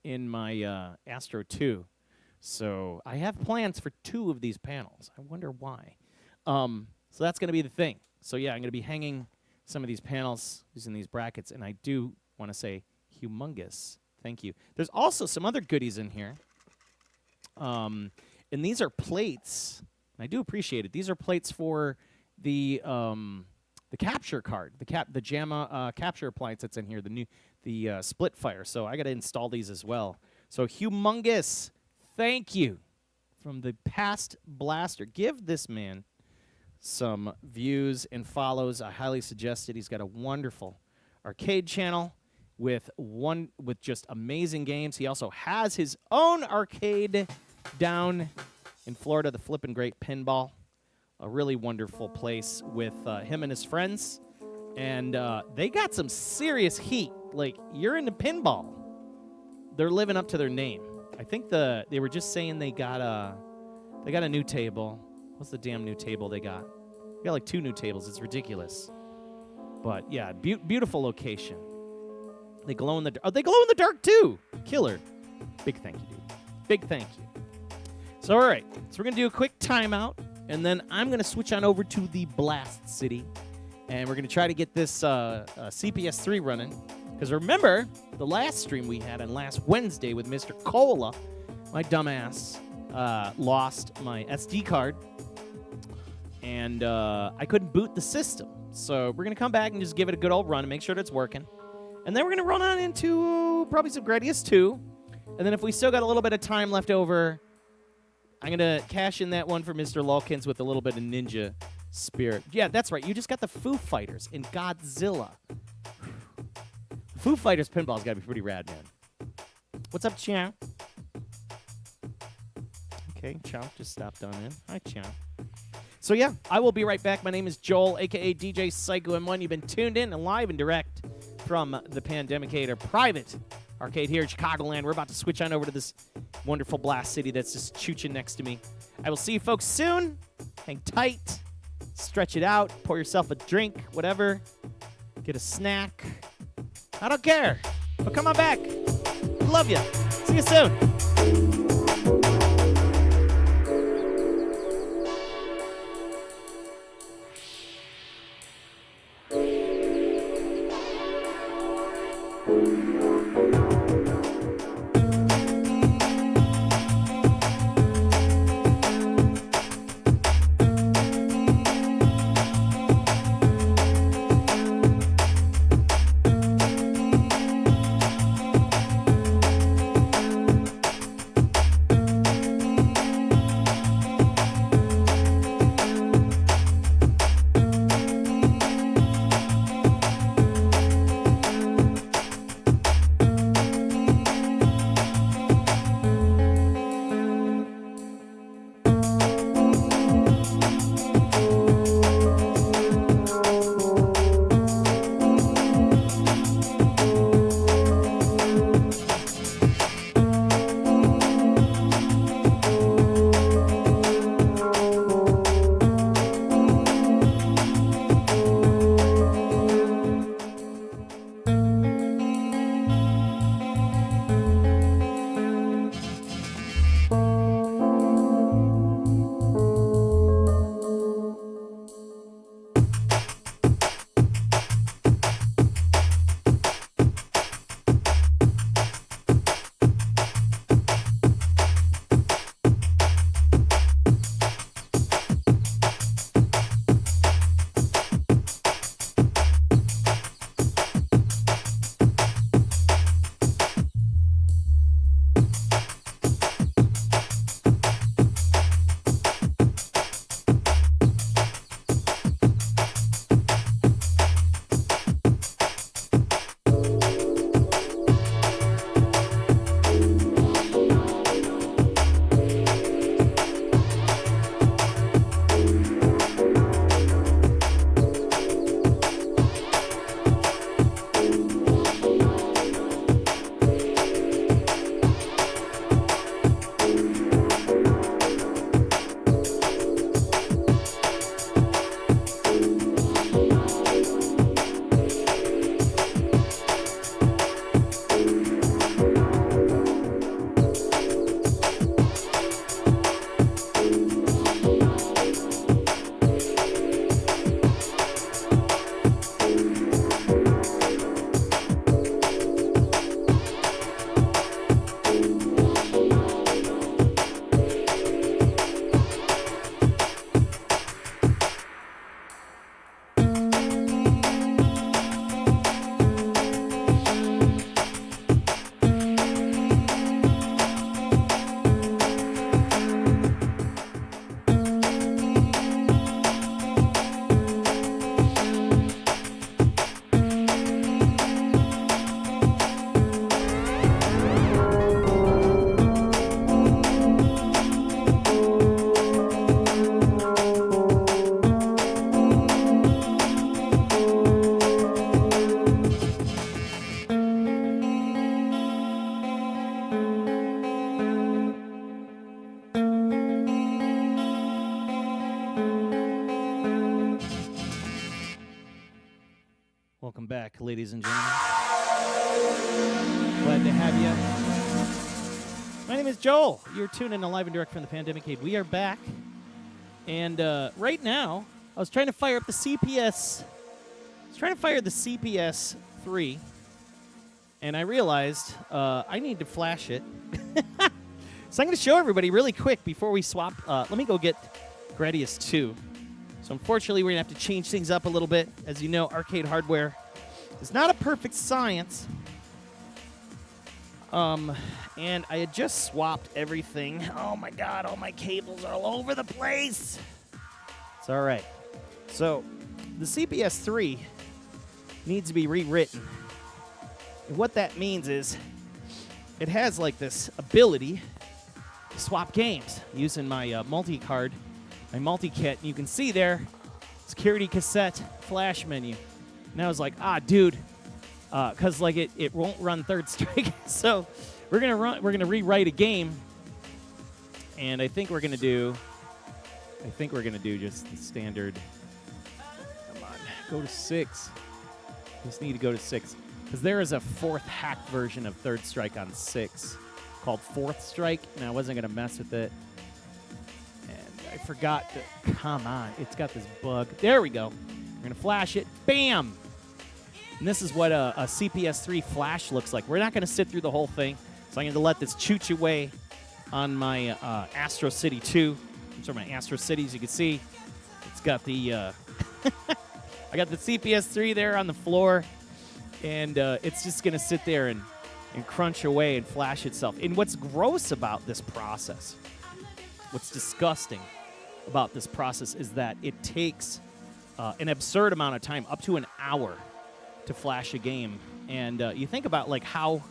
in my Astro 2. So I have plans for 2 of these panels. I wonder why. So that's going to be the thing. So yeah, I'm going to be hanging some of these panels using these brackets, and I do want to say humongous thank you. There's also some other goodies in here. And these are plates. I do appreciate it. These are plates for the capture card, the JAMA capture appliance that's in here, the split fire. So I got to install these as well. So humongous thank you from the Past Blaster. Give this man some views and follows. I highly suggest it. He's got a wonderful arcade channel with just amazing games. He also has his own arcade down in Florida, the Flippin' Great Pinball. A really wonderful place with him and his friends. And they got some serious heat. Like, you're into pinball. They're living up to their name. I think they were just saying they got a new table. What's the damn new table they got? They got like 2 new tables. It's ridiculous. But yeah, beautiful location. They glow in the dark. Oh, they glow in the dark too. Killer. Big thank you, dude. Big thank you. So all right, so we're gonna do a quick timeout, and then I'm gonna switch on over to the Blast City, and we're gonna try to get this CPS3 running. Because remember, the last stream we had on last Wednesday with Mr. Cola, my dumbass lost my SD card, and I couldn't boot the system. So we're going to come back and just give it a good old run and make sure that it's working. And then we're going to run on into probably some Gradius 2. And then if we still got a little bit of time left over, I'm going to cash in that one for Mr. Lulkins with a little bit of ninja spirit. Yeah, that's right. You just got the Foo Fighters in Godzilla. Foo Fighters pinball's got to be pretty rad, man. What's up, Champ? Okay, Champ just stopped on in. Hi, Champ. So, yeah, I will be right back. My name is Joel, a.k.a. DJ Psycho M1. You've been tuned in and live and direct from the Pandemicator private arcade here in Chicagoland. We're about to switch on over to this wonderful Blast City that's just chooching next to me. I will see you folks soon. Hang tight. Stretch it out. Pour yourself a drink, whatever. Get a snack. I don't care. But come on back. Love you. See you soon. Welcome back, ladies and gentlemen. Glad to have you. My name is Joel. You're tuned in to Live and Direct from the Pandemic Cave. We are back. And right now, I was trying to fire up the CPS. I was trying to fire the CPS 3. And I realized I need to flash it. So I'm going to show everybody really quick before we swap. Let me go get Gradius 2. So unfortunately, we're going to have to change things up a little bit. As you know, arcade hardware is not a perfect science. And I had just swapped everything. Oh my God, all my cables are all over the place. It's all right. So the CPS 3 needs to be rewritten. And what that means is it has like this ability to swap games using my multi-card, my multi-kit. And you can see there, security cassette, flash menu. And I was like, dude, because like it won't run Third Strike. So we're gonna rewrite a game, and I think we're gonna do just the standard. Come on, go to 6. Just need to go to 6 because there is a 4th hack version of Third Strike on 6 called 4th Strike, and I wasn't gonna mess with it. I forgot to, come on, it's got this bug. There we go. We're going to flash it. Bam! And this is what a CPS3 flash looks like. We're not going to sit through the whole thing, so I'm going to let this chooch away on my Astro City 2. These are my Astro Cities. You can see it's got the I got the CPS3 there on the floor, and it's just going to sit there and crunch away and flash itself. And what's gross about this process, what's disgusting about this process is that it takes an absurd amount of time, up to an hour, to flash a game. And you think about like how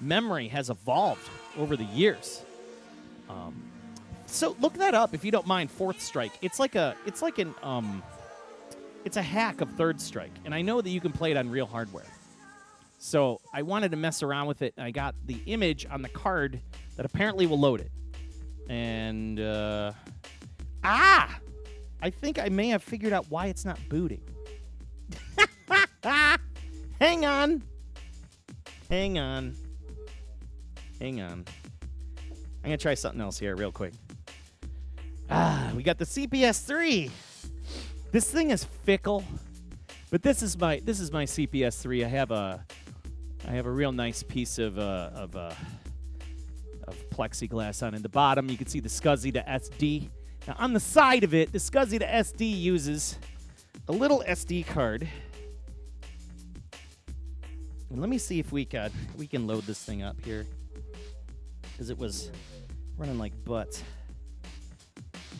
memory has evolved over the years. So look that up if you don't mind. Fourth Strike. It's a hack of Third Strike, and I know that you can play it on real hardware. So I wanted to mess around with it, and I got the image on the card that apparently will load it. And I think I may have figured out why it's not booting. Hang on. I'm going to try something else here real quick. We got the CPS3. This thing is fickle, but this is my CPS3. I have a real nice piece of plexiglass on in the bottom. You can see the SCSI to SD. Now on the side of it, the SCSI to SD uses a little SD card. And let me see if we can load this thing up here, because it was running like butts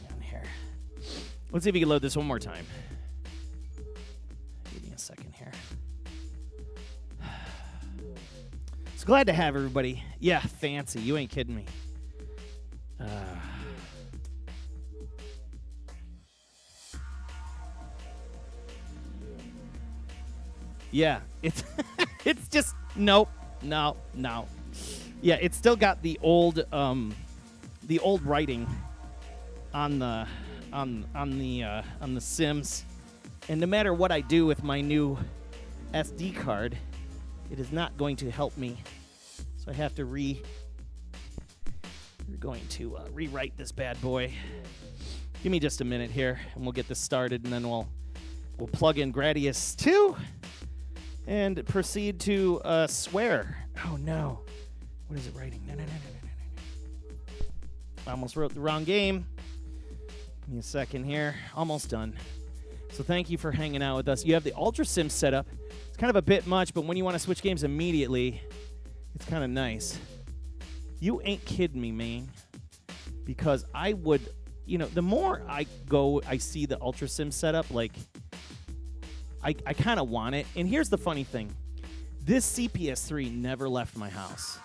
down here. Let's see if we can load this one more time. Give me a second here. So glad to have everybody. Yeah, fancy. You ain't kidding me. Yeah, it's it's just no. Yeah, it's still got the old writing on the Sims, and no matter what I do with my new SD card, it is not going to help me. So I have to rewrite this bad boy. Give me just a minute here, and we'll get this started, and then we'll plug in Gradius 2 and proceed to swear. Oh no. What is it writing? No. I almost wrote the wrong game. Give me a second here. Almost done. So thank you for hanging out with us. You have the Ultra Sim setup. It's kind of a bit much, but when you want to switch games immediately, it's kind of nice. You ain't kidding me, man. Because I would, the more I see the Ultra Sim setup, like, I kind of want it. And here's the funny thing. This CPS3 never left my house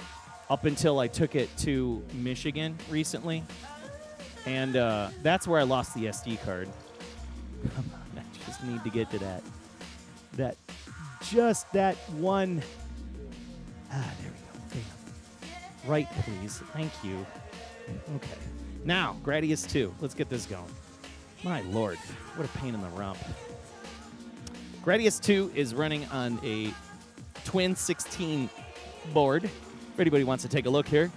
up until I took it to Michigan recently. And that's where I lost the SD card. Come on, I just need to get to that one. There we go. Damn. Right, please. Thank you. Okay. Now, Gradius 2. Let's get this going. My lord, what a pain in the rump. Gradius 2 is running on a Twin 16 board. If anybody wants to take a look here,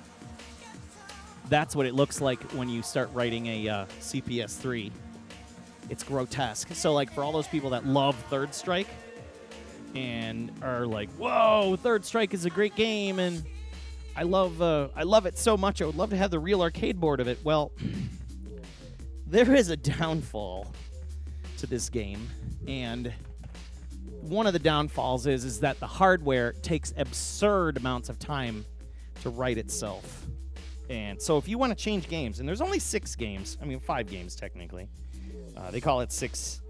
that's what it looks like when you start writing a CPS3. It's grotesque. So, like, for all those people that love Third Strike and are like, "Whoa, Third Strike is a great game," and I love it so much, I would love to have the real arcade board of it. Well, there is a downfall to this game, and one of the downfalls is that the hardware takes absurd amounts of time to write itself. And so if you want to change games, and there's only 6 games, 5 games technically. They call it 6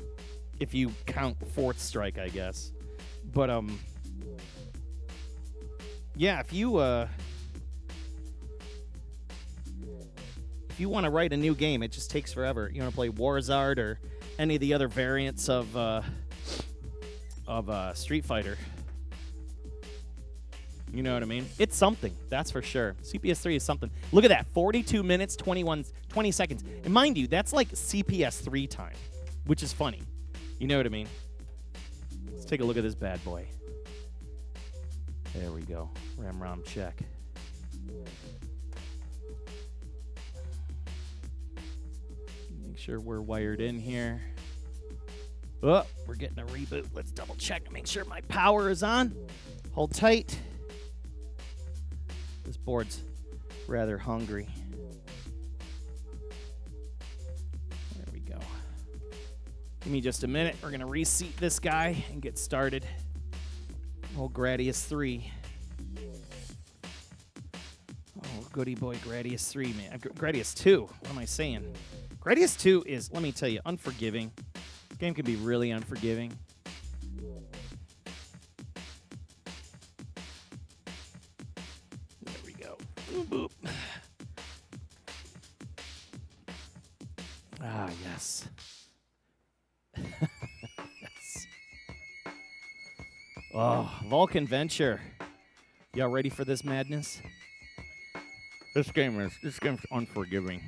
if you count Fourth Strike, I guess. But yeah, if you want to write a new game, it just takes forever. You want to play Warzard or any of the other variants of Street Fighter. You know what I mean? It's something, that's for sure. CPS3 is something. Look at that, 42 minutes, 20 seconds. And mind you, that's like CPS3 time, which is funny. You know what I mean? Let's take a look at this bad boy. There we go. RAM-ROM check. Make sure we're wired in here. Oh, we're getting a reboot. Let's double check to make sure my power is on. Hold tight. This board's rather hungry. There we go. Give me just a minute. We're going to reseat this guy and get started. Old Gradius 3. Oh, goody boy Gradius 3, man. Gradius 2. What am I saying? Gradius 2 is, let me tell you, unforgiving. This game can be really unforgiving. There we go. Boop, boop. Ah, yes. Yes. Oh, Vulcan Venture. Y'all ready for this madness? This game's unforgiving.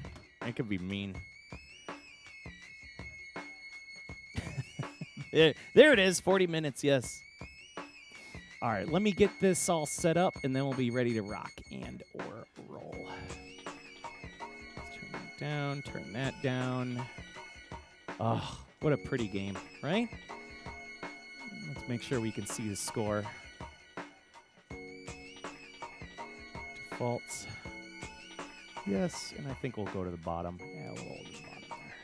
It can be mean. There it is, 40 minutes, yes. All right, let me get this all set up, and then we'll be ready to rock and or roll. Let's turn that down, turn that down. Oh, what a pretty game, right? Let's make sure we can see the score. Defaults. Yes, and I think we'll go to the bottom. Yeah, we'll hold the bottom there.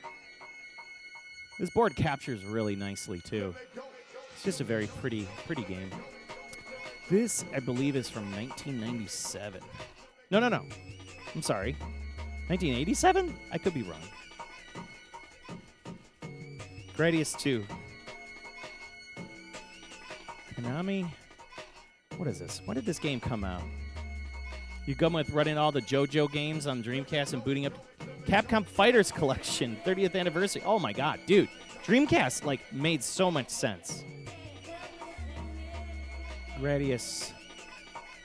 This board captures really nicely, too. It's just a very pretty game. This, I believe, is from 1997. No. I'm sorry. 1987? I could be wrong. Gradius 2. Konami? What is this? When did this game come out? You come with running all the JoJo games on Dreamcast and booting up Capcom Fighters Collection, 30th anniversary. Oh my god, dude. Dreamcast, made so much sense. Gradius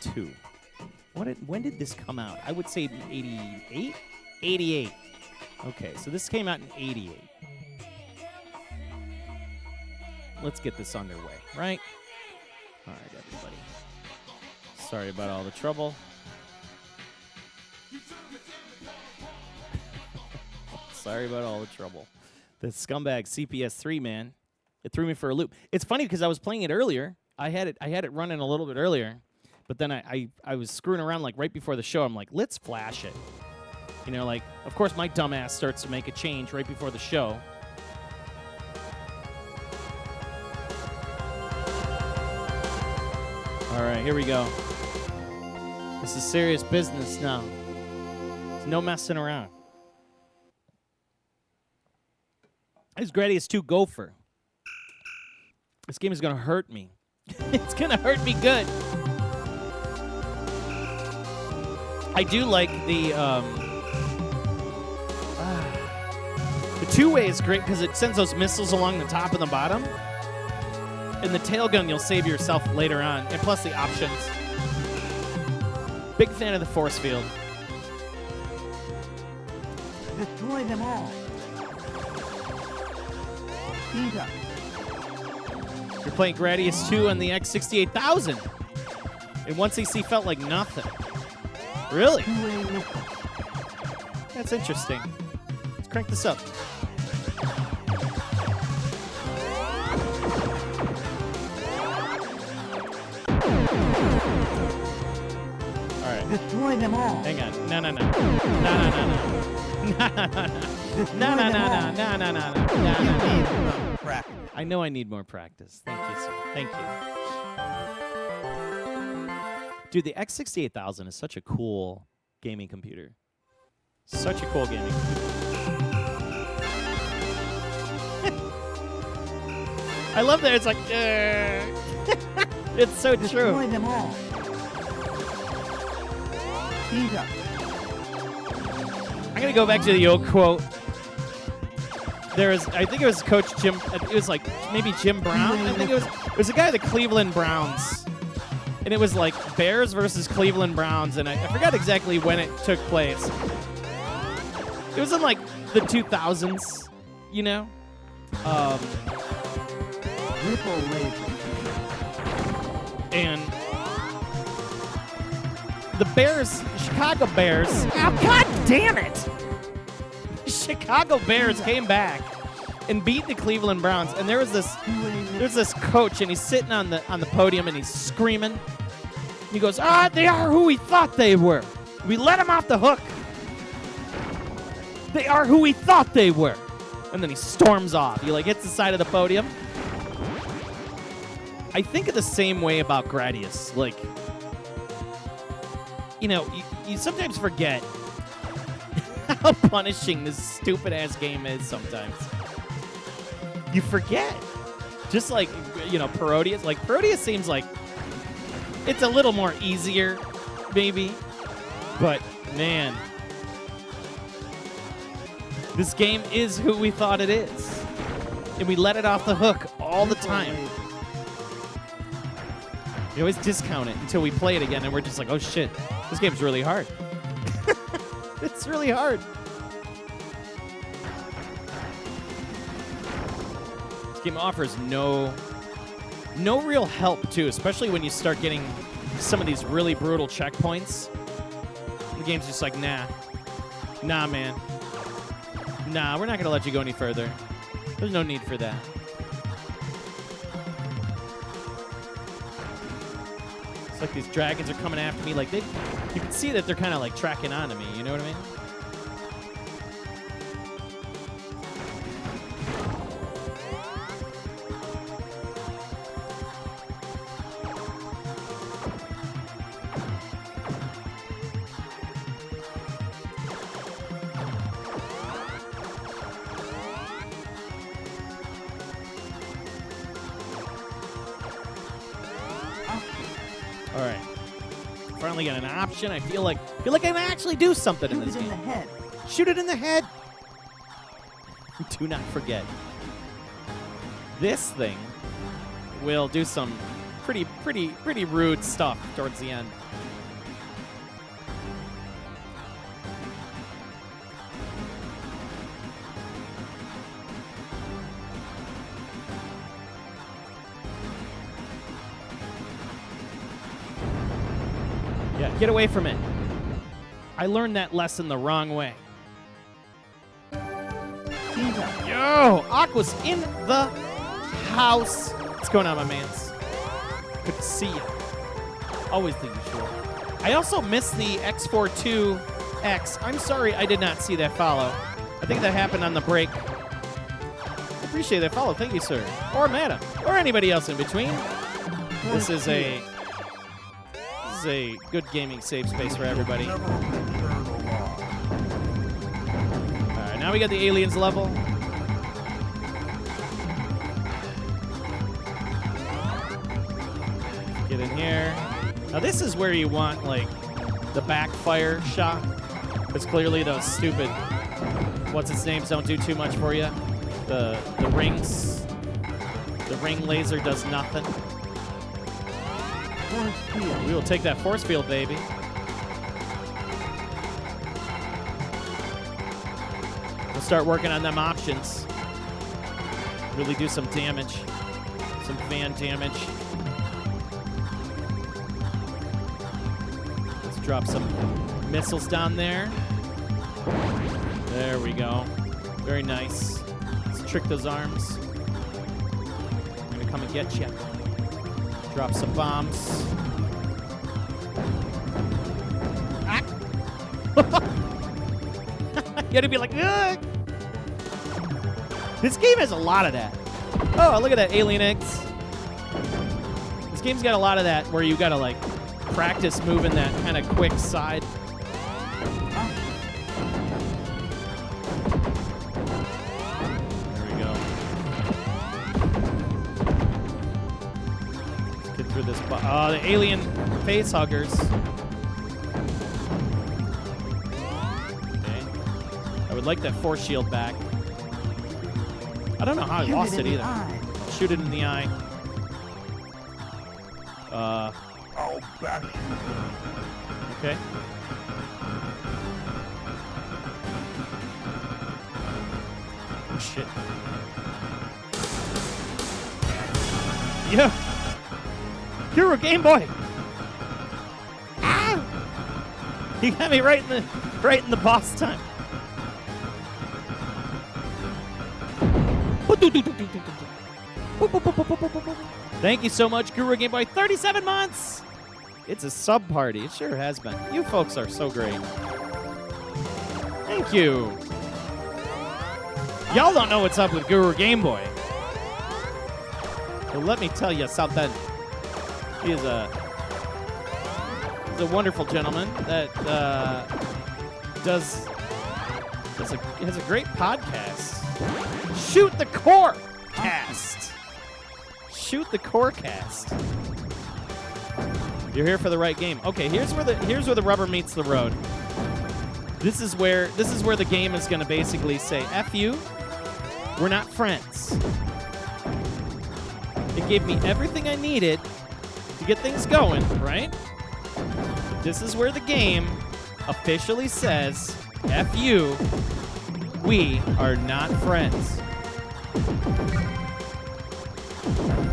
2. When did this come out? I would say 88? 88. Okay, so this came out in 88. Let's get this underway, right? All right, everybody. Sorry about all the trouble. Sorry about all the trouble. The scumbag CPS 3, man. It threw me for a loop. It's funny because I was playing it earlier. I had it running a little bit earlier, but then I was screwing around right before the show. I'm like, let's flash it. Of course my dumbass starts to make a change right before the show. All right, here we go. This is serious business now. There's no messing around. This is Gradius 2 Gopher. This game is going to hurt me. It's going to hurt me good. I do like the two-way is great because it sends those missiles along the top and the bottom. And the tail gun you'll save yourself later on. And plus the options. Big fan of the force field. Destroy them all. Speed up. You're playing Gradius 2 on the X68000. And 1cc felt like nothing. Really? That's interesting. Let's crank this up. All right. Destroy them all. Hang on. No. I know I need more practice. Thank you, sir. Thank you. Dude, the X68000 is such a cool gaming computer. Such a cool gaming computer. I love that it's like, it's so true. Destroy them all. Speed up. I'm going to go back to the old quote. I think it was Coach Jim, it was maybe Jim Brown. I think it was a guy of the Cleveland Browns. And it was Bears versus Cleveland Browns, and I forgot exactly when it took place. It was in the 2000s, you know? Ripple laser. And the Bears, Chicago Bears, oh, God damn it! Chicago Bears came back and beat the Cleveland Browns. And there's this coach, and he's sitting on the podium, and he's screaming. He goes, they are who we thought they were. We let them off the hook. They are who we thought they were. And then he storms off. He hits the side of the podium. I think of the same way about Gradius. You sometimes forget how punishing this stupid-ass game is sometimes. You forget. Just Parodius. Parodius seems like it's a little more easier, maybe. But, man, this game is who we thought it is. And we let it off the hook all the time. We always discount it until we play it again, and we're just like, oh, shit, this game's really hard. It's really hard. This game offers no real help, too, especially when you start getting some of these really brutal checkpoints. The game's just like, nah, man. Nah, we're not going to let you go any further. There's no need for that. It's like these dragons are coming after me. You can see that they're kind of tracking onto me. You know what I mean? All right. Finally got an option. I feel like I can actually do something in this game. Shoot it in the head. Shoot it in the head. Do not forget. This thing will do some pretty rude stuff towards the end. Yeah, get away from it. I learned that lesson the wrong way. Yo, Aqua's in the house. What's going on, my mans? Good to see you. Always the usual. I also missed the X42X. I'm sorry I did not see that follow. I think that happened on the break. I appreciate that follow. Thank you, sir. Or madam. Or anybody else in between. This is a good gaming safe space for everybody. All right, now we got the aliens level. Get in here. Now this is where you want the backfire shot. Because clearly those stupid what's its names don't do too much for you. The rings. The ring laser does nothing. We will take that force field, baby. We'll start working on them options. Really do some damage. Some van damage. Let's drop some missiles down there. There we go. Very nice. Let's trick those arms. I'm going to come and get you. Drop some bombs. Ah. You gotta be like, ugh. This game has a lot of that. Oh, look at that, alien eggs. This game's got a lot of that where you gotta practice moving that kind of quick side. There we go. Through this, the alien face huggers. Okay, I would like that force shield back. I don't know how I lost it either. I'll shoot it in the eye. I'll back you. Okay. Oh shit. Yeah. You're a Game Boy. Ah! You got me right in the boss time. Thank you so much, Guru Game Boy. 37 months! It's a sub party. It sure has been. You folks are so great. Thank you. Y'all don't know what's up with Guru Game Boy. But let me tell you something. He is a wonderful gentleman that has a great podcast. Shoot the Core Cast. Shoot the Core Cast. You're here for the right game. Okay, here's where the rubber meets the road. This is where the game is going to basically say, F you, we're not friends. It gave me everything I needed to get things going, right? This is where the game officially says, F you, we are not friends.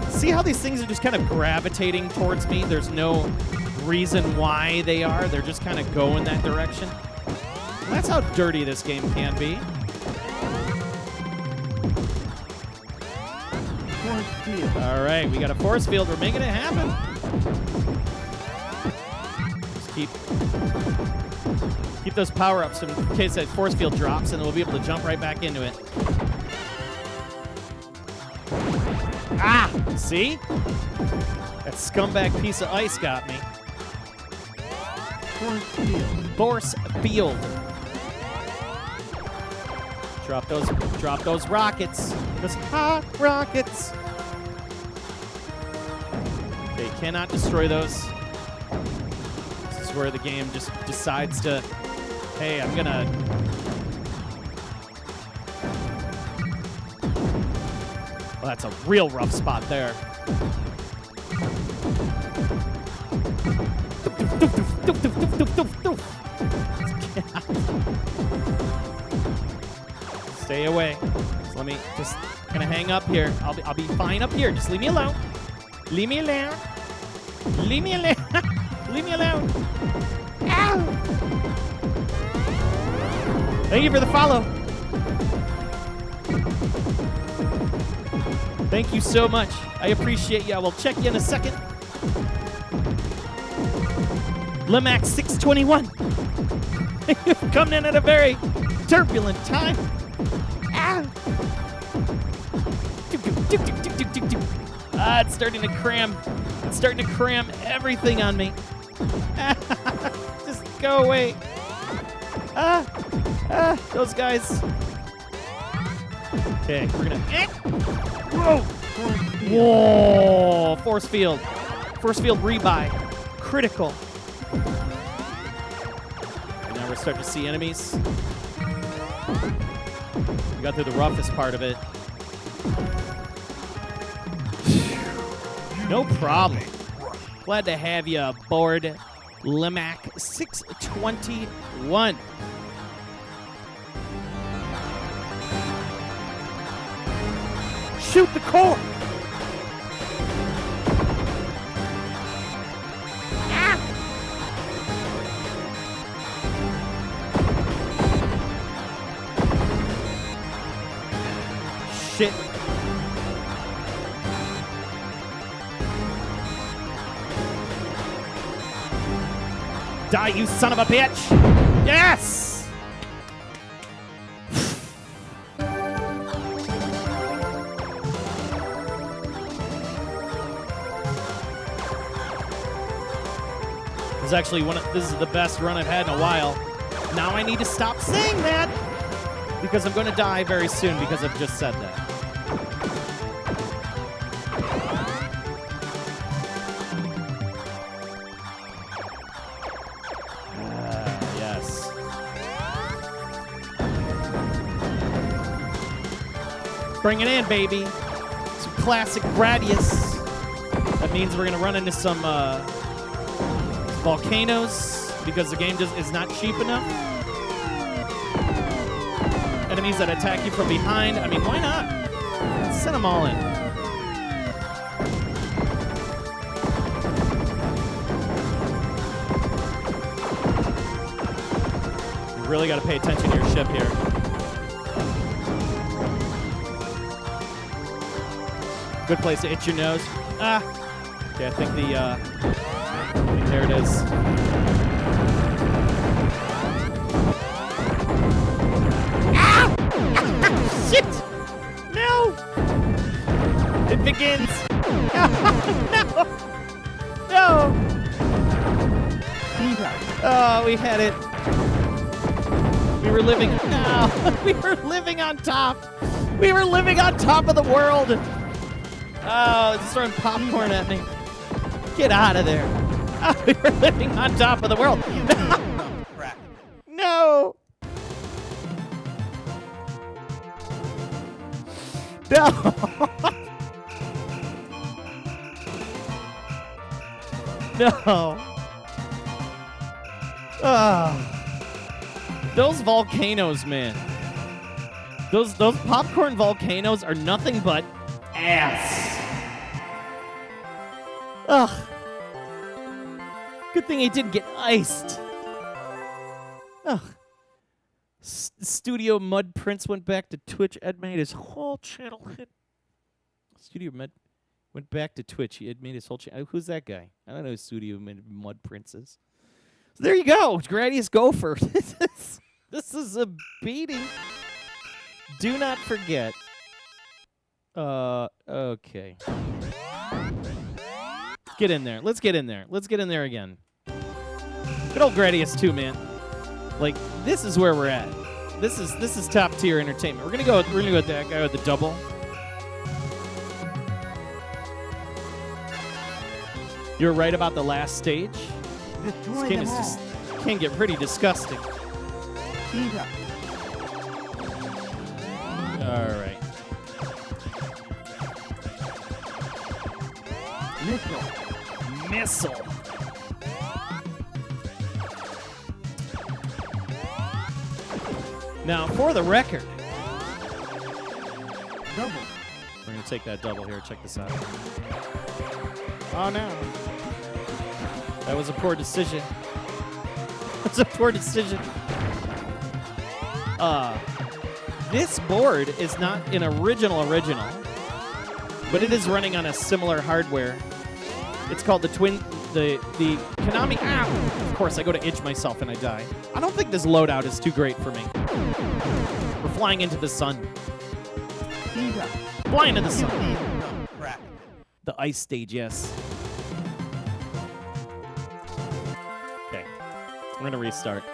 See how these things are just kind of gravitating towards me? There's no reason why they are. They're just kind of going that direction. That's how dirty this game can be. Force field. All right, we got a force field. We're making it happen. Just keep those power-ups in case that force field drops, and then we'll be able to jump right back into it. Ah! See? That scumbag piece of ice got me. Force field. Force field. Drop those rockets. Those hot rockets. They cannot destroy those. This is where the game just decides to, hey, I'm gonna. Well, that's a real rough spot there. Stay away. Just gonna hang up here. I'll be fine up here. Just leave me alone. Leave me alone. Leave me alone. Leave me alone. Ow! Thank you for the follow. Thank you so much. I appreciate you. I will check you in a second. Lemax 621. You've come in at a very turbulent time. Ah! It's starting to cram. It's starting to cram everything on me. Just go away. Those guys. Okay, we're gonna. Whoa! Whoa! Force field. Force field rebuy. Critical. And now we're starting to see enemies. We got through the roughest part of it. No problem. Glad to have you aboard Lemac 621. Shoot the core! Ah! Shit. Die, you son of a bitch! Yes! This is the best run I've had in a while. Now I need to stop saying that because I'm going to die very soon because I've just said that. Yes. Bring it in, baby. Some classic Gradius. That means we're going to run into some volcanoes because the game just is not cheap enough. Enemies that attack you from behind. I mean, why not? Send them all in. You really got to pay attention to your ship here. Good place to itch your nose. Ah. Okay, I think there it is. Ah! Shit! No! It begins. No! No! Oh, we had it. We were living. No! We were living on top. We were living on top of the world. Oh, it's throwing popcorn at me. Get out of there. Oh, we were living on top of the world. No. No. No. Those volcanoes, man. Those popcorn volcanoes are nothing but ass. Ugh. Good thing he didn't get iced. Ugh. Studio Mud Prince went back to Twitch. Ed made his whole channel hit. Studio Mud went back to Twitch. He had made his whole channel. Who's that guy? I don't know who Studio Mud Prince is. So there you go. Gradius Gopher. This is a beating. Do not forget. Okay. Get in there. Let's get in there. Let's get in there again. Good old Gradius 2, man. Like, this is where we're at. This is top tier entertainment. We're gonna go with that guy with the double. You're right about the last stage. This game is just can get pretty disgusting. All right. Missile. Now, for the record, Double. we're going to take that double here. Check this out. Oh, no. That was a poor decision. That's a poor decision. This board is not an original, but it is running on a similar hardware. It's called the Konami. Ow! Of course, I go to itch myself and I die. I don't think this loadout is too great for me. We're flying into the sun. Flying into the sun. The ice stage, yes. Okay. I'm going to restart.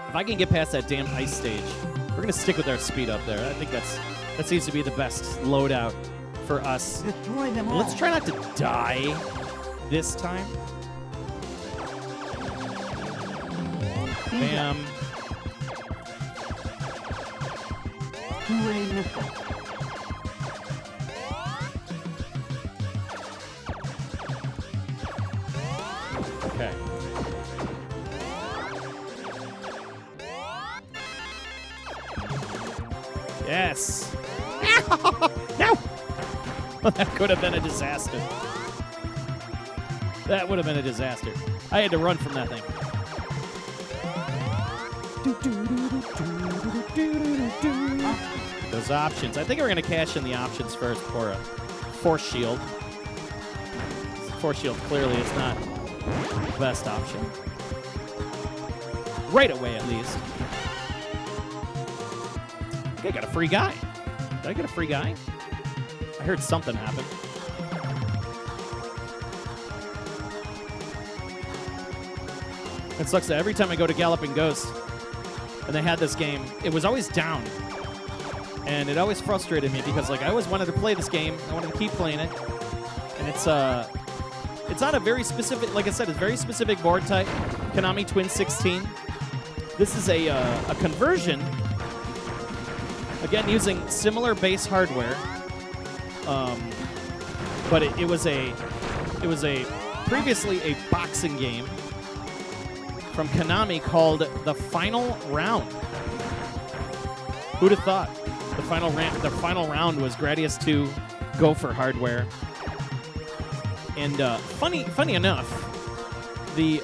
If I can get past that damn ice stage, we're going to stick with our speed up there. I think that seems to be the best loadout for us. Destroy them all. Let's try not to die this time. Bam. Two-way missile. Okay. Yes. No. Well, that could have been a disaster. That would have been a disaster. I had to run from that thing. Those options. I think we're going to cash in the options first for a force shield. Force shield clearly is not the best option. Right away, at least. Okay, I got a free guy. Did I get a free guy? I heard something happen. It sucks that every time I go to Galloping Ghost and they had this game, it was always down. And it always frustrated me because, like, I always wanted to play this game. I wanted to keep playing it. And it's not a very specific, like I said, it's very specific board type. Konami Twin 16. This is a conversion, again, using similar base hardware. But it was previously a boxing game from Konami called The Final Round. Who'd have thought? The final round was Gradius 2 Gopher hardware. And funny enough, the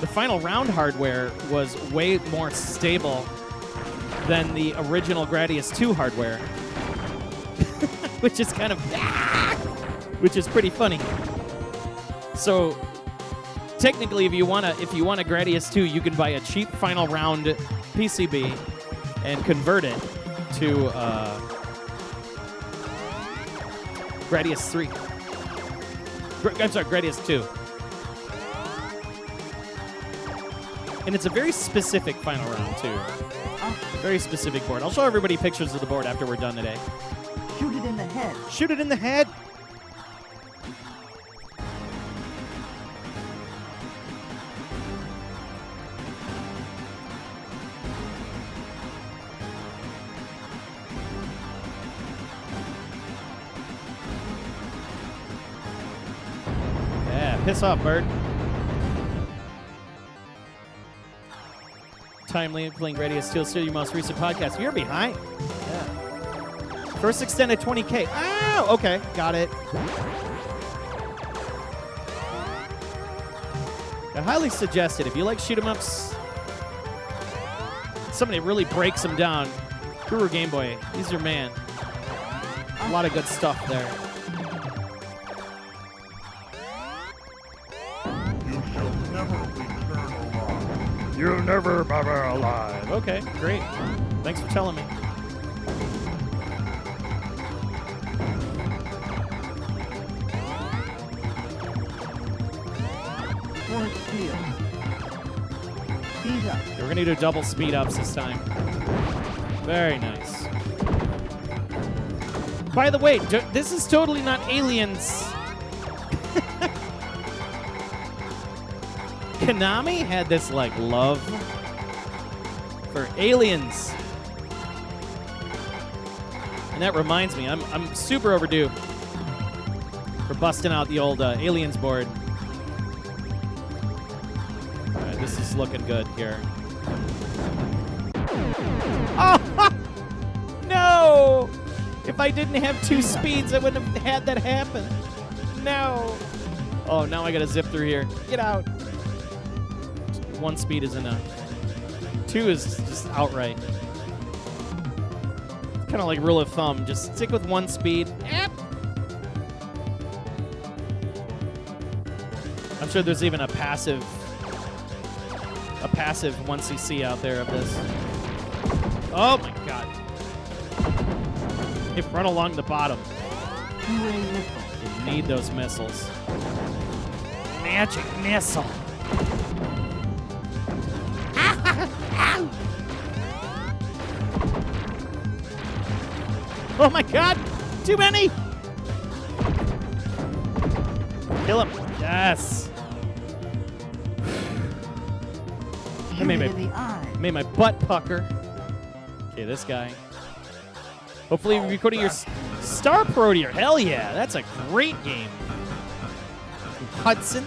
final round hardware was way more stable than the original Gradius 2 hardware. which is kind of which is pretty funny. So technically, if you want a Gradius 2, you can buy a cheap final round PCB and convert it to Gradius 3. I'm sorry, Gradius 2. And it's a very specific final round, too. Very specific board. I'll show everybody pictures of the board after we're done today. Shoot it in the head. Shoot it in the head. Yeah, piss off, bird. Timely playing Gradius 2, still your most recent podcast. You're behind. Yeah. First extended 20K. Oh, okay. Got it. I highly suggest it. If you like shoot 'em ups, somebody really breaks them down. Guru Game Boy. He's your man. A lot of good stuff there. You shall never return alive. You'll never be alive. Okay, great. Thanks for telling me. Force field. Speed up. We're going to do double speed ups this time. Very nice. By the way, this is totally not Aliens. Konami had this, like, love for Aliens. And that reminds me, I'm super overdue for busting out the old Aliens board. All right, this is looking good here. Oh, no! If I didn't have 2 speeds, I wouldn't have had that happen. No. Oh, now I got to zip through here. Get out. 1 speed is enough. 2 is just outright. Kind of like rule of thumb. Just stick with 1 speed. Yep. I'm sure there's even a passive 1cc out there of this. Oh my god. It run along the bottom. You need those missiles. Magic missile. Oh my god! Too many! Kill him. Yes. That made my butt pucker. Okay, this guy. Hopefully you're recording your Star Parodier. Hell yeah, that's a great game. Hudson.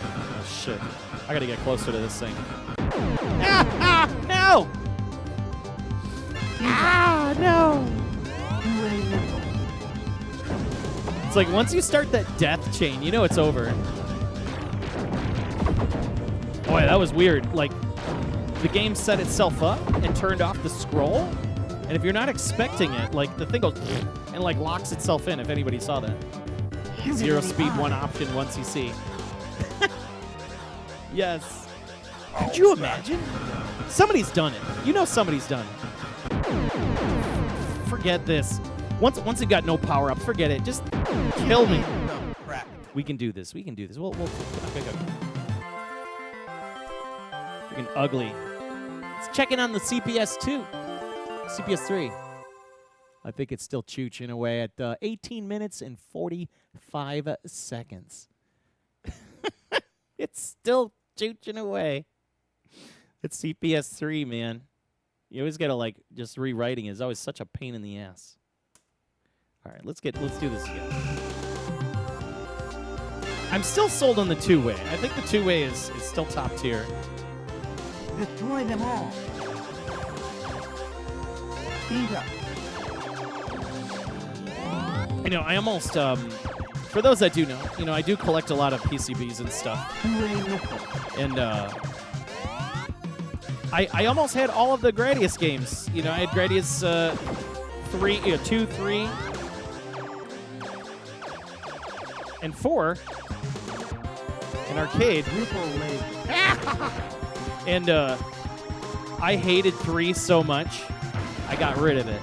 Oh shit. I gotta get closer to this thing. No! No! It's like once you start that death chain, you know it's over. Boy, that was weird. Like, the game set itself up and turned off the scroll, and if you're not expecting it, like, the thing goes and, like, locks itself in, if anybody saw that. 0 speed, 1 option, 1cc. Yes. Could you imagine? Somebody's done it. You know somebody's done it. Forget this. Once it got no power up, forget it. Just kill me. We can do this. We can do this. We'll okay. Freaking ugly. Let's check in on the CPS 2. CPS 3. I think it's still chooching away at 18 minutes and 45 seconds. It's still chooching away. It's CPS 3, man. You always gotta like just rewriting is always such a pain in the ass. All right, let's do this again. I'm still sold on the 2-way. I think the 2-way is still top tier. Destroy them all. Speed up. You know, I almost for those that do know, you know, I do collect a lot of PCBs and stuff. Two-way missile. And I almost had all of the Gradius games. You know, I had Gradius 2, 3, and 4 in arcade. Ripple Lake. And I hated 3 so much, I got rid of it.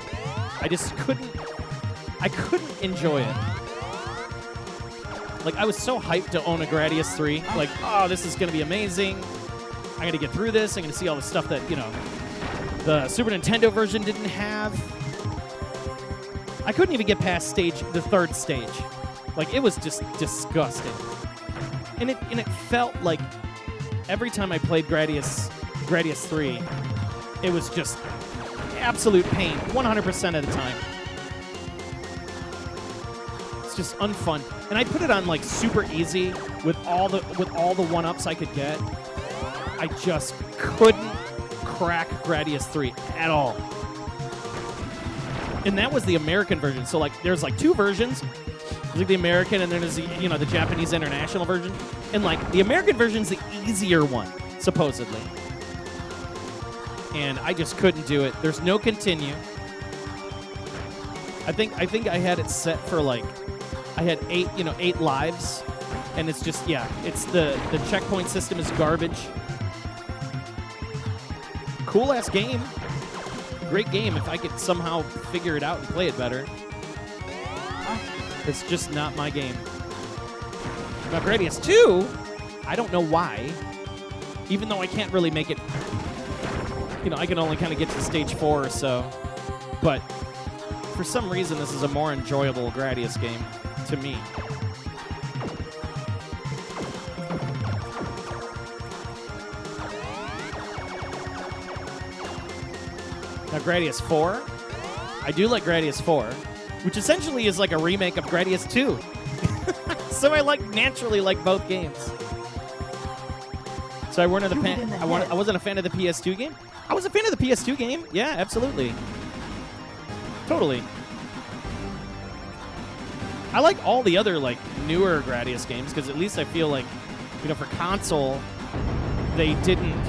I just couldn't enjoy it. Like, I was so hyped to own a Gradius 3. Like, oh, this is going to be amazing. I'm going to get through this. I'm going to see all the stuff that, you know, the Super Nintendo version didn't have. I couldn't even get past the 3rd stage. Like, it was just disgusting. And it felt like every time I played Gradius 3, it was just absolute pain 100% of the time. It's just unfun. And I put it on like super easy with all the 1-ups I could get. I just couldn't crack Gradius 3 at all. And that was the American version. So like there's like 2 versions. There's like the American and then there's the Japanese international version. And like the American version's the easier one, supposedly. And I just couldn't do it. There's no continue. I think I had it set for like I had 8 lives, and it's just it's the checkpoint system is garbage. Cool ass game. Great game if I could somehow figure it out and play it better. It's just not my game. Now Gradius 2, I don't know why. Even though I can't really make it, I can only kind of get to stage 4 or so. But for some reason, this is a more enjoyable Gradius game to me. Now Gradius 4, I do like Gradius 4, which essentially is like a remake of Gradius 2. So I naturally like both games. So I wasn't a fan of the PS2 game. I was a fan of the PS2 game. Yeah, absolutely. Totally. I like all the other newer Gradius games because at least I feel like, for console, they didn't.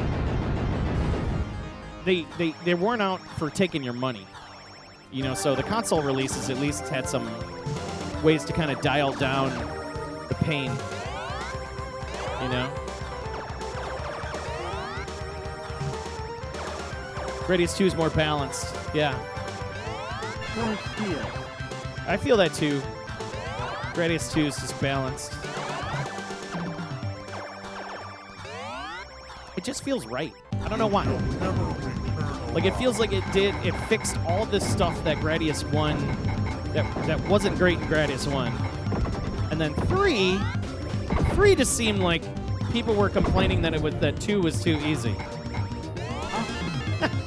They weren't out for taking your money. So the console releases at least had some ways to kind of dial down the pain. Gradius 2 is more balanced. Yeah. I feel that too. Gradius 2 is just balanced. It just feels right. I don't know why. Like, it feels like it fixed all this stuff that Gradius 1, that wasn't great in Gradius 1. And then 3 just seemed like people were complaining that 2 was too easy.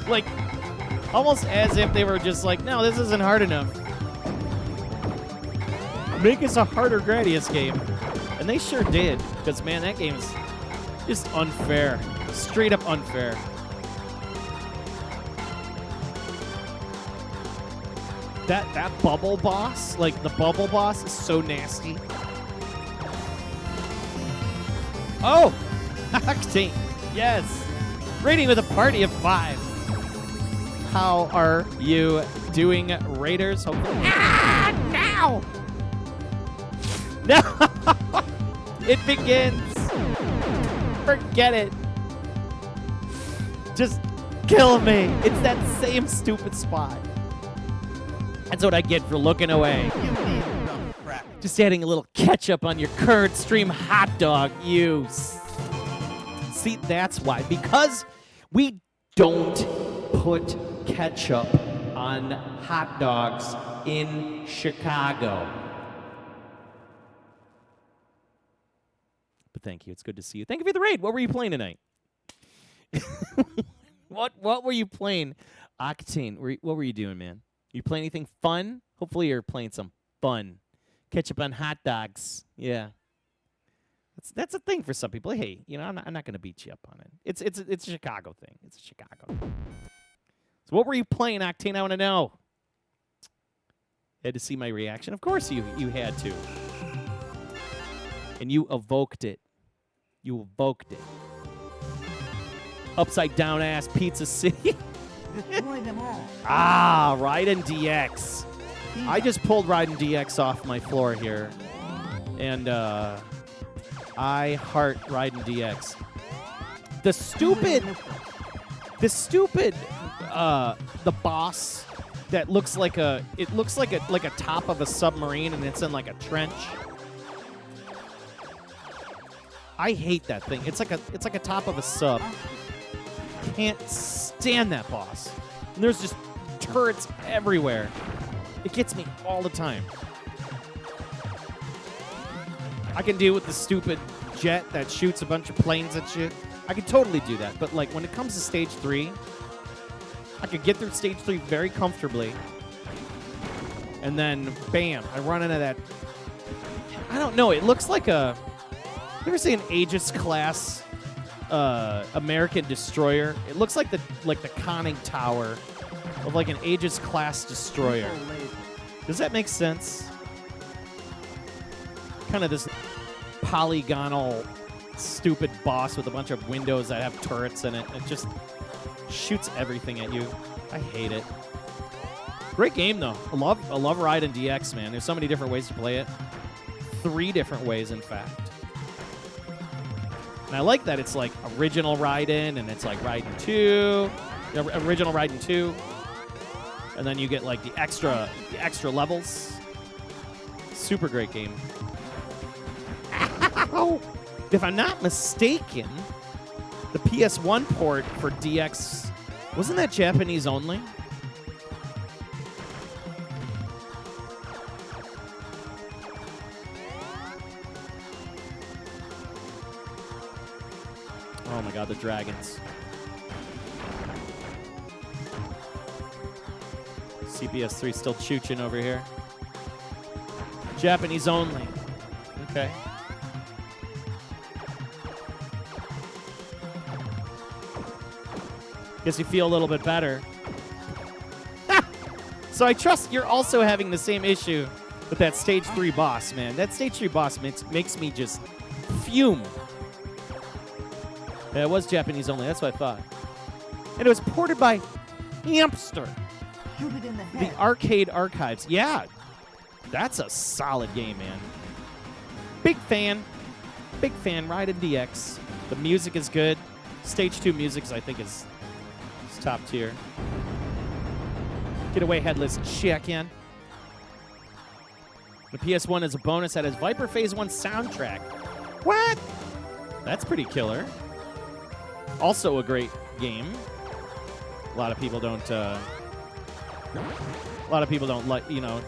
Like, almost as if they were just like, no, this isn't hard enough. Make us a harder Gradius game. And they sure did, because, man, that game is just unfair. Straight up unfair. That bubble boss, the bubble boss is so nasty. Oh! Octane. Yes. Rating with a party of 5. How are you doing, Raiders? Hopefully. Now! No! It begins. Forget it. Just kill me. It's that same stupid spot. That's what I get for looking away. Just adding a little ketchup on your current stream hot dog. See, that's why. Because we don't put ketchup on hot dogs in Chicago. But thank you. It's good to see you. Thank you for the raid. What were you playing tonight? What were you playing? Octane, what were you doing, man? You play anything fun? Hopefully you're playing some fun. Ketchup on hot dogs. Yeah. That's a thing for some people. Hey, I'm not going to beat you up on it. It's a Chicago thing. It's a Chicago thing. So what were you playing, Octane? I want to know. Had to see my reaction? Of course you had to. And you evoked it. You evoked it. Upside down ass Pizza City. Destroy them all. Ah, Raiden DX. I Pizza. just pulled Raiden DX off my floor here. And I heart Raiden DX. The stupid the boss that looks like a top of a submarine and it's in like a trench. I hate that thing. It's like a top of a sub. Can't stand that boss. And there's just turrets everywhere. It gets me all the time. I can deal with the stupid jet that shoots a bunch of planes and shit. I can totally do that. But like when it comes to stage 3, I could get through stage 3 very comfortably. And then bam, I run into that. I don't know, it looks like a, you ever see an Aegis class American destroyer? It looks like the conning tower of like an Aegis class destroyer. Does that make sense? Kind of this polygonal, stupid boss with a bunch of windows that have turrets in it. It just shoots everything at you. I hate it. Great game though. I love Raiden DX, man. There's so many different ways to play it. 3 different ways, in fact. And I like that it's like original Raiden, and it's like Raiden 2, original Raiden 2, and then you get like the extra levels. Super great game. Ow! If I'm not mistaken, the PS1 port for DX, wasn't that Japanese only? Oh my god, the dragons. CPS3 still chooching over here. Japanese only. Okay. Guess you feel a little bit better. So I trust you're also having the same issue with that stage 3 boss, man. That stage 3 boss makes me just fume. Yeah, it was Japanese only. That's what I thought. And it was ported by Hamster. Shoot it in the head. The Arcade Archives. Yeah. That's a solid game, man. Big fan. Big fan. Raiden DX. The music is good. Stage 2 music, I think, is top tier. Get away, headless chicken. The PS1 is a bonus that has Viper Phase 1 soundtrack. What? That's pretty killer. Also a great game. A lot of people don't like, you know,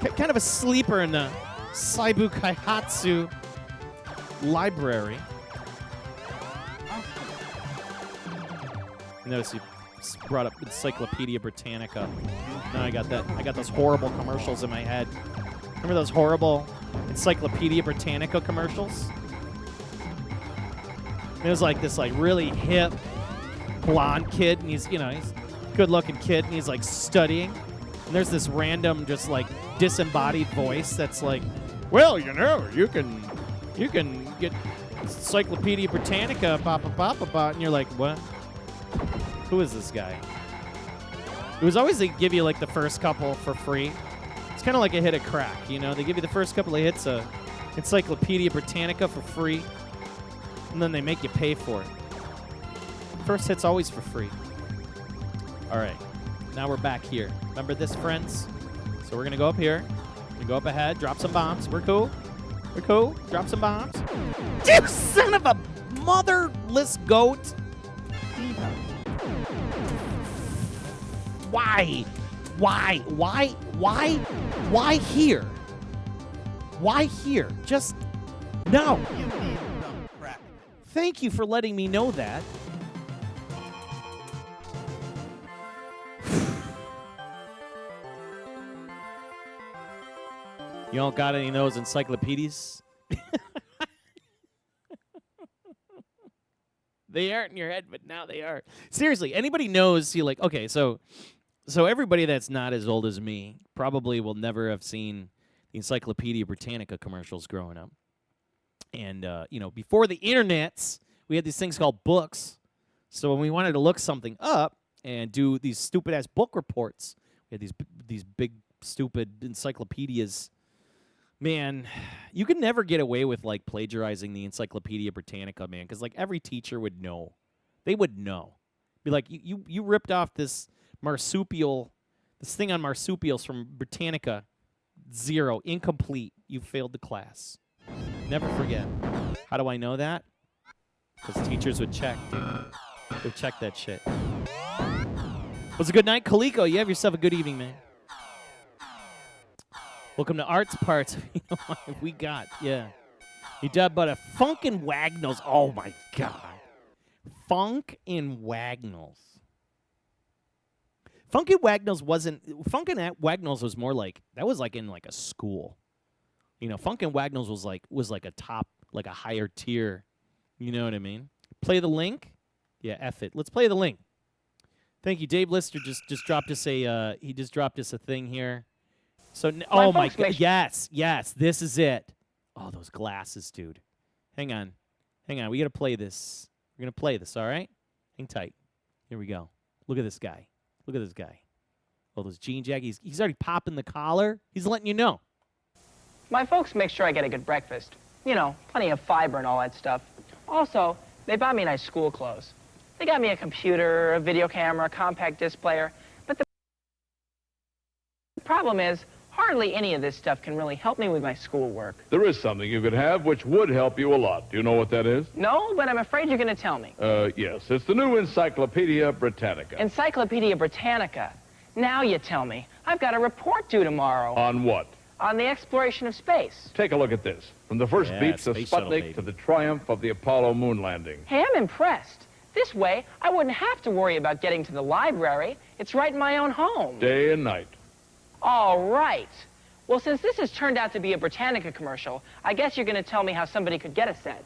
kind of a sleeper in the Saibu Kaihatsu library. Notice you brought up Encyclopedia Britannica. Now I got that. I got those horrible commercials in my head. Remember those horrible Encyclopedia Britannica commercials? It was like this really hip blonde kid, and he's a good-looking kid, and he's like studying. And there's this random just like disembodied voice that's like, well, you know, you can get Encyclopedia Britannica, and you're like, what? Who is this guy? It was always they give you like the first couple for free. It's kind of like a hit of crack, you know? They give you the first couple of hits of Encyclopedia Britannica for free, and then they make you pay for it. First hit's always for free. All right, now we're back here. Remember this, friends? So we're going to go up here. We go up ahead, drop some bombs. We're cool. We're cool. Drop some bombs. You son of a motherless goat. Why? Why here? Why here? Just no. You need some crack. Thank you for letting me know that. You don't got any of those encyclopedias? They aren't in your head, but now they are. Seriously, anybody knows, see, like, okay, so everybody that's not as old as me probably will never have seen the Encyclopedia Britannica commercials growing up. And, before the internets, we had these things called books. So when we wanted to look something up and do these stupid-ass book reports, we had these big, stupid encyclopedias. Man, you could never get away with, like, plagiarizing the Encyclopedia Britannica, man, because, like, every teacher would know. They would know. Be like, you ripped off this marsupial, this thing on marsupials from Britannica. 0, incomplete. You failed the class. Never forget. How do I know that? Because teachers would check, dude. They'd check that shit. Was a good night, Kaliko. You have yourself a good evening, man. Welcome to Arts Parts. You know what we got, yeah. You did but a Funkin' Wagnalls. Oh, my God. Funk and Wagnalls. Funkin' Wagnalls wasn't... Funkin' Wagnalls was more like... That was like in like a school. You know, Funkin' Wagnalls was like a top... Like a higher tier. You know what I mean? Play the link? Yeah, F it. Let's play the link. Thank you. Dave Lister just dropped us a... he just dropped us a thing here. So, oh my God, yes, this is it. Oh, those glasses, dude. Hang on. We got to play this. We're going to play this, all right? Hang tight. Here we go. Look at this guy. Oh, those jean jackets. He's already popping the collar. He's letting you know. My folks make sure I get a good breakfast. You know, plenty of fiber and all that stuff. Also, they bought me nice school clothes. They got me a computer, a video camera, a compact disc player. But the problem is, hardly any of this stuff can really help me with my schoolwork. There is something you could have which would help you a lot. Do you know what that is? No, but I'm afraid you're going to tell me. Yes. It's the new Encyclopedia Britannica. Encyclopedia Britannica. Now you tell me. I've got a report due tomorrow. On what? On the exploration of space. Take a look at this. From the first Yeah, beats of space shuttle, Sputnik baby. to the triumph of the Apollo moon landing. Hey, I'm impressed. This way, I wouldn't have to worry about getting to the library. It's right in my own home. Day and night. All right. Well, since this has turned out to be a Britannica commercial, I guess you're going to tell me how somebody could get a set.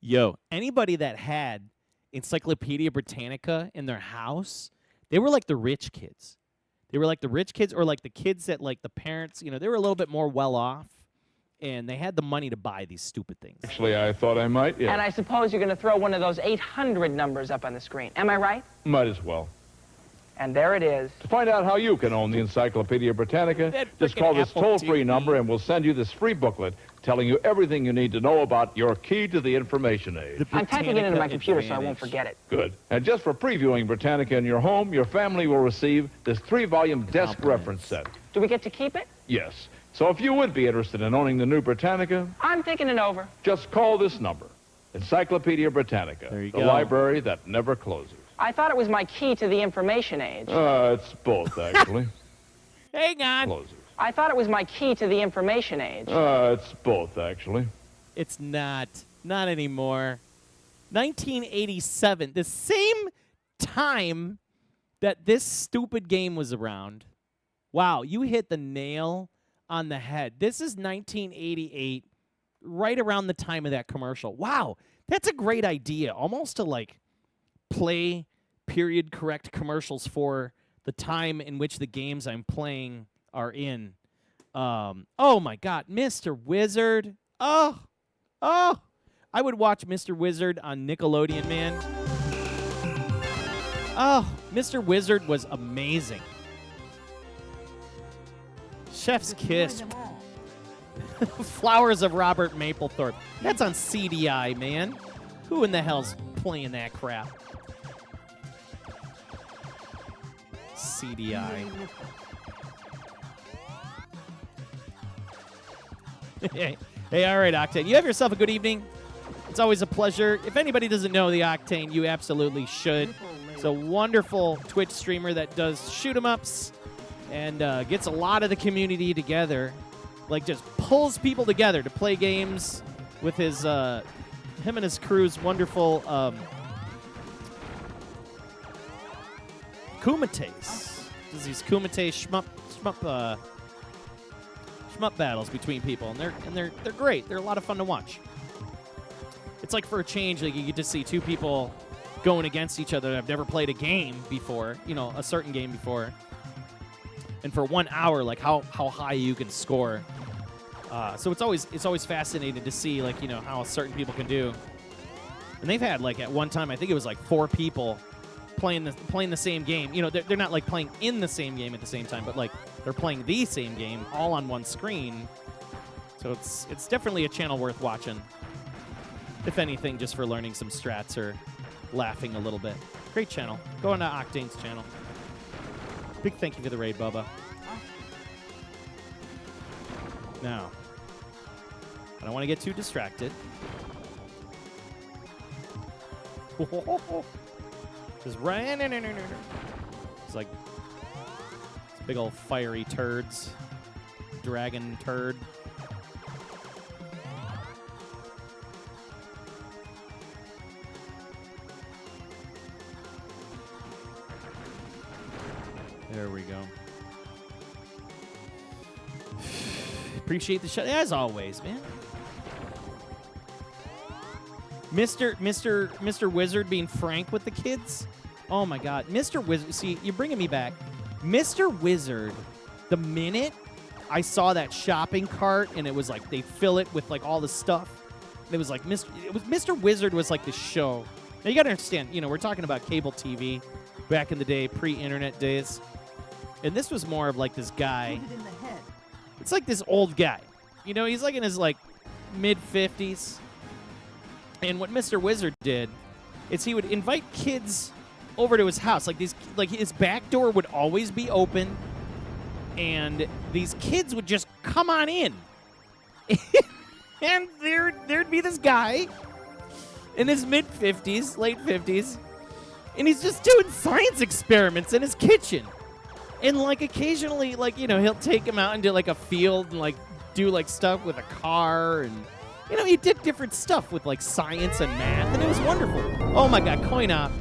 Yo, anybody that had Encyclopedia Britannica in their house, they were like the rich kids. They were like the rich kids or like the kids that like the parents, you know, they were a little bit more well off and they had the money to buy these stupid things. Actually, I thought I might, yeah. And I suppose you're going to throw one of those 800 numbers up on the screen. Am I right? Might as well. And there it is. To find out how you can own the Encyclopedia Britannica, That just frickin' call this Apple toll-free TV. number and we'll send you this free booklet telling you everything you need to know about your key to the information age. I'm typing it into my Britannica computer so I won't Advantage. forget it. Good. And just for previewing Britannica in your home, your family will receive this 3-volume desk Compliments. reference set. Do we get to keep it? Yes. So if you would be interested in owning the new Britannica, I'm thinking it over. just call this number. Encyclopedia Britannica. There you the go. library that never closes. I thought it was my key to the information age. It's both, actually. Hang on. Closes. I thought it was my key to the information age. It's both, actually. It's not. Not anymore. 1987, the same time that this stupid game was around. Wow, you hit the nail on the head. This is 1988, right around the time of that commercial. Wow, that's a great idea. Almost to like play period correct commercials for the time in which the games I'm playing are in. Oh my God, Mr. Wizard. Oh, I would watch Mr. Wizard on Nickelodeon, man. Oh, Mr. Wizard was amazing. Chef's Kiss. Destroy them all. Flowers of Robert Mapplethorpe. That's on CDI, man. Who in the hell's playing that crap? CDI. Hey, all right, Octane. You have yourself a good evening. It's always a pleasure. If anybody doesn't know the Octane, you absolutely should. It's a wonderful Twitch streamer that does shoot-em-ups and gets a lot of the community together. Like, just pulls people together to play games with his, him and his crew's wonderful kumites. Does these kumite shmup battles between people, and they're great. They're a lot of fun to watch. It's like for a change, like you get to see two people going against each other that have never played a game before, you know, a certain game before. And for 1 hour, like how high you can score. So it's always fascinating to see, like, you know, how certain people can do. And they've had, like, at one time, I think it was like 4 people playing the same game. You know, they're not like playing in the same game at the same time, but like they're playing the same game all on one screen. So it's definitely a channel worth watching. If anything, just for learning some strats or laughing a little bit. Great channel. Go on to Octane's channel. Big thank you for the raid, Bubba. Now, I don't want to get too distracted. Just run. It's like it's big old fiery turds. Dragon turd. There we go. Appreciate the shot as always, man. Mr. Wizard being frank with the kids. Oh my God, Mr. Wizard. See, you're bringing me back. Mr. Wizard. The minute I saw that shopping cart and it was like they fill it with like all the stuff. It was like Mr. Wizard was like the show. Now you gotta understand. You know, we're talking about cable TV back in the day, pre-internet days, and this was more of like this guy. It's like this old guy. You know, he's like in his like mid-50s. And what Mr. Wizard did is he would invite kids over to his house. Like his back door would always be open, and these kids would just come on in. And there'd be this guy in his mid-50s, late 50s, and he's just doing science experiments in his kitchen. And like occasionally, like, you know, he'll take him out into like a field and like do like stuff with a car, and you know, he did different stuff with like science and math, and it was wonderful. Oh my God, Coin Op.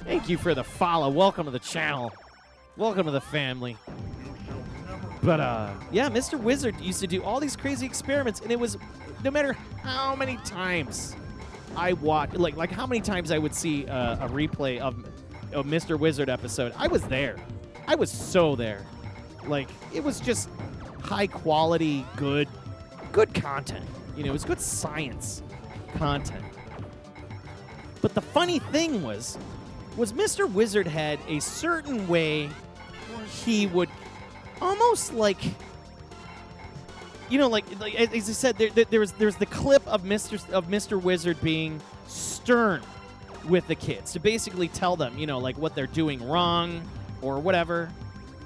Thank you for the follow. Welcome to the channel. Welcome to the family. But yeah, Mr. Wizard used to do all these crazy experiments, and it was no matter how many times I watched, like how many times I would see a replay of a Mr. Wizard episode, I was there. I was so there. Like, it was just high quality, good content. You know, it was good science content. But the funny thing was Mr. Wizard had a certain way he would almost like, you know, like as I said, there's the clip of Mr. Wizard being stern with the kids to basically tell them, you know, like what they're doing wrong or whatever.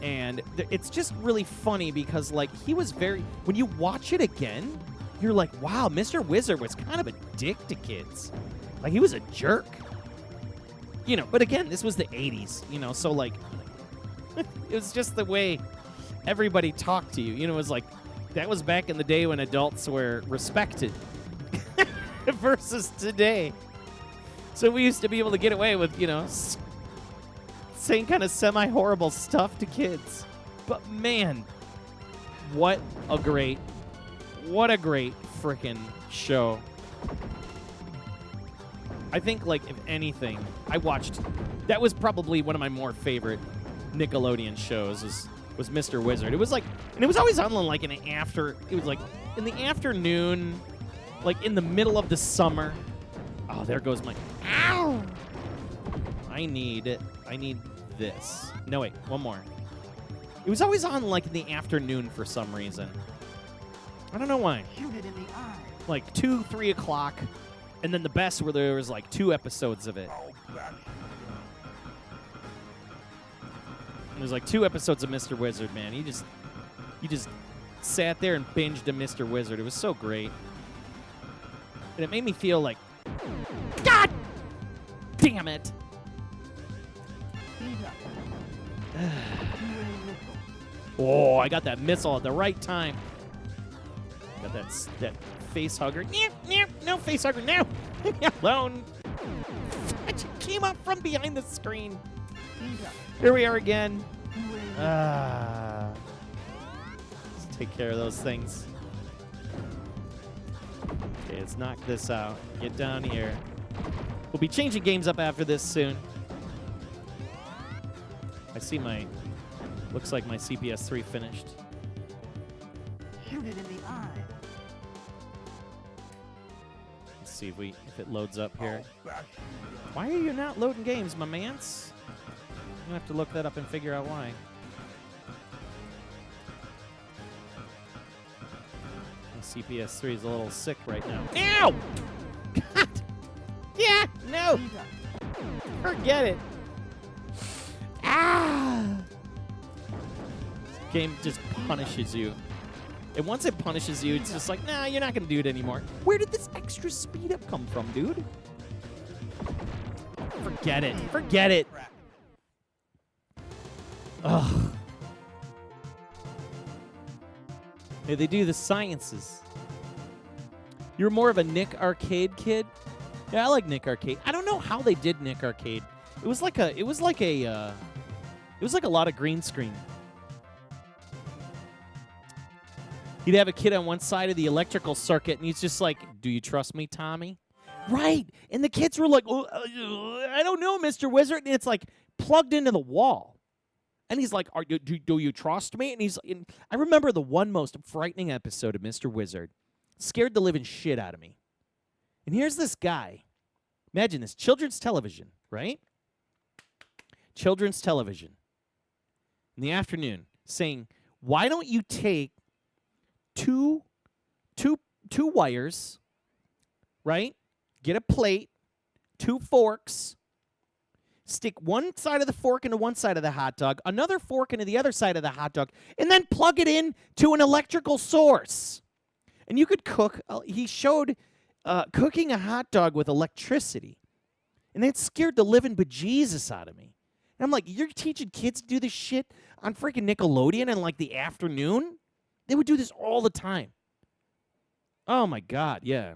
And it's just really funny because, like, he was very, when you watch it again, you're like, wow, Mr. Wizard was kind of a dick to kids. Like, he was a jerk. You know, but again, this was the 80s, you know, so, like, it was just the way everybody talked to you. You know, it was like, that was back in the day when adults were respected versus today. So we used to be able to get away with, you know, saying kind of semi-horrible stuff to kids. But man, what a great freaking show. I think, like, if anything, that was probably one of my more favorite Nickelodeon shows was Mr. Wizard. It was like, and it was always on like it was like in the afternoon, like in the middle of the summer. Oh, there goes my, ow! I need this. No, wait, one more. It was always on like in the afternoon for some reason. I don't know why. Shoot it in the eye. Like 2, 3 o'clock, and then the best where there was like 2 episodes of it. There's like 2 episodes of Mr. Wizard, man. You just sat there and binged a Mr. Wizard. It was so great. And it made me feel like, God damn it. Oh, I got that missile at the right time. Got that face hugger. No face hugger, no. Leave me alone. I just came up from behind the screen. Here we are again. Let's take care of those things. Okay, let's knock this out. Get down here. We'll be changing games up after this soon. I see looks like my CPS 3 finished. Shoot it in the eye. Let's see if it loads up here. I'll bash you to death. Why are you not loading games, my mans? I'm gonna have to look that up and figure out why. The CPS3 is a little sick right now. Ow! God! Yeah! No! Forget it. Ah! This game just punishes you. And once it punishes you, it's just like, nah, you're not gonna do it anymore. Where did this extra speed up come from, dude? Forget it. Forget it. Ugh. Hey, they do the sciences. You're more of a Nick Arcade kid? Yeah, I like Nick Arcade. I don't know how they did Nick Arcade. It was like a lot of green screen. He'd have a kid on one side of the electrical circuit, and he's just like, "Do you trust me, Tommy?" Right. And the kids were like, "Oh, I don't know, Mr. Wizard." And it's like plugged into the wall. And he's like, do you trust me? And I remember the one most frightening episode of Mr. Wizard. Scared the living shit out of me. And here's this guy. Imagine this. Children's television, right? Children's television. In the afternoon, saying, why don't you take two wires, right? Get a plate, 2 forks, stick one side of the fork into one side of the hot dog, another fork into the other side of the hot dog, and then plug it in to an electrical source. And you could cook. He showed cooking a hot dog with electricity. And that scared the living bejesus out of me. And I'm like, you're teaching kids to do this shit on freaking Nickelodeon in like the afternoon? They would do this all the time. Oh my God, yeah.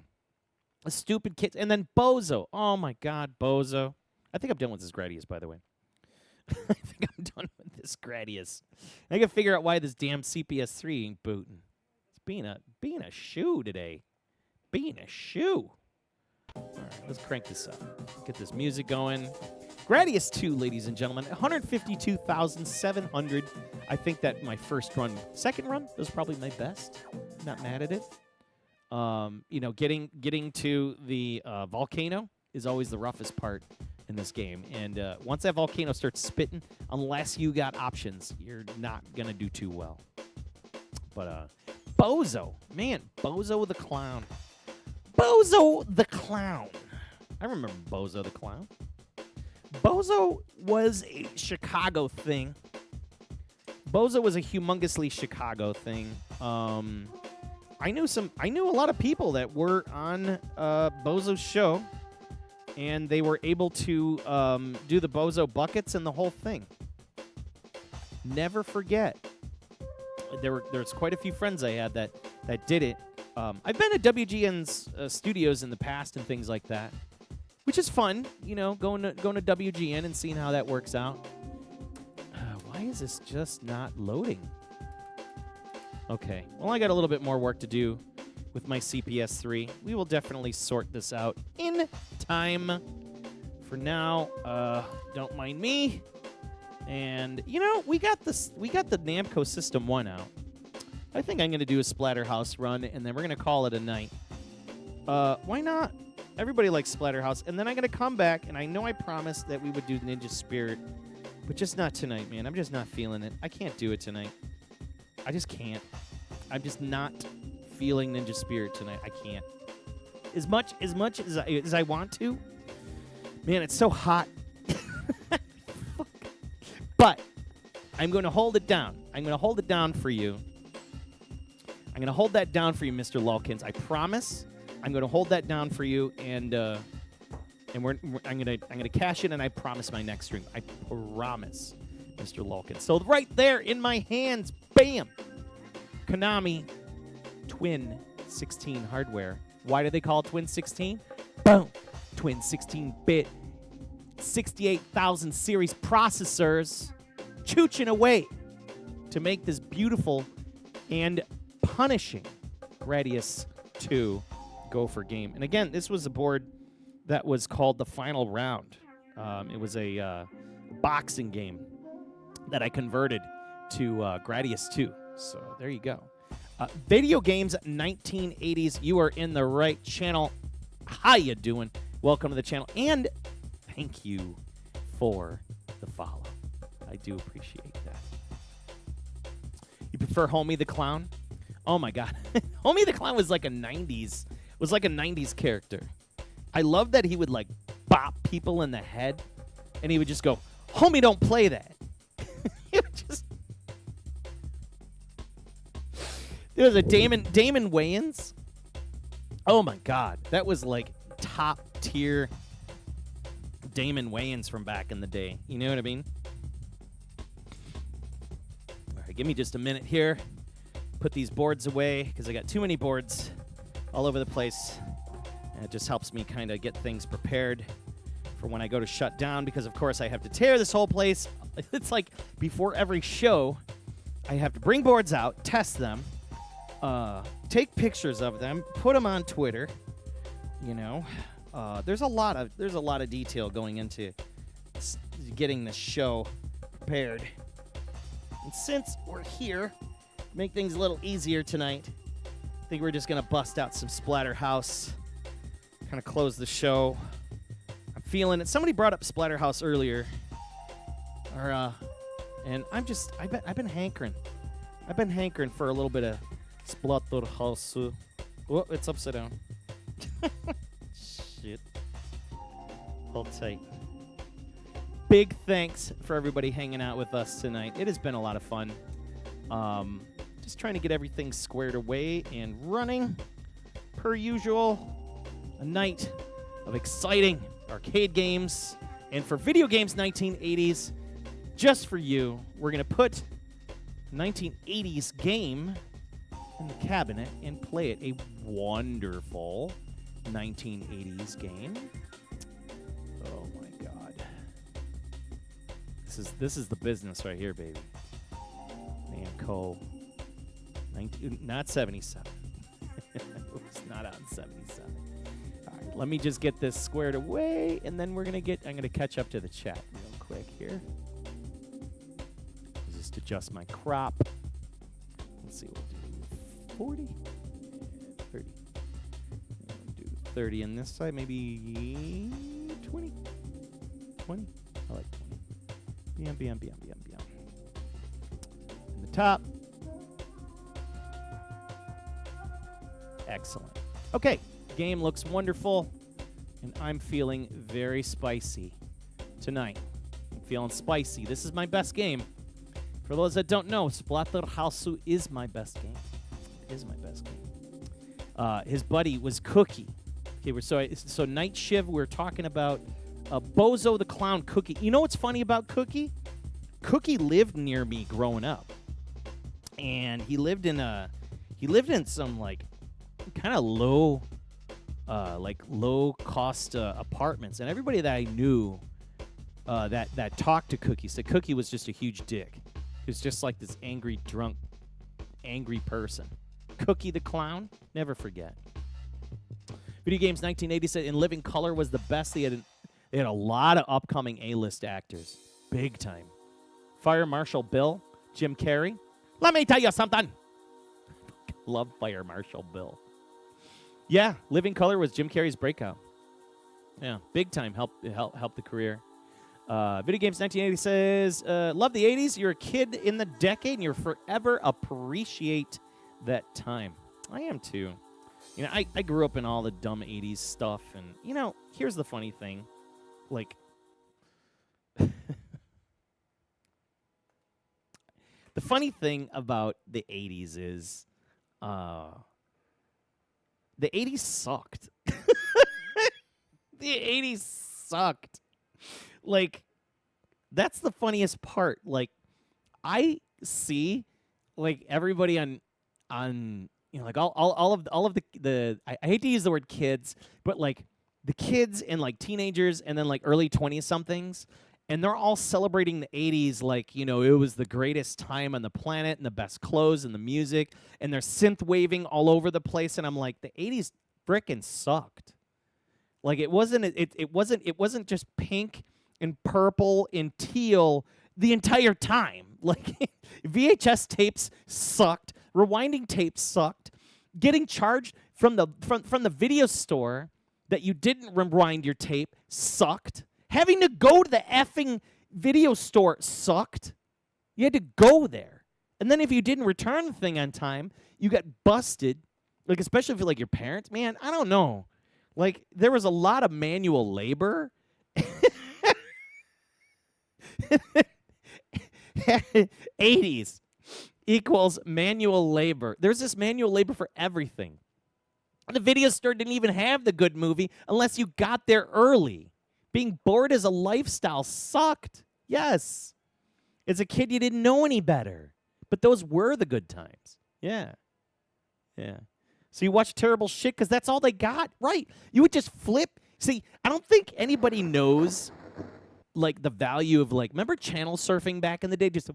A stupid kid. And then Bozo. Oh my God, Bozo. I think I'm done with this Gradius, by the way. I think I'm done with this Gradius. I can figure out why this damn CPS3 ain't booting. It's being a shoe today. Being a shoe. All right, let's crank this up. Get this music going. Gradius 2, ladies and gentlemen. 152,700. I think that my first run, second run, was probably my best. Not mad at it. You know, getting to the volcano is always the roughest part in this game. And once that volcano starts spitting, unless you got options, you're not going to do too well. But Bozo. Man, Bozo the Clown. Bozo the Clown. I remember Bozo the Clown. Bozo was a Chicago thing. Bozo was a humongously Chicago thing. I knew a lot of people that were on Bozo's show, and they were able to do the Bozo buckets and the whole thing. Never forget. There's quite a few friends I had that did it. I've been at WGN's studios in the past and things like that, which is fun, you know, going to WGN and seeing how that works out. Why is this just not loading? Okay, well, I got a little bit more work to do with my CPS3. We will definitely sort this out in time. For now, don't mind me. And, you know, we got the Namco System 1 out. I think I'm going to do a Splatterhouse run, and then we're going to call it a night. Why not? Everybody likes Splatterhouse. And then I'm going to come back, and I know I promised that we would do Ninja Spirit, but just not tonight, man. I'm just not feeling it. I can't do it tonight. I just can't. I'm just not feeling Ninja Spirit tonight. I can't. As much as I want to, man, it's so hot. But I'm going to hold it down. I'm going to hold it down for you. I'm going to hold that down for you, Mr. Lulkins. I promise. I'm going to hold that down for you, and I'm going to cash in, and I promise my next stream. I promise, Mr. Lulkins. So right there in my hands, bam, Konami Twin 16 hardware. Why do they call it Twin 16? Boom, Twin 16-bit, 68,000 series processors, chooching away to make this beautiful and punishing Gradius 2 Gopher game. And again, this was a board that was called the Final Round. It was a boxing game that I converted to Gradius 2. So there you go. Video games 1980s. You are in the right channel. How you doing? Welcome to the channel, and thank you for the follow. I do appreciate that. You prefer Homie the Clown? Oh my God, Homie the Clown was like a '90s character. I love that he would like bop people in the head, and he would just go, "Homie, don't play that." He would just. There was a Damon Wayans. Oh my God, that was like top tier Damon Wayans from back in the day. You know what I mean? All right, give me just a minute here. Put these boards away because I got too many boards all over the place. And it just helps me kind of get things prepared for when I go to shut down, because of course I have to tear this whole place. It's like before every show, I have to bring boards out, test them, take pictures of them, put them on Twitter. You know, there's a lot of detail going into getting this show prepared. And since we're here, make things a little easier tonight, I think we're just gonna bust out some Splatterhouse, kind of close the show. I'm feeling it. Somebody brought up Splatterhouse earlier, and I've been hankering. I've been hankering for a little bit of Splatterhouse. Oh, it's upside down. Shit. Hold tight. Big thanks for everybody hanging out with us tonight. It has been a lot of fun. Just trying to get everything squared away and running. Per usual, a night of exciting arcade games. And for video games 1980s, just for you, we're going to put 1980s game in the cabinet and play it. A wonderful 1980s game. Oh my God. This is the business right here, baby. Namco. Not 77. It was not on 77. All right, let me just get this squared away, and then I'm gonna catch up to the chat real quick here. Just adjust my crop. Let's see what we'll do. 40, 30. We'll do 30 on this side, maybe 20. 20. I like 20. Bam. In the top. Excellent. Okay, game looks wonderful, and I'm feeling very spicy tonight. I'm feeling spicy. This is my best game. For those that don't know, Splatterhouse is my best game. It is my best game. His buddy was Cookie. Okay, so Night Shiv, we're talking about Bozo the Clown Cookie. You know what's funny about Cookie? Cookie lived near me growing up, and he lived in some like kind of low cost apartments, and everybody that I knew that talked to Cookie said Cookie was just a huge dick. He was just like this angry person. Cookie the Clown, never forget. Video Games 1980 said In Living Color was the best. They had a lot of upcoming A-list actors, big time. Fire Marshal Bill, Jim Carrey. Let me tell you something. Love Fire Marshal Bill. Yeah, Living Color was Jim Carrey's breakout. Yeah, big time. Helped the career. Video Games 1980 says, love the 80s. You're a kid in the decade, and you'll forever appreciate that time. I am too. You know, I grew up in all the dumb 80s stuff, and, you know, here's the funny thing. Like, the funny thing about the 80s is the 80s sucked. The 80s sucked. Like, that's the funniest part. Like, I see, like, everybody on you know, like all of the I hate to use the word kids, but like the kids and like teenagers and then like early 20-somethings, and they're all celebrating the 80s like, you know, it was the greatest time on the planet and the best clothes and the music, and they're synth waving all over the place, and I'm like, the 80s frickin' sucked. Like, it wasn't just pink and purple and teal the entire time. Like, VHS tapes sucked, rewinding tapes sucked, getting charged from the video store that you didn't rewind your tape sucked. Having to go to the effing video store sucked. You had to go there. And then if you didn't return the thing on time, you got busted. Like, especially if you're like your parents. Man, I don't know. Like, there was a lot of manual labor. 80s equals manual labor. There's this manual labor for everything. The video store didn't even have the good movie unless you got there early. Being bored as a lifestyle sucked. Yes. As a kid, you didn't know any better. But those were the good times. Yeah. Yeah. So you watch terrible shit because that's all they got? Right. You would just flip. See, I don't think anybody knows, like, the value of, like, remember channel surfing back in the day? Just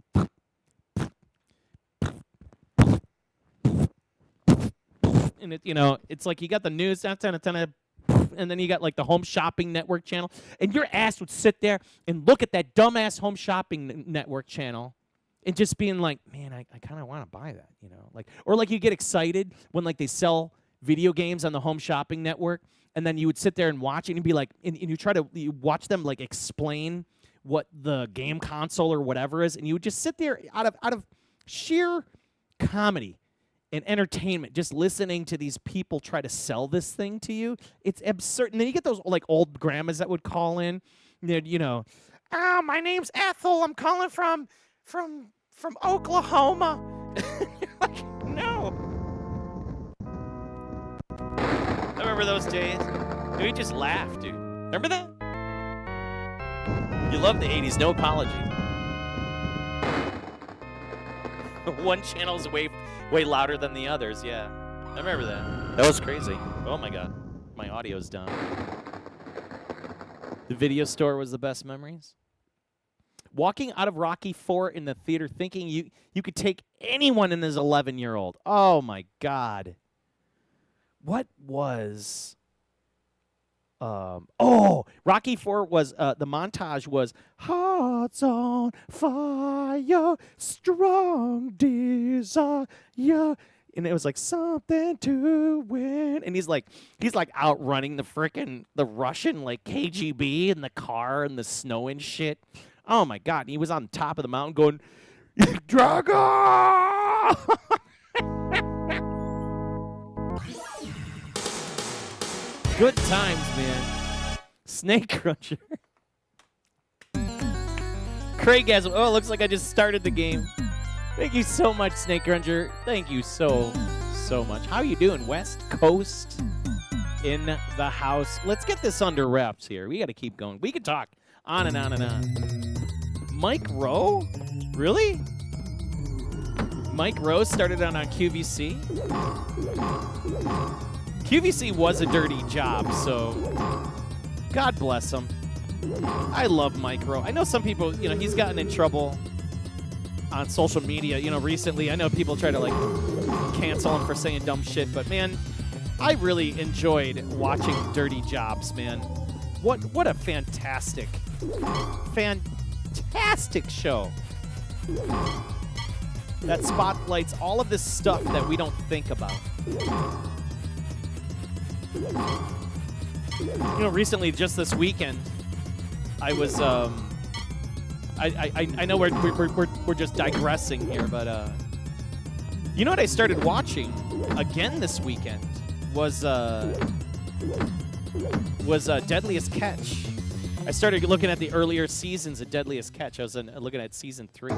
and it, you know, it's like you got the news, and then you got like the Home Shopping Network channel, and your ass would sit there and look at that dumbass Home Shopping Network channel, and just being like, man, I kind of want to buy that, you know, like, or like you get excited when like they sell video games on the Home Shopping Network, and then you would sit there and watch it and be like, and you watch them like explain what the game console or whatever is, and you would just sit there out of sheer comedy and entertainment, just listening to these people try to sell this thing to you. It's absurd. And then you get those like old grandmas that would call in, you know, oh, my name's Ethel. I'm calling from Oklahoma. You're like, no. I remember those days. We just laughed, dude. Remember that? You love the 80s. No apologies. One channel's way louder than the others, yeah. I remember that. That was crazy. Oh, my God. My audio's down. The video store was the best memories. Walking out of Rocky IV in the theater thinking you could take anyone in this 11-year-old. Oh, my God. What was... Rocky IV was, the montage was, hearts on fire, strong desire. And it was like, something to win. And he's like outrunning the Russian, like, KGB in the car and the snow and shit. Oh, my God. And he was on top of the mountain going, Drago! Good times, man. Snake Cruncher. Craig has... Oh, it looks like I just started the game. Thank you so much, Snake Cruncher. Thank you so much. How you doing, West Coast in the house? Let's get this under wraps here. We got to keep going. We could talk on and on and on. Mike Rowe? Really? Mike Rowe started on QVC? QVC was a dirty job, so God bless him. I love Mike Rowe. I know some people, you know, he's gotten in trouble on social media, you know, recently. I know people try to, like, cancel him for saying dumb shit, but, man, I really enjoyed watching Dirty Jobs, man. What a fantastic show that spotlights all of this stuff that we don't think about. You know, recently, just this weekend, I was, I know we're just digressing here, but, you know what I started watching again this weekend was Deadliest Catch. I started looking at the earlier seasons of Deadliest Catch. I was looking at season 3.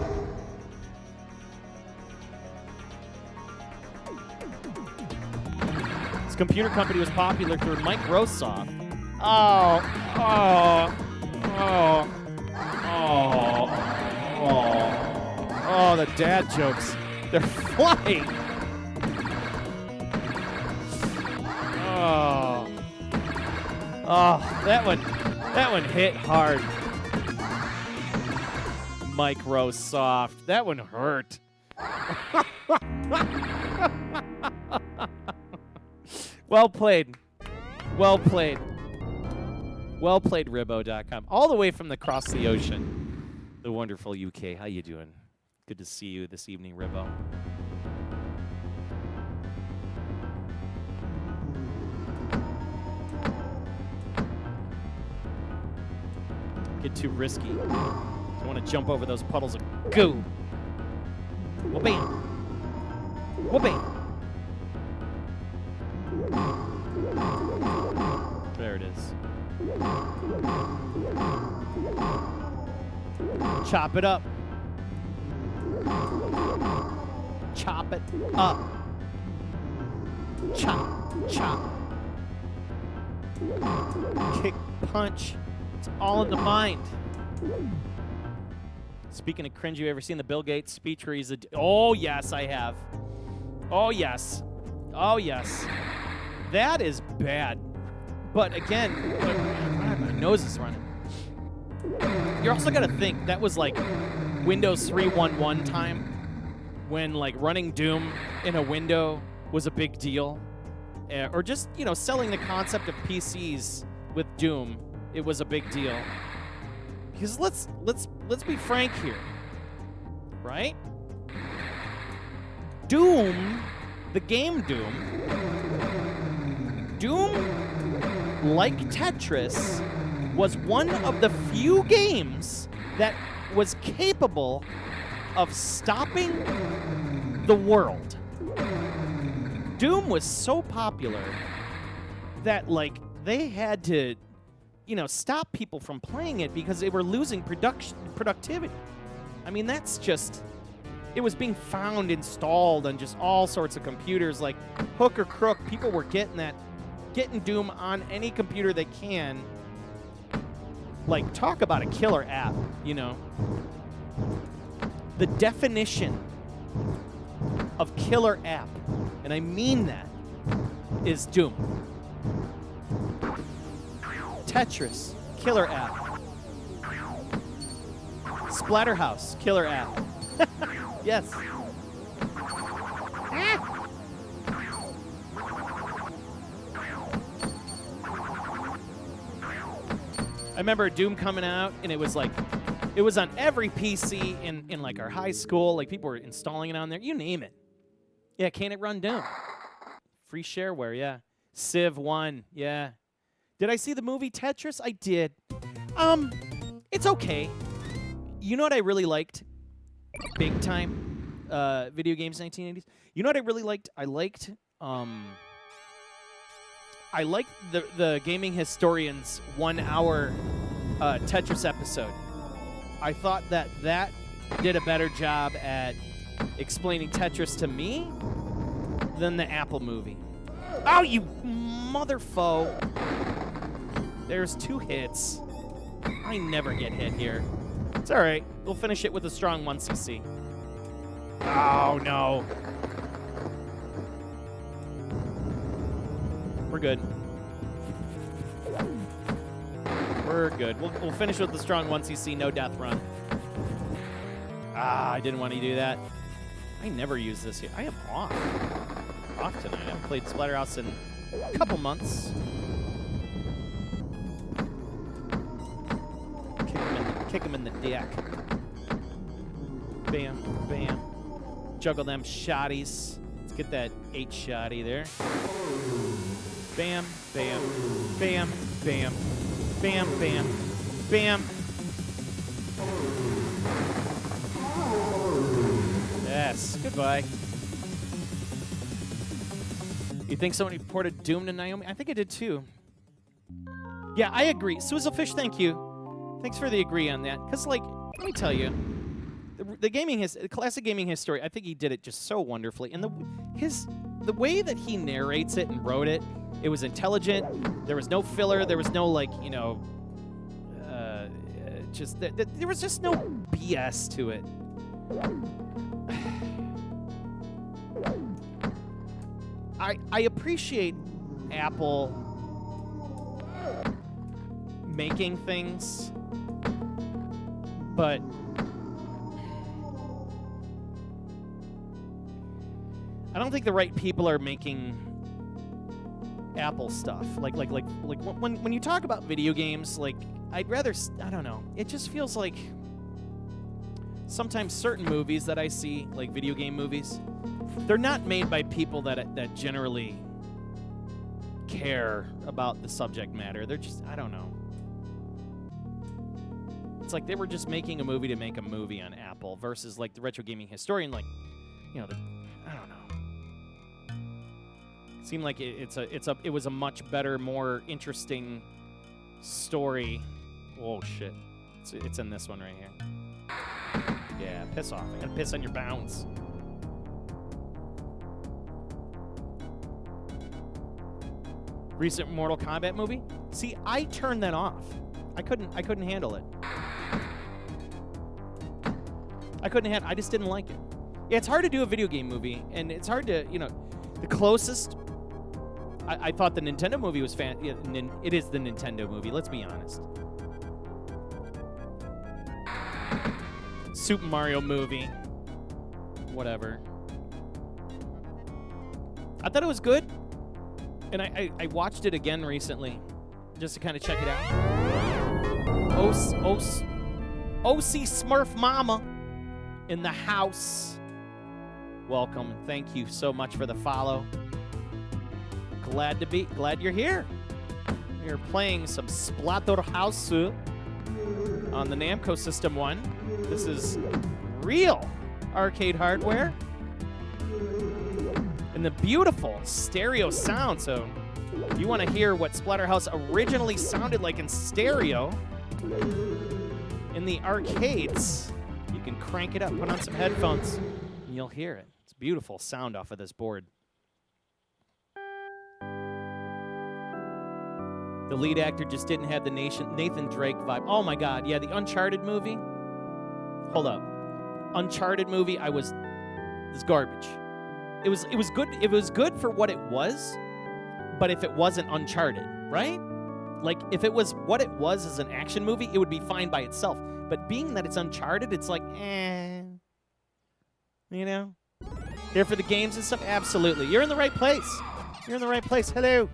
This computer company was popular through Microsoft. Oh, the dad jokes. They're flying. Oh, that one hit hard. Microsoft. That one hurt. Well played. Well played. Well played, Ribbo.com. All the way from across the ocean. The wonderful UK. How you doing? Good to see you this evening, Ribbo. get too risky. Don't want to jump over those puddles of goo. Wha-bam. Wha-bam. There it is. Chop it up. Chop it up. Chop, chop. Kick, punch. It's all in the mind. Speaking of cringe, you ever seen the Bill Gates speech where he's oh, yes, I have. Oh, yes. Oh, yes. That is bad. But again, my nose is running. You're also got to think that was like Windows 3.1.1 time when like running Doom in a window was a big deal. Or just, you know, selling the concept of PCs with Doom, it was a big deal. Because let's be frank here, right? Doom, the game Doom, like Tetris, was one of the few games that was capable of stopping the world. Doom was so popular that, like, they had to, you know, stop people from playing it because they were losing productivity. I mean, that's just, it was being found installed on just all sorts of computers, like hook or crook. People were getting Doom on any computer they can. Like, talk about a killer app, you know. The definition of killer app, and I mean that, is Doom. Tetris, killer app. Splatterhouse, killer app. Yes. I remember Doom coming out, and it was like, it was on every PC in like our high school. Like, people were installing it on there. You name it. Yeah, can it run Doom? Free shareware, yeah. Civ 1, yeah. Did I see the movie Tetris? I did. It's okay. You know what I really liked? Big time. Video games 1980s. You know what I really liked? I liked the Gaming Historian's 1 hour Tetris episode. I thought that did a better job at explaining Tetris to me than the Apple movie. Oh, you motherfo. There's 2 hits. I never get hit here. It's all right. We'll finish it with a strong 1cc. Oh, no. We're good. We're good. We'll finish with the strong 1cc, no death run. Ah, I didn't want to do that. I never use this here. I am off tonight. I haven't played Splatterhouse in a couple months. Kick him in the dick. Bam, bam. Juggle them shotties. Let's get that 8-shotty there. Bam, bam, bam, bam, bam, bam, bam. Yes, goodbye. You think somebody ported Doom to Naomi? I think I did too. Yeah, I agree. Swizzlefish, thank you. Thanks for the agree on that. Because, like, let me tell you, the classic gaming history, I think he did it just so wonderfully. And the way that he narrates it and wrote it, it was intelligent. There was no filler. There was no, like, you know, there was just no BS to it. I appreciate Apple making things, but I don't think the right people are making Apple stuff. Like when you talk about video games, like, I'd rather, I don't know, it just feels like sometimes certain movies that I see, like video game movies, they're not made by people that generally care about the subject matter. They're just, I don't know. it's like they were just making a movie to make a movie on Apple versus like the Retro Gaming Historian, like, I don't know. It seemed like it was a much better, more interesting story. Oh shit! It's in this one right here. Yeah, piss off! I gotta piss on your bounds. Recent Mortal Kombat movie? See, I turned that off. I couldn't handle it. I just didn't like it. Yeah, it's hard to do a video game movie, and it's hard to, the closest. I thought the Nintendo movie was it is the Nintendo movie, let's be honest. Super Mario movie. Whatever. I thought it was good. And I watched it again recently, just to kind of check it out. OC Smurf Mama in the house. Welcome. Thank you so much for the follow. Glad you're here. You're playing some Splatterhouse on the Namco System 1. This is real arcade hardware. And the beautiful stereo sound. So if you want to hear what Splatterhouse originally sounded like in stereo in the arcades, you can crank it up, put on some headphones, and you'll hear it. It's beautiful sound off of this board. The lead actor just didn't have the Nathan Drake vibe. Oh my God, yeah, the Uncharted movie. Hold up. Uncharted movie, it's garbage. It was good. It was good for what it was, but if it wasn't Uncharted, right? Like if it was what it was as an action movie, it would be fine by itself. But being that it's Uncharted, it's like, Here for the games and stuff? Absolutely. You're in the right place. Hello.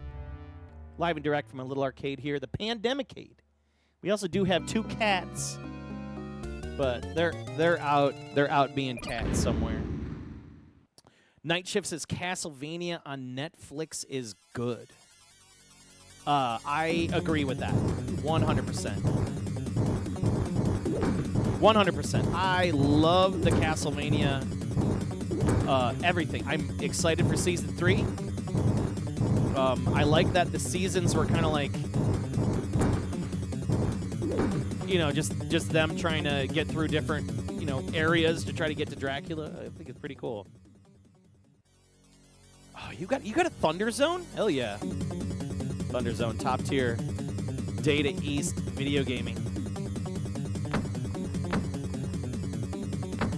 Live and direct from a little arcade here, the Pandemicade. We also do have 2 cats, but they're out being cats somewhere. Night Shift says Castlevania on Netflix is good. I agree with that. 100%. 100%. I love the Castlevania, everything. I'm excited for Season 3. I like that the seasons were kind of like, just them trying to get through different, areas to try to get to Dracula. I think it's pretty cool. Oh, you got a Thunder Zone? Hell yeah. Thunder Zone, top tier Data East video gaming.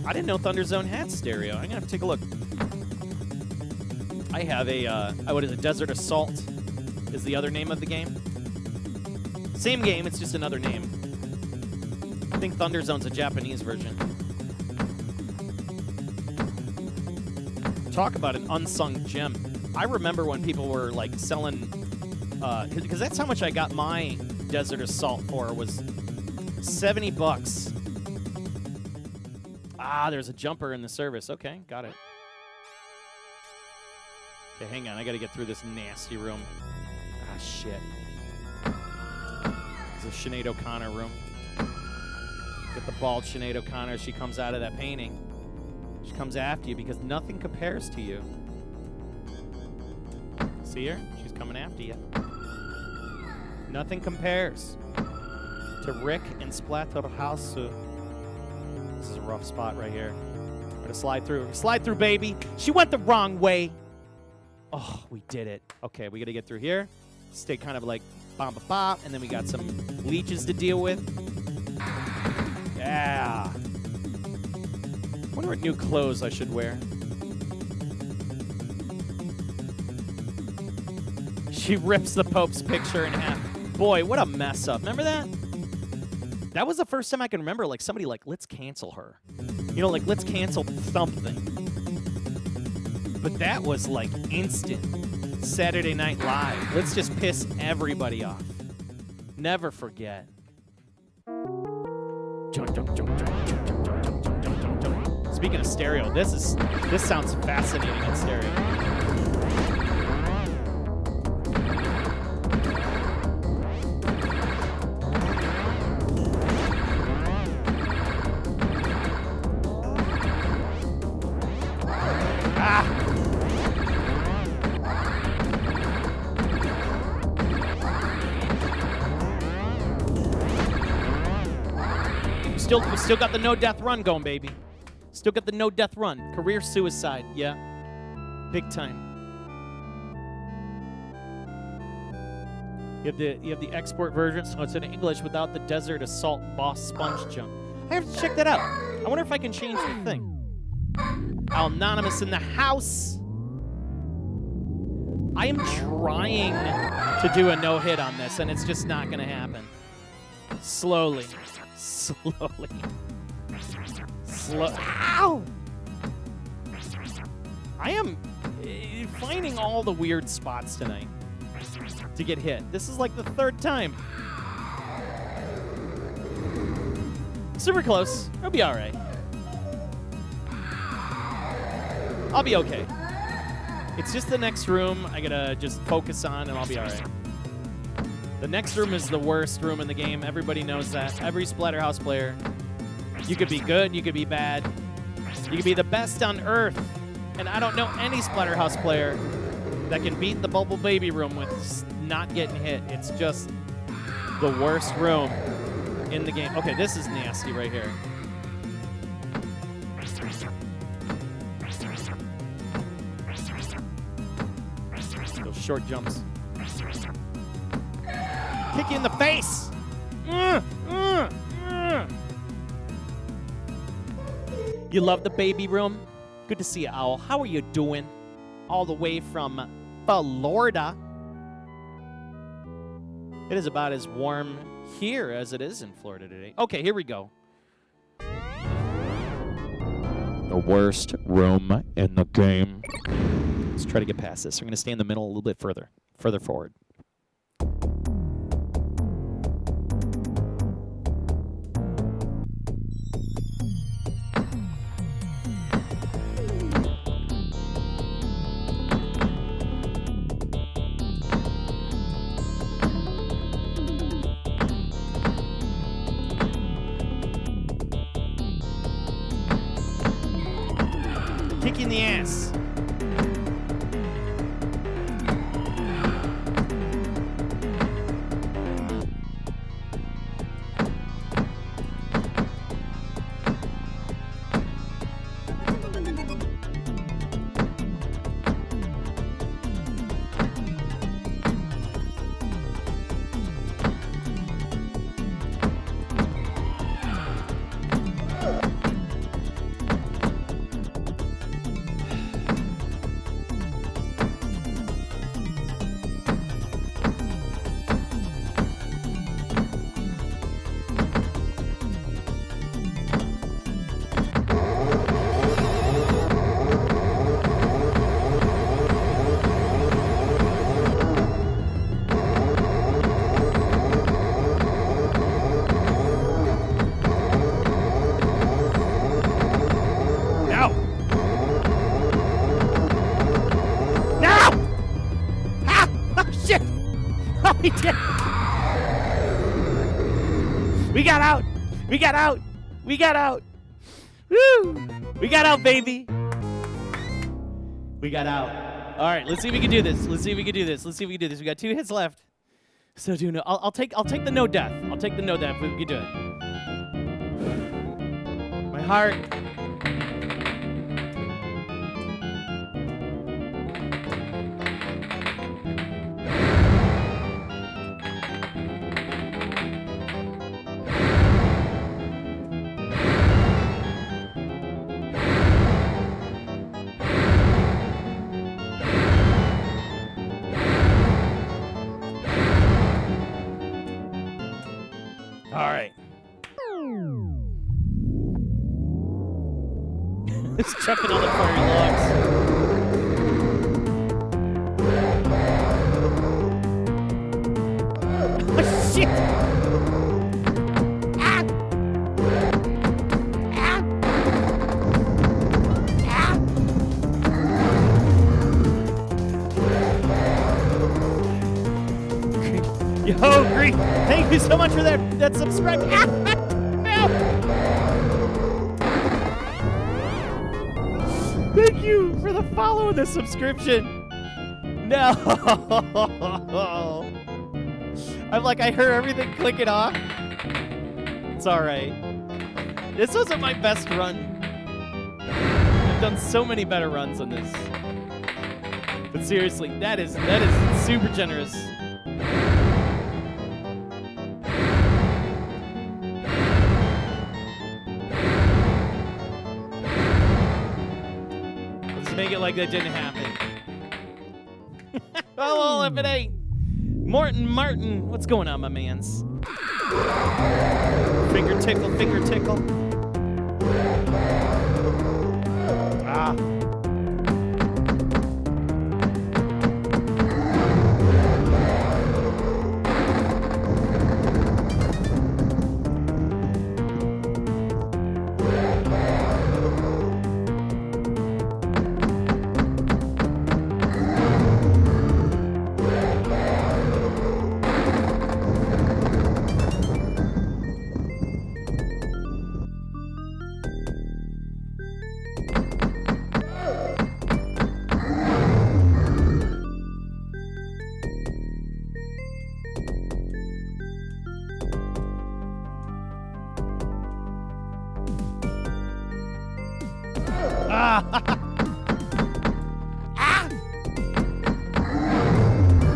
I didn't know Thunder Zone had stereo. I'm gonna have to take a look. I have what is it? Desert Assault is the other name of the game. Same game, it's just another name. I think Thunder Zone's a Japanese version. Talk about an unsung gem. I remember when people were like selling, because that's how much I got my Desert Assault for, was $70. Ah, there's a jumper in the service. Okay, got it. Okay, hang on. I got to get through this nasty room. Ah, shit. It's a Sinead O'Connor room. Get the bald Sinead O'Connor. She comes out of that painting. She comes after you because nothing compares to you. See her? She's coming after you. Nothing compares to Rick and Splatterhouse. This is a rough spot right here. I'm gonna slide through. Slide through, baby. She went the wrong way. Oh, we did it. Okay, we gotta get through here. Stay kind of like bop, bop, bop, and then we got some leeches to deal with. Yeah. Wonder what new clothes I should wear. She rips the Pope's picture in half. Boy, what a mess up. Remember that? That was the first time I can remember, like, somebody like, let's cancel her. Like, let's cancel something. But that was, like, instant. Saturday Night Live. Let's just piss everybody off. Never forget. Speaking of stereo, this sounds fascinating in stereo. still got the no death run going, baby. Still got the no death run. Career suicide, yeah. Big time. You have the export version, so it's in English without the desert assault boss sponge jump. I have to check that out. I wonder if I can change the thing. Anonymous in the house. I am trying to do a no-hit on this, and it's just not going to happen. Slowly. Ow! I am finding all the weird spots tonight to get hit. This is like the third time. Super close. I'll be all right. I'll be okay. It's just the next room I gotta just focus on, and I'll be all right. The next room is the worst room in the game. Everybody knows that. Every Splatterhouse player. You could be good, you could be bad. You could be the best on Earth. And I don't know any Splatterhouse player that can beat the Bubble Baby room with not getting hit. It's just the worst room in the game. Okay, this is nasty right here. Those short jumps. Kick you in the face! You love the baby room? Good to see you, Owl. How are you doing? All the way from Florida. It is about as warm here as it is in Florida today. Okay, here we go. The worst room in the game. Let's try to get past this. We're going to stay in the middle a little bit further forward. Kick in the ass. We did. We got out. We got out. We got out. Woo! We got out, baby. We got out. All right, let's see if we can do this. Let's see if we can do this. Let's see if we can do this. We got 2 hits left. So do no. I'll take the no death. I'll take the no death if we can do it. My heart. All right. It's chucking on the fiery logs. Oh, shit! Ah! Ah! Ah! Yo, Greek, thank you so much for that subscribe. Ah! No! Thank you for the follow and the subscription. No. I'm like, I heard everything clicking off. It's all right. This wasn't my best run. I've done so many better runs on this. But seriously, that is super generous. Let's make it like that didn't happen. Well, if it ain't. Martin, what's going on, my mans? Finger tickle, finger tickle. Ah. Ah! Ah!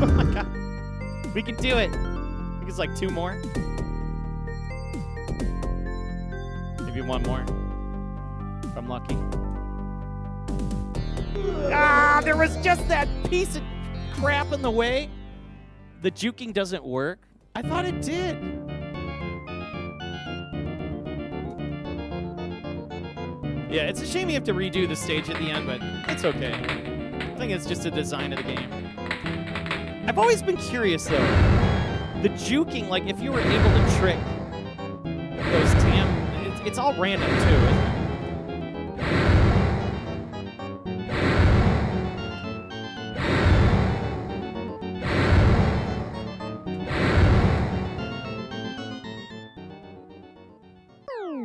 Oh my god. We can do it. I think it's like 2 more. Maybe 1 more. If I'm lucky. Ah, there was just that piece of crap in the way. The juking doesn't work. I thought it did. Yeah, it's a shame you have to redo the stage at the end, but it's okay. I think it's just a design of the game. I've always been curious, though. The juking, like, if you were able to trick those it's all random, too, isn't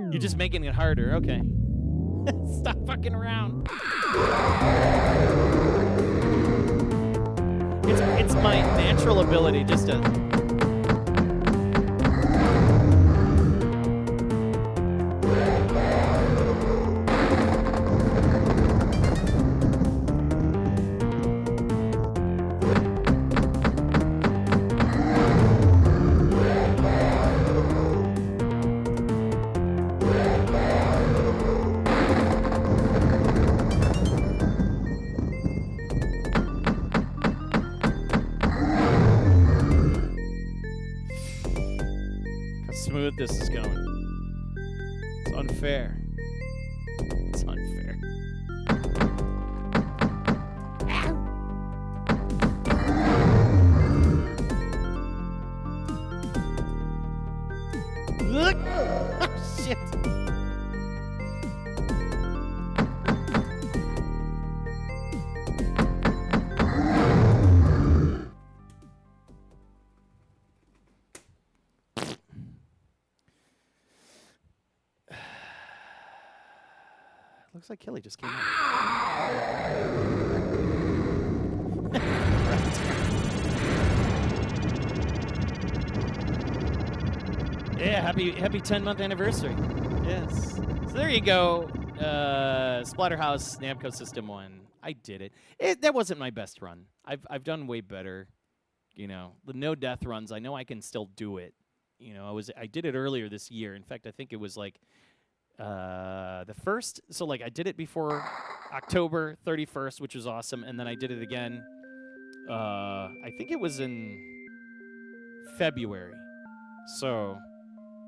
it? You're just making it harder, okay. Stop fucking around. It's my natural ability just to... Smooth this is going. It's unfair. It's unfair. Look! Oh, shit. Looks like Kelly just came out. Yeah, happy 10-month anniversary. Yes. So there you go. Splatterhouse Namco System 1. I did it. That wasn't my best run. I've done way better. You know, the no death runs, I know I can still do it. You know, I did it earlier this year. In fact, I think it was like the first, so like I did it before October 31st, which was awesome, and then I did it again. I think it was in February. So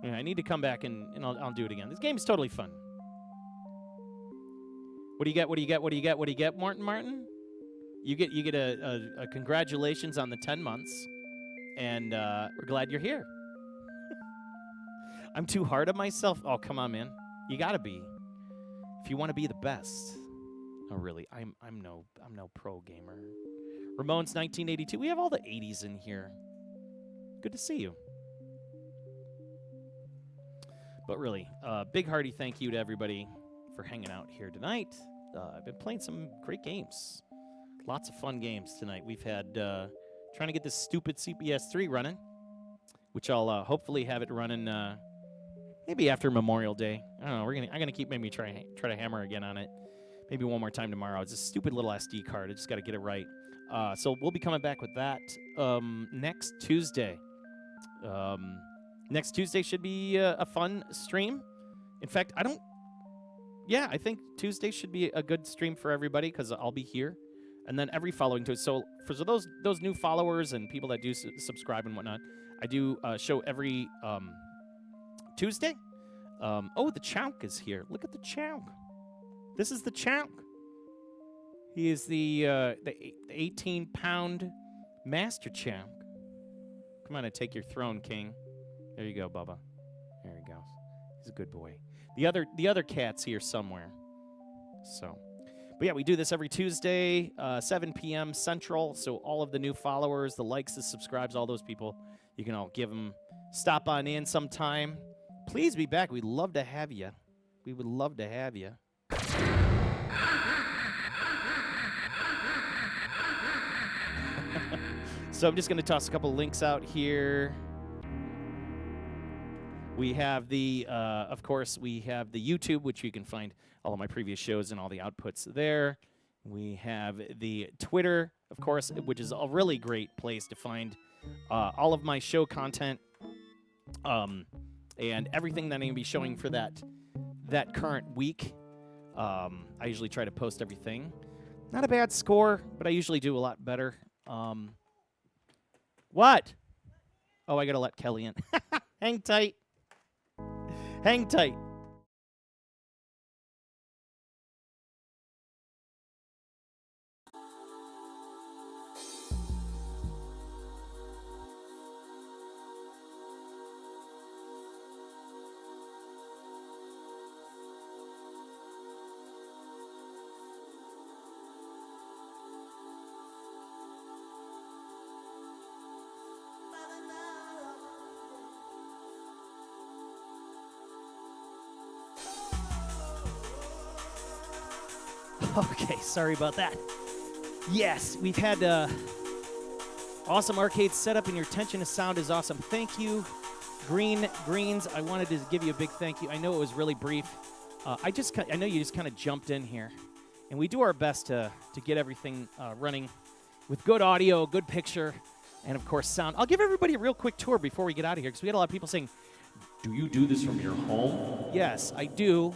yeah, I need to come back and I'll do it again. This game is totally fun. What do you get? What do you get? What do you get? What do you get, Martin? You get a congratulations on the 10 months, and we're glad you're here. I'm too hard on myself. Oh, come on, man. You gotta be. If you want to be the best. Oh, really? I'm no pro gamer. Ramones 1982. We have all the 80s in here. Good to see you. But really, big hearty thank you to everybody for hanging out here tonight. I've been playing some great games. Lots of fun games tonight. We've had trying to get this stupid CPS 3 running, which I'll hopefully have it running Maybe after Memorial Day. I don't know. I'm gonna keep maybe try to hammer again on it. Maybe one more time tomorrow. It's a stupid little SD card. I just got to get it right. So we'll be coming back with that next Tuesday. Next Tuesday should be a fun stream. In fact, I think Tuesday should be a good stream for everybody because I'll be here. And then every following Tuesday. So for those new followers and people that do subscribe and whatnot, I do show every Tuesday. The Chowk is here. Look at the Chowk. This is the Chowk. He is the 18-pound Master Chowk. Come on and take your throne, King. There you go, Bubba. There he goes. He's a good boy. The other cat's here somewhere. So, but yeah, we do this every Tuesday, 7 p.m. Central. So all of the new followers, the likes, the subscribes, all those people, you can all give them. Stop on in sometime. Please be back. We'd love to have you. We would love to have you. So I'm just going to toss a couple links out here. We have of course, we have the YouTube, which you can find all of my previous shows and all the outputs there. We have the Twitter, of course, which is a really great place to find all of my show content and everything that I'm going to be showing for that current week. I usually try to post everything. Not a bad score, but I usually do a lot better. What? Oh, I got to let Kelly in. Hang tight. Hang tight. Okay, sorry about that. Yes, we've had awesome arcade setup, and your attention to sound is awesome. Thank you, Greens. I wanted to give you a big thank you. I know it was really brief. I know you just kind of jumped in here, and we do our best to get everything running with good audio, good picture, and of course sound. I'll give everybody a real quick tour before we get out of here because we had a lot of people saying, "Do you do this from your home?" Yes, I do.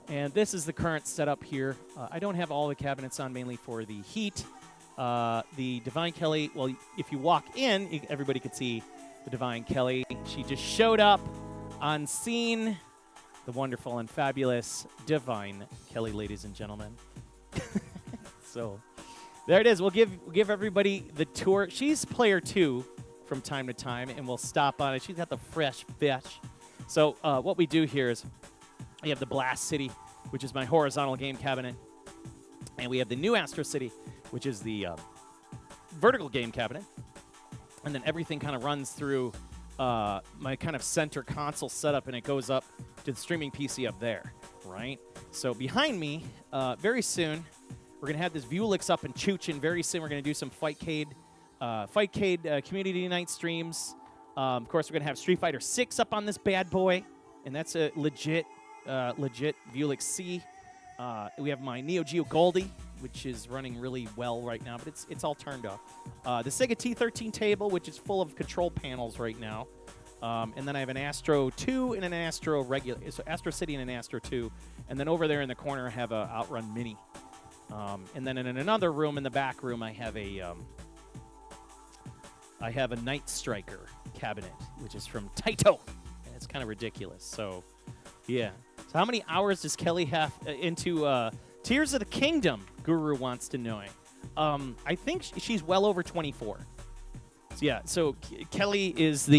And this is the current setup here. I don't have all the cabinets on, mainly for the heat. The Divine Kelly, well, if you walk in, everybody could see the Divine Kelly. She just showed up on scene. The wonderful and fabulous Divine Kelly, ladies and gentlemen. So there it is. We'll give everybody the tour. She's player 2 from time to time, and we'll stop on it. She's got the fresh fish. So what we do here is we have the Blast City, which is my horizontal game cabinet. And we have the new Astro City, which is the vertical game cabinet. And then everything kind of runs through my kind of center console setup, and it goes up to the streaming PC up there, right? So behind me, very soon, we're going to have this Vuelix up and Chooch, and very soon we're going to do some Fightcade Community Night streams. Of course, we're going to have Street Fighter 6 up on this bad boy, and that's a legit Vuelix C. We have my Neo Geo Goldie, which is running really well right now, but it's all turned off. The Sega T13 table, which is full of control panels right now. And then I have an Astro 2 and an Astro regular, so Astro City and an Astro 2. And then over there in the corner, I have a Outrun Mini. And then in another room, in the back room, I have a Night Striker cabinet, which is from Taito. And it's kind of ridiculous. So, yeah. So how many hours does Kelly have into Tears of the Kingdom? Guru wants to know. I think she's well over 24. So yeah, so Kelly is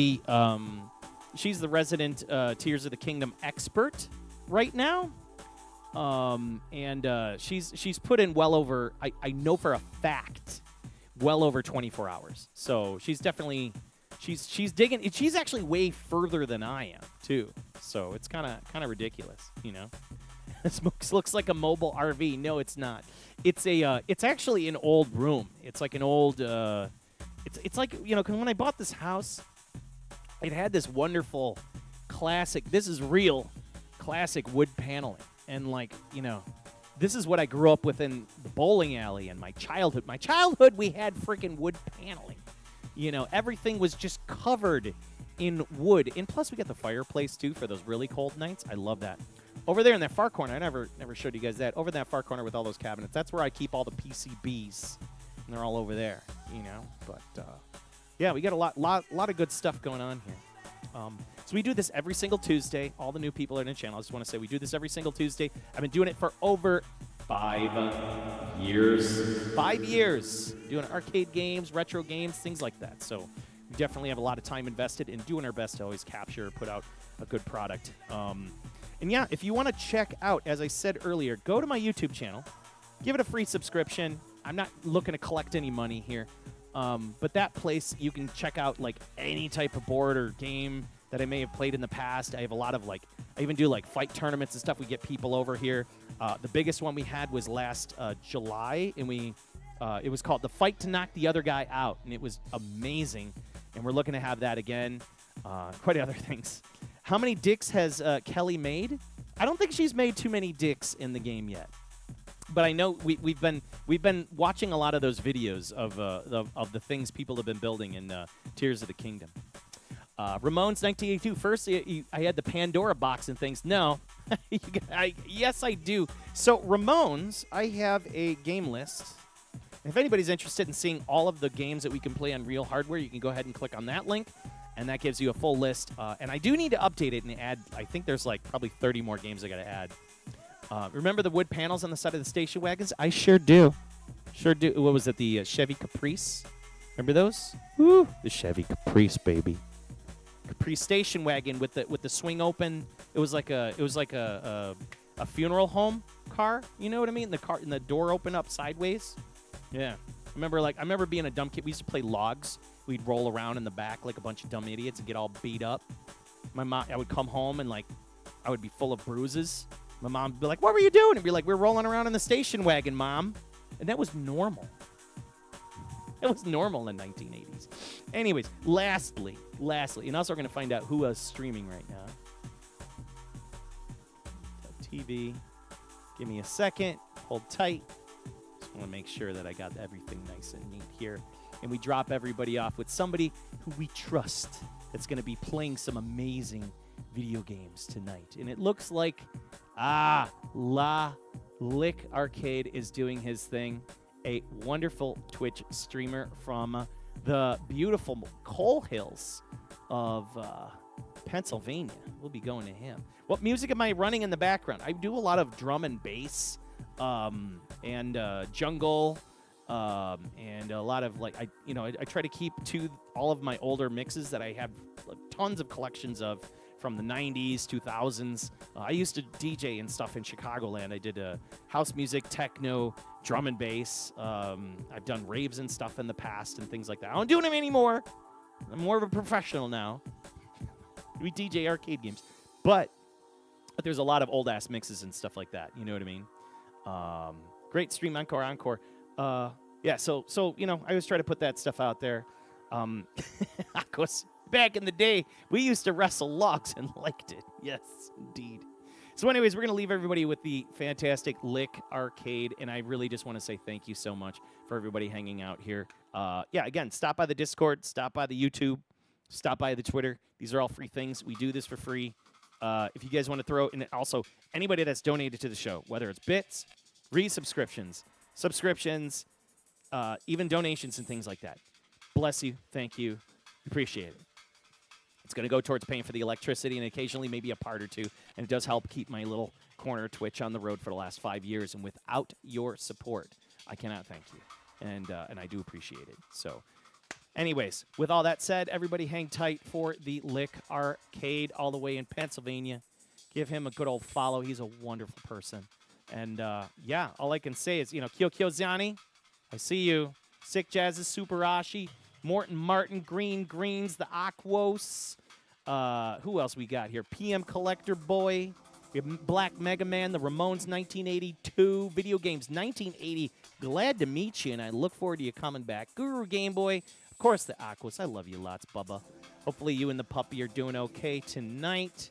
she's the resident Tears of the Kingdom expert right now. And she's put in well over, I know for a fact, well over 24 hours. So she's definitely, she's digging, she's actually way further than I am too. So it's kind of ridiculous, you know. This looks like a mobile RV. No, it's not. It's actually an old room. It's like an old, it's like, you know, 'cause when I bought this house, it had this wonderful classic. This is real classic wood paneling. And, like, you know, this is what I grew up with in the bowling alley and my childhood. My childhood, we had freaking wood paneling. You know, everything was just covered in wood. And plus, we got the fireplace, too, for those really cold nights. I love that. Over there in that far corner, I never showed you guys that. Over in that far corner with all those cabinets, that's where I keep all the PCBs. And they're all over there, you know. But, yeah, we got a lot of good stuff going on here. So we do this every single Tuesday. All the new people are in the channel. I just want to say we do this every single Tuesday. I've been doing it for over 5 years. 5 years. Doing arcade games, retro games, things like that. So we definitely have a lot of time invested in doing our best to always capture, put out a good product. And yeah, if you want to check out, as I said earlier, go to my YouTube channel. Give it a free subscription. I'm not looking to collect any money here. But that place, you can check out, like, any type of board or game that I may have played in the past. I have a lot of, like, I even do, like, fight tournaments and stuff. We get people over here. The biggest one we had was last July, and it was called The Fight to Knock the Other Guy Out, and it was amazing. And we're looking to have that again. Quite other things. How many dicks has Kelly made? I don't think she's made too many dicks in the game yet. But I know we've been watching a lot of those videos of the things people have been building in Tears of the Kingdom. Ramones 1982. First, I had the Pandora box and things. No, yes, I do. So Ramones, I have a game list. If anybody's interested in seeing all of the games that we can play on real hardware, you can go ahead and click on that link, and that gives you a full list. And I do need to update it and add. I think there's like probably 30 more games I got to add. Remember the wood panels on the side of the station wagons? I sure do. Sure do. What was it? The Chevy Caprice? Remember those? Woo! The Chevy Caprice, baby. Caprice station wagon with the swing open. It was like a funeral home car. You know what I mean? The car and the door open up sideways. Yeah. I remember being a dumb kid. We used to play logs. We'd roll around in the back like a bunch of dumb idiots and get all beat up. My mom, I would come home and like I would be full of bruises. My mom would be like, "What were you doing?" And be like, "We're rolling around in the station wagon, Mom." And that was normal. It was normal in the 1980s. Anyways, lastly, and also we're going to find out who is streaming right now. TV. Give me a second. Hold tight. Just want to make sure that I got everything nice and neat here. And we drop everybody off with somebody who we trust that's going to be playing some amazing video games tonight. And it looks like, La Lick Arcade is doing his thing. A wonderful Twitch streamer from the beautiful Coal Hills of Pennsylvania. We'll be going to him. What music am I running in the background? I do a lot of drum and bass and jungle and a lot of like I try to keep to all of my older mixes that I have tons of collections of from the 90s, 2000s. I used to DJ and stuff in Chicagoland. I did house music, techno, drum and bass. I've done raves and stuff in the past and things like that. I don't do them anymore. I'm more of a professional now. We DJ arcade games. But there's a lot of old-ass mixes and stuff like that. You know what I mean? Great stream, encore. Yeah, so I always try to put that stuff out there. Of course, back in the day, we used to wrestle logs and liked it. Yes, indeed. So anyways, we're going to leave everybody with the fantastic Lick Arcade, and I really just want to say thank you so much for everybody hanging out here. Yeah, again, stop by the Discord, stop by the YouTube, stop by the Twitter. These are all free things. We do this for free. If you guys want to throw, and also anybody that's donated to the show, whether it's bits, resubscriptions, subscriptions, even donations and things like that. Bless you. Thank you. Appreciate it. It's going to go towards paying for the electricity and occasionally maybe a part or two. And it does help keep my little corner Twitch on the road for the last 5 years. And without your support, I cannot thank you. And I do appreciate it. So anyways, with all that said, everybody hang tight for the Lick Arcade all the way in Pennsylvania. Give him a good old follow. He's a wonderful person. And, yeah, all I can say is, Kyo Ziani, I see you. Sick Jazz's Superashi, Morton Martin, Green Greens, the Aquos. Who else we got here? PM Collector Boy. We have Black Mega Man, the Ramones 1982, Video Games 1980. Glad to meet you, and I look forward to you coming back. Guru Game Boy, of course, the Aquos. I love you lots, Bubba. Hopefully you and the puppy are doing okay tonight.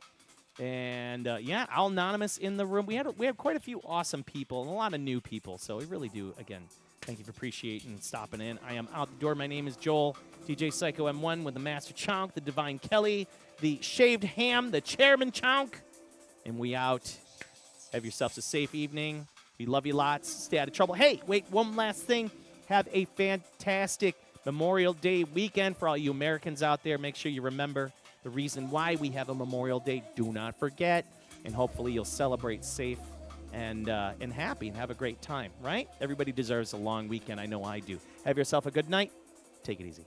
And yeah, Al Anonymous in the room. We have quite a few awesome people and a lot of new people. So we really do, again, thank you for appreciating and stopping in. I am out the door. My name is Joel, DJ Psycho M1 with the Master Chonk, the Divine Kelly, the Shaved Ham, the Chairman Chonk. And we out. Have yourselves a safe evening. We love you lots. Stay out of trouble. Hey, wait, one last thing. Have a fantastic Memorial Day weekend for all you Americans out there. Make sure you remember the reason why we have a Memorial Day. Do not forget. And hopefully you'll celebrate safe and happy and have a great time, right? Everybody deserves a long weekend. I know I do. Have yourself a good night. Take it easy.